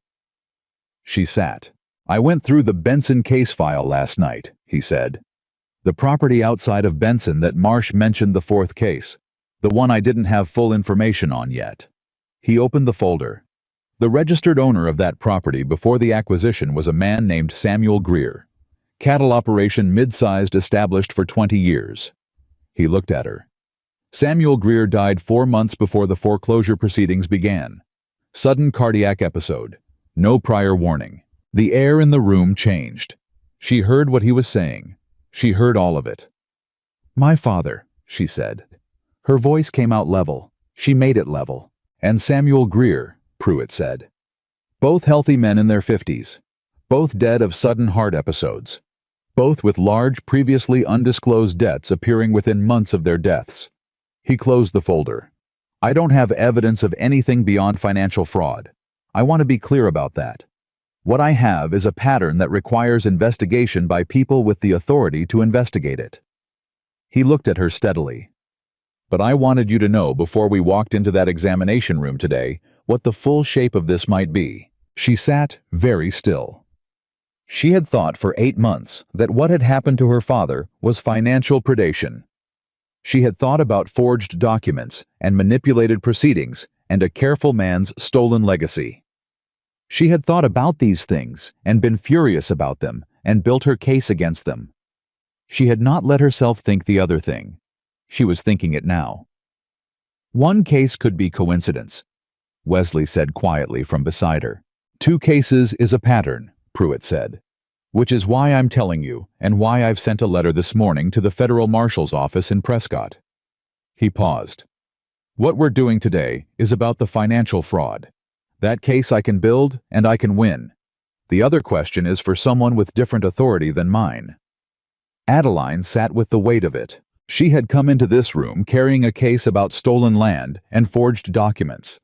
She sat. "I went through the Benson case file last night," he said. "The property outside of Benson that Marsh mentioned, the 4th case. The one I didn't have full information on yet." He opened the folder. The registered owner of that property before the acquisition was a man named Samuel Greer. Cattle operation, mid-sized, established for 20 years. He looked at her. Samuel Greer died 4 months before the foreclosure proceedings began. Sudden cardiac episode. No prior warning. The air in the room changed. She heard what he was saying. She heard all of it. "My father," she said. Her voice came out level. She made it level. "And Samuel Greer," Pruitt said. "Both healthy men in their 50s. Both dead of sudden heart episodes. Both with large, previously undisclosed debts appearing within months of their deaths." He closed the folder. "I don't have evidence of anything beyond financial fraud. I want to be clear about that. What I have is a pattern that requires investigation by people with the authority to investigate it." He looked at her steadily. "But I wanted you to know before we walked into that examination room today what the full shape of this might be." She sat very still. She had thought for 8 months that what had happened to her father was financial predation. She had thought about forged documents and manipulated proceedings and a careful man's stolen legacy. She had thought about these things and been furious about them and built her case against them. She had not let herself think the other thing. She was thinking it now. "One case could be coincidence," Wesley said quietly from beside her. "2 cases is a pattern," Pruitt said. "Which is why I'm telling you and why I've sent a letter this morning to the federal marshal's office in Prescott." He paused. "What we're doing today is about the financial fraud. That case I can build and I can win. The other question is for someone with different authority than mine." Adeline sat with the weight of it. She had come into this room carrying a case about stolen land and forged documents.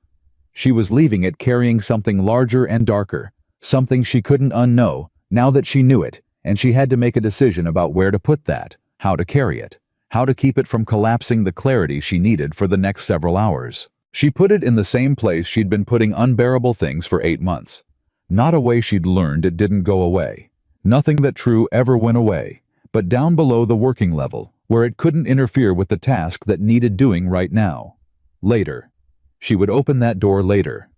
She was leaving it carrying something larger and darker, something she couldn't unknow, Now that she knew it, and she had to make a decision about where to put that, how to carry it, how to keep it from collapsing the clarity she needed for the next several hours. She put it in the same place she'd been putting unbearable things for 8 months. Not a way she'd learned it didn't go away. Nothing that true ever went away, but down below the working level, where it couldn't interfere with the task that needed doing right now. Later. She would open that door later.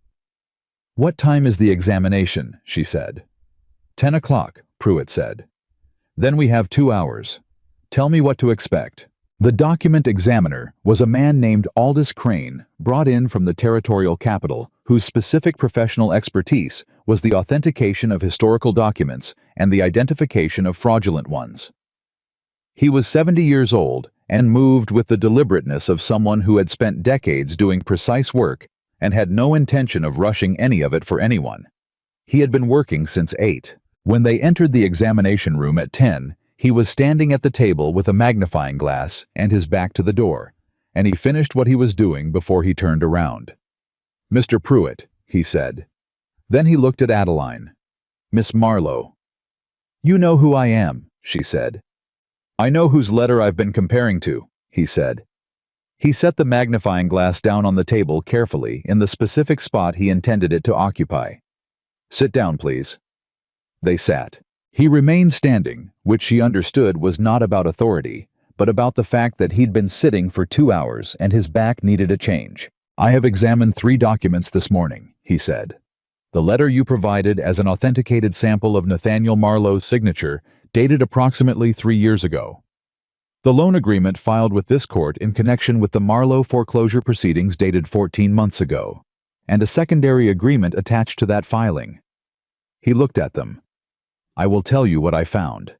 "What time is the examination?" she said. 10 o'clock, Pruitt said. "Then we have 2 hours. Tell me what to expect." The document examiner was a man named Aldous Crane, brought in from the territorial capital, whose specific professional expertise was the authentication of historical documents and the identification of fraudulent ones. He was 70 years old and moved with the deliberateness of someone who had spent decades doing precise work and had no intention of rushing any of it for anyone. He had been working since 8. When they entered the examination room at 10, he was standing at the table with a magnifying glass and his back to the door, and he finished what he was doing before he turned around. "Mr. Pruitt," he said. Then he looked at Adeline. "Miss Marlowe." "You know who I am," she said. "I know whose letter I've been comparing to," he said. He set the magnifying glass down on the table carefully in the specific spot he intended it to occupy. "Sit down, please." They sat. He remained standing, which she understood was not about authority, but about the fact that he'd been sitting for 2 hours and his back needed a change. "I have examined 3 documents this morning," he said. "The letter you provided as an authenticated sample of Nathaniel Marlowe's signature dated approximately 3 years ago. The loan agreement filed with this court in connection with the Marlowe foreclosure proceedings dated 14 months ago, and a secondary agreement attached to that filing." He looked at them. "I will tell you what I found."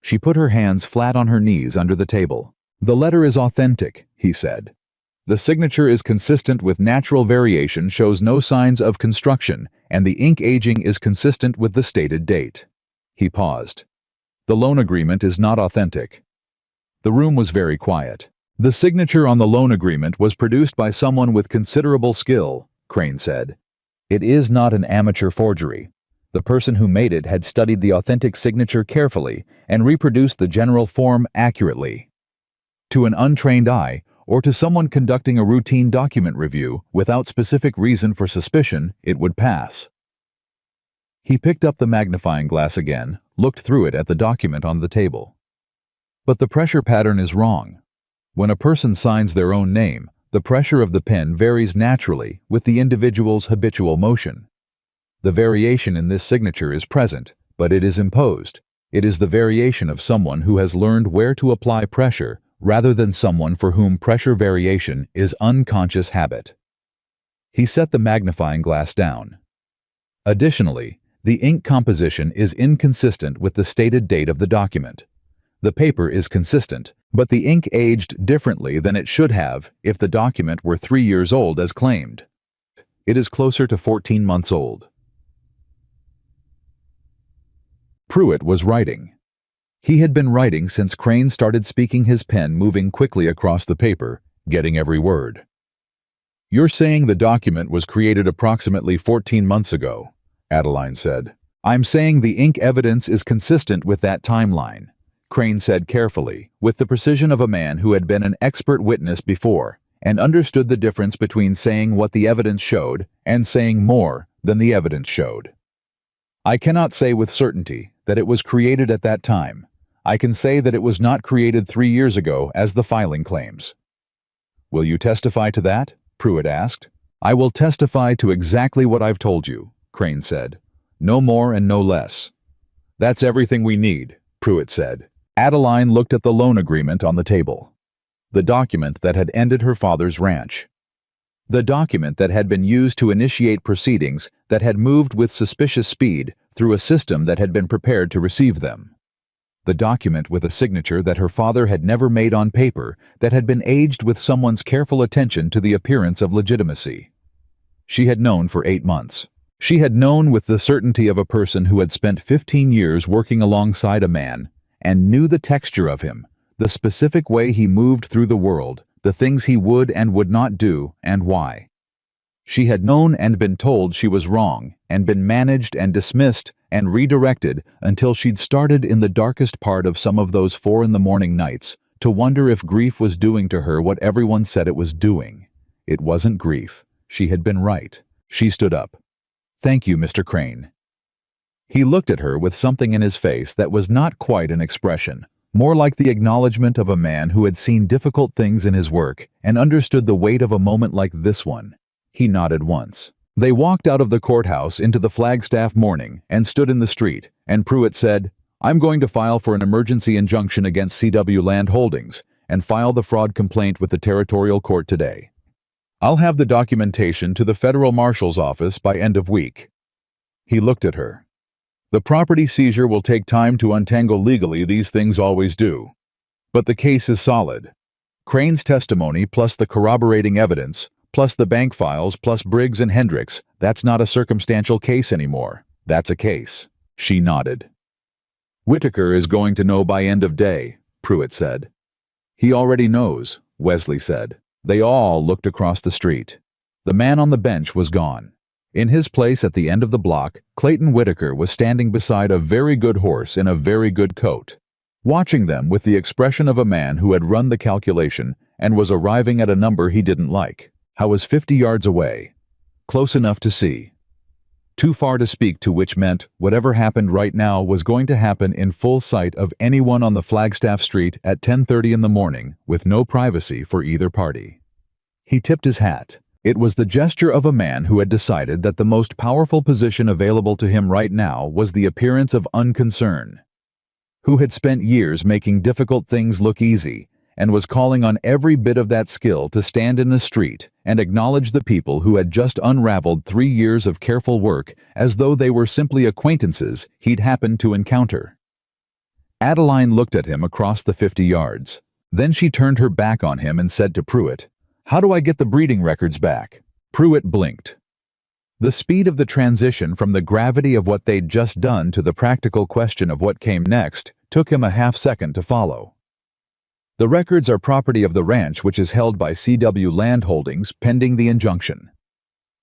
She put her hands flat on her knees under the table. "The letter is authentic," he said. "The signature is consistent with natural variation, shows no signs of construction, and the ink aging is consistent with the stated date." He paused. "The loan agreement is not authentic." The room was very quiet. "The signature on the loan agreement was produced by someone with considerable skill," Crane said. "It is not an amateur forgery. The person who made it had studied the authentic signature carefully and reproduced the general form accurately. To an untrained eye, or to someone conducting a routine document review without specific reason for suspicion, it would pass." He picked up the magnifying glass again, looked through it at the document on the table. "But the pressure pattern is wrong. When a person signs their own name, the pressure of the pen varies naturally with the individual's habitual motion. The variation in this signature is present, but it is imposed. It is the variation of someone who has learned where to apply pressure rather than someone for whom pressure variation is unconscious habit." He set the magnifying glass down. "Additionally, the ink composition is inconsistent with the stated date of the document. The paper is consistent, but the ink aged differently than it should have if the document were 3 years old as claimed. It is closer to 14 months old." Pruitt was writing. He had been writing since Crane started speaking, his pen moving quickly across the paper, getting every word. "You're saying the document was created approximately 14 months ago," Adeline said. "I'm saying the ink evidence is consistent with that timeline," Crane said carefully, with the precision of a man who had been an expert witness before and understood the difference between saying what the evidence showed and saying more than the evidence showed. "I cannot say with certainty that it was created at that time. I can say that it was not created 3 years ago as the filing claims." "Will you testify to that?" Pruitt asked. "I will testify to exactly what I've told you," Crane said. "No more and no less." "That's everything we need," Pruitt said. Adeline looked at the loan agreement on the table. The document that had ended her father's ranch. The document that had been used to initiate proceedings that had moved with suspicious speed through a system that had been prepared to receive them. The document with a signature that her father had never made on paper that had been aged with someone's careful attention to the appearance of legitimacy. She had known for 8 months. She had known with the certainty of a person who had spent 15 years working alongside a man and knew the texture of him, the specific way he moved through the world, the things he would and would not do, and why. She had known and been told she was wrong, and been managed and dismissed and redirected until she'd started in the darkest part of some of those 4 in the morning nights to wonder if grief was doing to her what everyone said it was doing. It wasn't grief. She had been right. She stood up. "Thank you, Mr. Crane." He looked at her with something in his face that was not quite an expression, more like the acknowledgement of a man who had seen difficult things in his work and understood the weight of a moment like this one. He nodded once. They walked out of the courthouse into the Flagstaff morning and stood in the street, and Pruitt said, "I'm going to file for an emergency injunction against CW Land Holdings and file the fraud complaint with the territorial court today. I'll have the documentation to the federal marshal's office by end of week." He looked at her. "The property seizure will take time to untangle legally, these things always do. But the case is solid. Crane's testimony plus the corroborating evidence, plus the bank files, plus Briggs and Hendricks, that's not a circumstantial case anymore. That's a case." She nodded. "Whitaker is going to know by end of day," Pruitt said. "He already knows," Wesley said. They all looked across the street. The man on the bench was gone. In his place at the end of the block, Clayton Whitaker was standing beside a very good horse in a very good coat, watching them with the expression of a man who had run the calculation and was arriving at a number he didn't like. How was 50 yards away? Close enough to see. Too far to speak to, which meant whatever happened right now was going to happen in full sight of anyone on the Flagstaff Street at 10:30 in the morning, with no privacy for either party. He tipped his hat. It was the gesture of a man who had decided that the most powerful position available to him right now was the appearance of unconcern, who had spent years making difficult things look easy, and was calling on every bit of that skill to stand in the street and acknowledge the people who had just unraveled 3 years of careful work as though they were simply acquaintances he'd happened to encounter. Adeline looked at him across the 50 yards. Then she turned her back on him and said to Pruitt, "How do I get the breeding records back?" Pruitt blinked. The speed of the transition from the gravity of what they'd just done to the practical question of what came next took him a half-second to follow. "The records are property of the ranch, which is held by CW Land Holdings pending the injunction.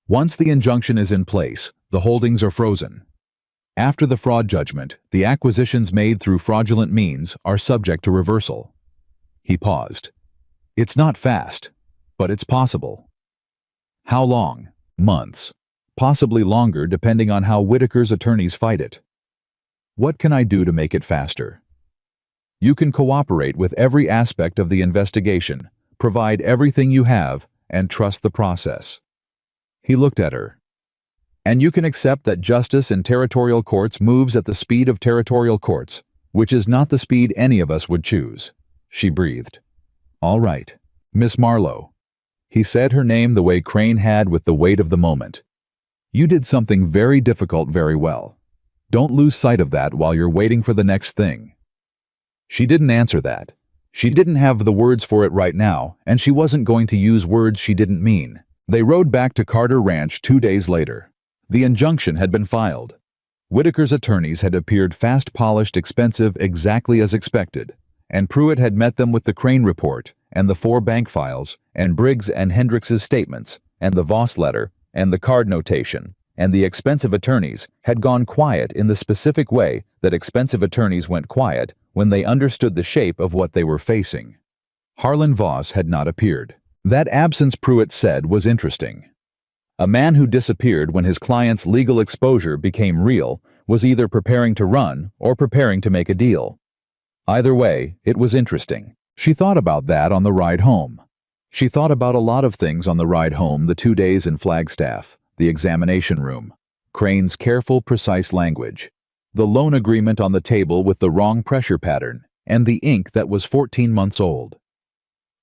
Once the injunction is in place, the holdings are frozen. After the fraud judgment, the acquisitions made through fraudulent means are subject to reversal." He paused. "It's not fast, but it's possible." "How long?" "Months. Possibly longer, depending on how Whitaker's attorneys fight it." "What can I do to make it faster?" "You can cooperate with every aspect of the investigation, provide everything you have, and trust the process." He looked at her. "And you can accept that justice in territorial courts moves at the speed of territorial courts, which is not the speed any of us would choose." She breathed. "All right. Miss Marlowe." He said her name the way Crane had, with the weight of the moment. "You did something very difficult very well. Don't lose sight of that while you're waiting for the next thing." She didn't answer that. She didn't have the words for it right now, and she wasn't going to use words she didn't mean. They rode back to Carter Ranch 2 days later. The injunction had been filed. Whitaker's attorneys had appeared fast-polished, expensive, exactly as expected, and Pruitt had met them with the Crane report, and the 4 bank files, and Briggs and Hendricks's statements, and the Voss letter, and the card notation, and the expensive attorneys had gone quiet in the specific way that expensive attorneys went quiet when they understood the shape of what they were facing. Harlan Voss had not appeared. That absence, Pruitt said, was interesting. A man who disappeared when his client's legal exposure became real was either preparing to run or preparing to make a deal. Either way, it was interesting. She thought about that on the ride home. She thought about a lot of things on the ride home, the 2 days in Flagstaff, the examination room, Crane's careful, precise language, the loan agreement on the table with the wrong pressure pattern, and the ink that was 14 months old.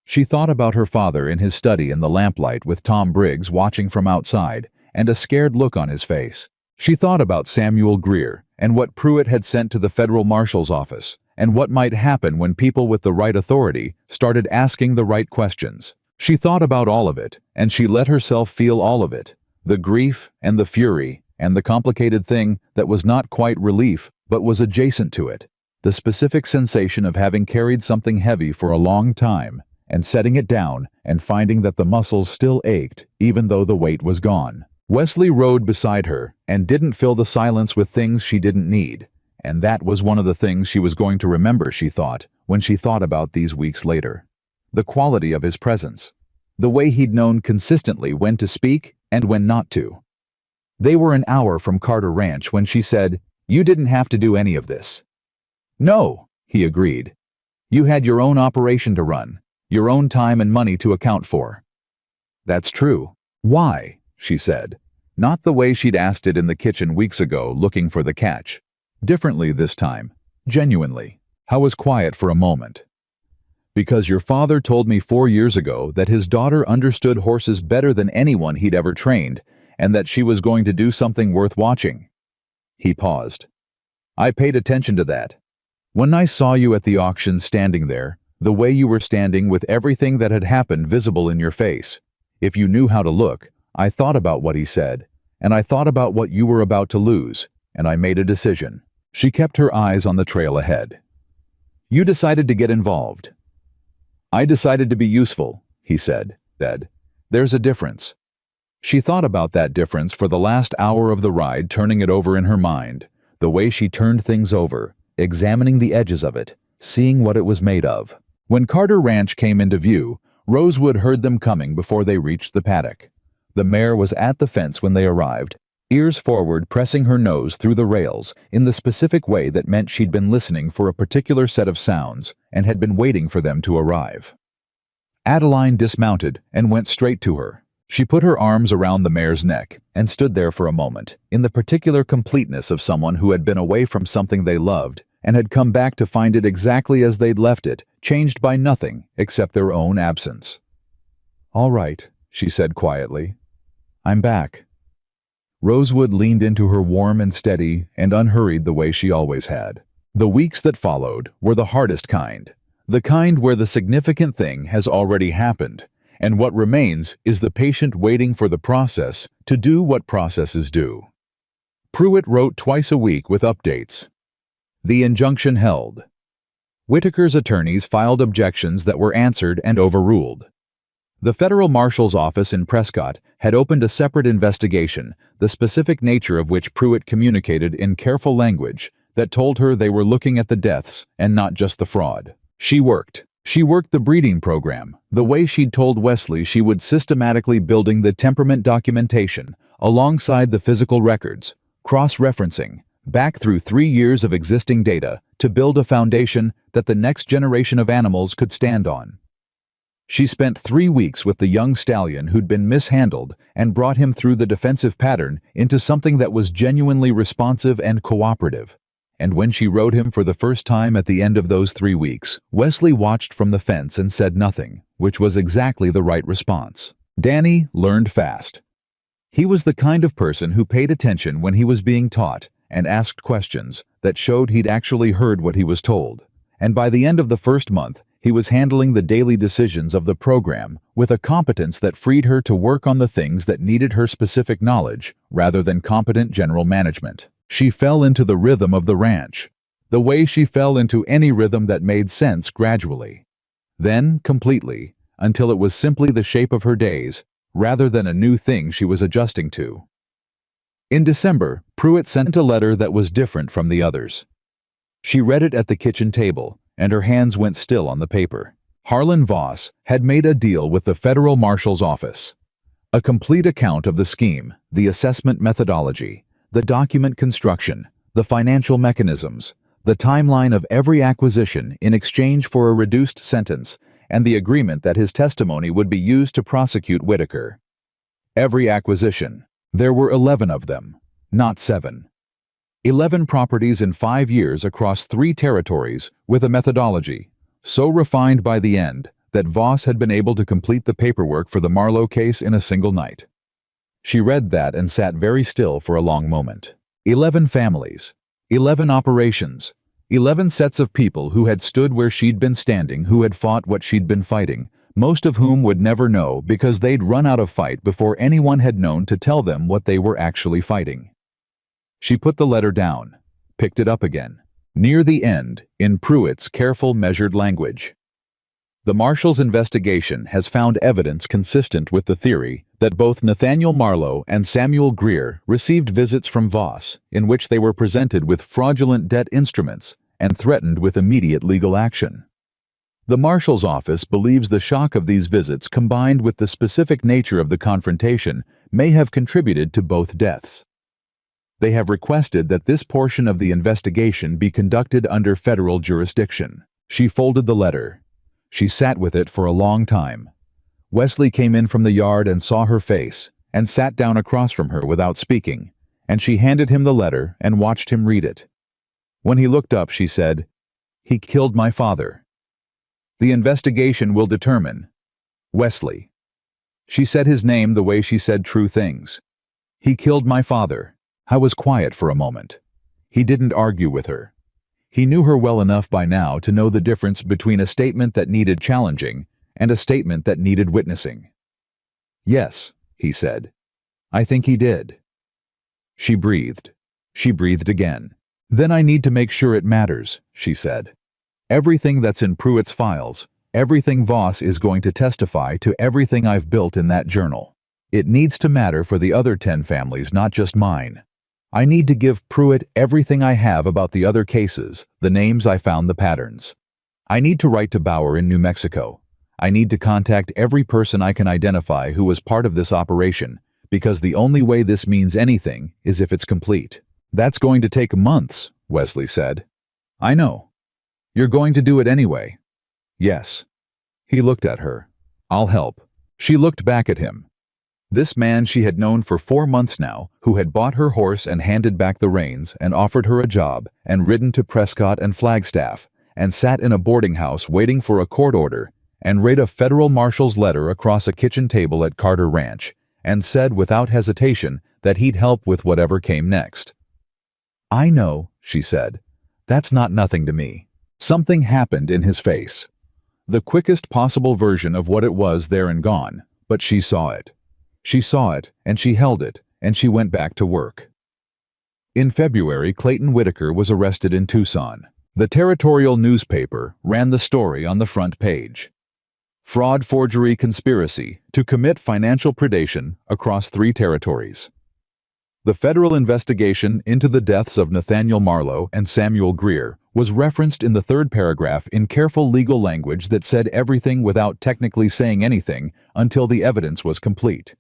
She thought about her father in his study in the lamplight with Tom Briggs watching from outside and a scared look on his face. She thought about Samuel Greer and what Pruitt had sent to the federal marshal's office and what might happen when people with the right authority started asking the right questions. She thought about all of it, and she let herself feel all of it, the grief and the fury and the complicated thing that was not quite relief but was adjacent to it, the specific sensation of having carried something heavy for a long time and setting it down and finding that the muscles still ached even though the weight was gone. Wesley rode beside her and didn't fill the silence with things she didn't need, and that was one of the things she was going to remember, she thought, when she thought about these weeks later. The quality of his presence. The way he'd known consistently when to speak and when not to. They were an hour from Carter Ranch when she said, "You didn't have to do any of this." "No," he agreed. "You had your own operation to run, your own time and money to account for." "That's true." "Why?" she said. Not the way she'd asked it in the kitchen weeks ago, looking for the catch. Differently this time. Genuinely. I was quiet for a moment. "Because your father told me 4 years ago that his daughter understood horses better than anyone he'd ever trained, and that she was going to do something worth watching." He paused. "I paid attention to that. When I saw you at the auction standing there, the way you were standing with everything that had happened visible in your face, if you knew how to look, I thought about what he said, and I thought about what you were about to lose, and I made a decision." She kept her eyes on the trail ahead. "You decided to get involved." "I decided to be useful," he said. "There's a difference." She thought about that difference for the last hour of the ride, turning it over in her mind, the way she turned things over, examining the edges of it, seeing what it was made of. When Carter Ranch came into view, Rosewood heard them coming before they reached the paddock. The mare was at the fence when they arrived, ears forward, pressing her nose through the rails in the specific way that meant she'd been listening for a particular set of sounds and had been waiting for them to arrive. Adeline dismounted and went straight to her. She put her arms around the mare's neck and stood there for a moment, in the particular completeness of someone who had been away from something they loved and had come back to find it exactly as they'd left it, changed by nothing except their own absence. "All right," she said quietly. "I'm back." Rosewood leaned into her warm and steady and unhurried the way she always had. The weeks that followed were the hardest kind, the kind where the significant thing has already happened, and what remains is the patient waiting for the process to do what processes do. Pruitt wrote twice a week with updates. The injunction held. Whitaker's attorneys filed objections that were answered and overruled. The federal marshal's office in Prescott had opened a separate investigation, the specific nature of which Pruitt communicated in careful language that told her they were looking at the deaths and not just the fraud. She worked the breeding program, the way she'd told Wesley she would, systematically building the temperament documentation alongside the physical records, cross-referencing, back through 3 years of existing data to build a foundation that the next generation of animals could stand on. She spent 3 weeks with the young stallion who'd been mishandled and brought him through the defensive pattern into something that was genuinely responsive and cooperative. And when she rode him for the first time at the end of those 3 weeks, Wesley watched from the fence and said nothing, which was exactly the right response. Danny learned fast. He was the kind of person who paid attention when he was being taught and asked questions that showed he'd actually heard what he was told. And by the end of the first month, he was handling the daily decisions of the program with a competence that freed her to work on the things that needed her specific knowledge rather than competent general management. She fell into the rhythm of the ranch, the way she fell into any rhythm that made sense gradually. Then completely, until it was simply the shape of her days, rather than a new thing she was adjusting to. In December, Pruitt sent a letter that was different from the others. She read it at the kitchen table, and her hands went still on the paper. Harlan Voss had made a deal with the federal marshal's office. A complete account of the scheme, the assessment methodology, the document construction, the financial mechanisms, the timeline of every acquisition in exchange for a reduced sentence, and the agreement that his testimony would be used to prosecute Whitaker. Every acquisition. There were 11 of them, not 7. 11 properties in 5 years across 3 territories with a methodology so refined by the end that Voss had been able to complete the paperwork for the Marlowe case in a single night. She read that and sat very still for a long moment. 11 families, 11 operations, 11 sets of people who had stood where she'd been standing, who had fought what she'd been fighting, most of whom would never know because they'd run out of fight before anyone had known to tell them what they were actually fighting. She put the letter down, picked it up again, near the end, in Pruitt's careful, measured language. The Marshals' investigation has found evidence consistent with the theory that both Nathaniel Marlowe and Samuel Greer received visits from Voss in which they were presented with fraudulent debt instruments and threatened with immediate legal action. The Marshal's office believes the shock of these visits combined with the specific nature of the confrontation may have contributed to both deaths. They have requested that this portion of the investigation be conducted under federal jurisdiction. She folded the letter. She sat with it for a long time. Wesley came in from the yard and saw her face, and sat down across from her without speaking, and she handed him the letter and watched him read it. When he looked up, she said, "He killed my father. The investigation will determine." Wesley. She said his name the way she said true things. "He killed my father." I was quiet for a moment. He didn't argue with her. He knew her well enough by now to know the difference between a statement that needed challenging and a statement that needed witnessing. "Yes," he said. "I think he did." She breathed. She breathed again. "Then I need to make sure it matters," she said. "Everything that's in Pruitt's files, everything Voss is going to testify to, everything I've built in that journal. It needs to matter for the other 10 families, not just mine. I need to give Pruitt everything I have about the other cases, the names I found, the patterns. I need to write to Bauer in New Mexico. I need to contact every person I can identify who was part of this operation, because the only way this means anything is if it's complete." "That's going to take months," Wesley said. "I know. You're going to do it anyway." "Yes." He looked at her. "I'll help." She looked back at him. This man she had known for 4 months now, who had bought her horse and handed back the reins and offered her a job and ridden to Prescott and Flagstaff and sat in a boarding house waiting for a court order and read a federal marshal's letter across a kitchen table at Carter Ranch and said without hesitation that he'd help with whatever came next. "I know," she said. "That's not nothing to me." Something happened in his face. The quickest possible version of what it was there and gone, but she saw it. She saw it, and she held it, and she went back to work. In February, Clayton Whitaker was arrested in Tucson. The territorial newspaper ran the story on the front page. Fraud, forgery, conspiracy to commit financial predation across 3 territories. The federal investigation into the deaths of Nathaniel Marlowe and Samuel Greer was referenced in the 3rd paragraph in careful legal language that said everything without technically saying anything until the evidence was complete.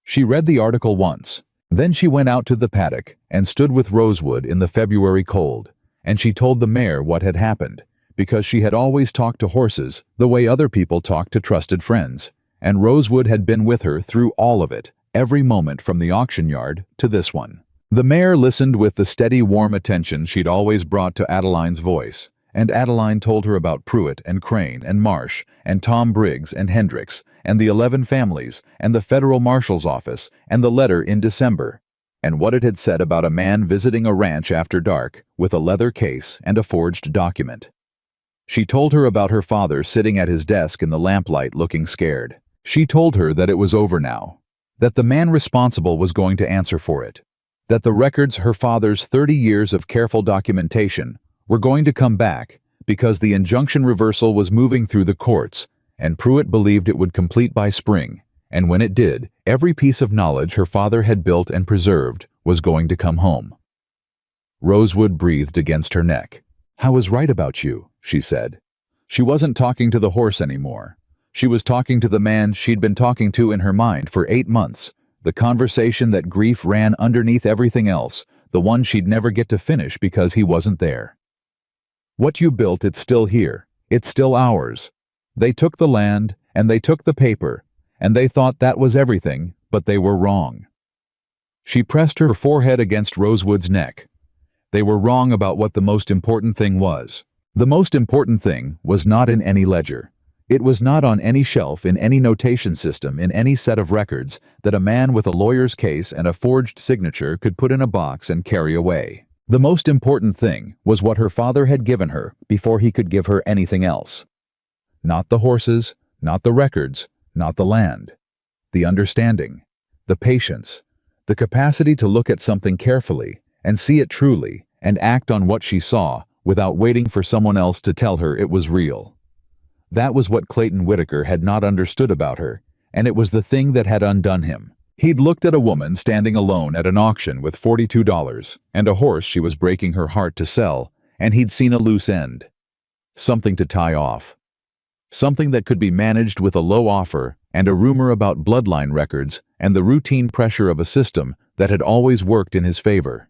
She read the article once. Then she went out to the paddock and stood with Rosewood in the February cold, and she told the mare what had happened, because she had always talked to horses the way other people talk to trusted friends, and Rosewood had been with her through all of it, every moment from the auction yard to this one. The mare listened with the steady, warm attention she'd always brought to Adeline's voice, and Adeline told her about Pruitt and Crane and Marsh and Tom Briggs and Hendricks and the 11 families and the federal marshal's office and the letter in December, and what it had said about a man visiting a ranch after dark with a leather case and a forged document. She told her about her father sitting at his desk in the lamplight looking scared. She told her that it was over now, that the man responsible was going to answer for it, that the records, her father's 30 years of careful documentation, were going to come back because the injunction reversal was moving through the courts, and Pruitt believed it would complete by spring, and when it did, every piece of knowledge her father had built and preserved was going to come home. Rosewood breathed against her neck. "I was right about you," she said. She wasn't talking to the horse anymore. She was talking to the man she'd been talking to in her mind for 8 months, the conversation that grief ran underneath everything else, the one she'd never get to finish because he wasn't there. "What you built, it's still here. It's still ours. They took the land, and they took the paper, and they thought that was everything, but they were wrong." She pressed her forehead against Rosewood's neck. They were wrong about what the most important thing was. The most important thing was not in any ledger. It was not on any shelf in any notation system in any set of records that a man with a lawyer's case and a forged signature could put in a box and carry away. The most important thing was what her father had given her before he could give her anything else. Not the horses, not the records, not the land. The understanding, the patience, the capacity to look at something carefully and see it truly and act on what she saw without waiting for someone else to tell her it was real. That was what Clayton Whitaker had not understood about her, and it was the thing that had undone him. He'd looked at a woman standing alone at an auction with $42 and a horse she was breaking her heart to sell, and he'd seen a loose end. Something to tie off. Something that could be managed with a low offer and a rumor about bloodline records and the routine pressure of a system that had always worked in his favor.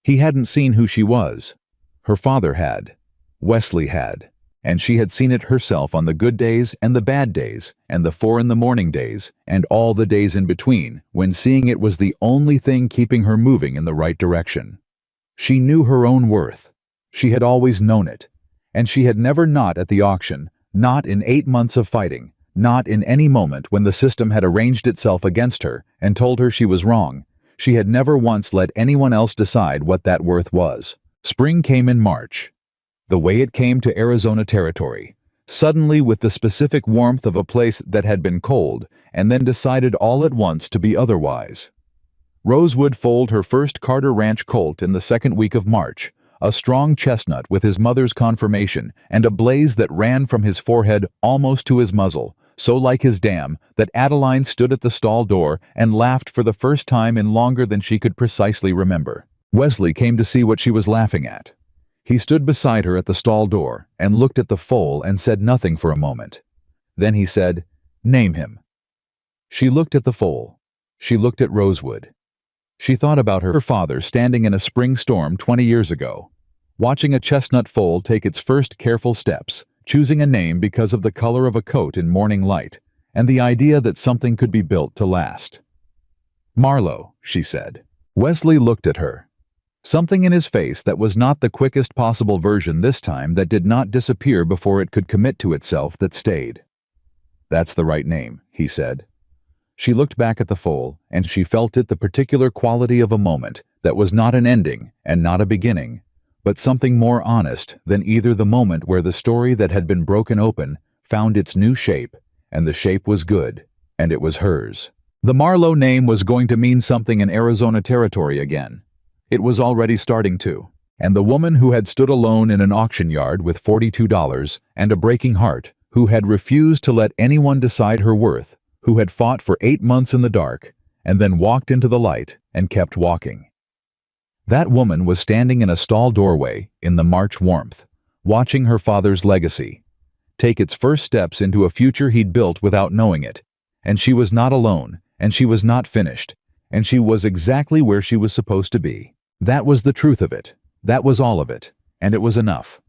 He hadn't seen who she was. Her father had. Wesley had. And she had seen it herself on the good days and the bad days and the 4 in the morning days and all the days in between, when seeing it was the only thing keeping her moving in the right direction. She knew her own worth. She had always known it. And she had never not at the auction, not in 8 months of fighting, not in any moment when the system had arranged itself against her and told her she was wrong. She had never once let anyone else decide what that worth was. Spring came in March. The way it came to Arizona territory, suddenly with the specific warmth of a place that had been cold and then decided all at once to be otherwise. Rosewood foaled her first Carter Ranch colt in the second week of March, a strong chestnut with his mother's confirmation and a blaze that ran from his forehead almost to his muzzle, so like his dam that Adeline stood at the stall door and laughed for the first time in longer than she could precisely remember. Wesley came to see what she was laughing at. He stood beside her at the stall door and looked at the foal and said nothing for a moment. Then he said, "Name him." She looked at the foal. She looked at Rosewood. She thought about her father standing in a spring storm 20 years ago, watching a chestnut foal take its first careful steps, choosing a name because of the color of a coat in morning light, and the idea that something could be built to last. "Marlowe," she said. Wesley looked at her. Something in his face that was not the quickest possible version this time, that did not disappear before it could commit to itself, that stayed. "That's the right name," he said. She looked back at the foal, and she felt it the particular quality of a moment that was not an ending and not a beginning, but something more honest than either the moment where the story that had been broken open found its new shape, and the shape was good, and it was hers. The Marlowe name was going to mean something in Arizona territory again. It was already starting to. And the woman who had stood alone in an auction yard with $42 and a breaking heart, who had refused to let anyone decide her worth, who had fought for 8 months in the dark, and then walked into the light and kept walking. That woman was standing in a stall doorway in the March warmth, watching her father's legacy take its first steps into a future he'd built without knowing it. And she was not alone, and she was not finished, and she was exactly where she was supposed to be. That was the truth of it. That was all of it. And it was enough.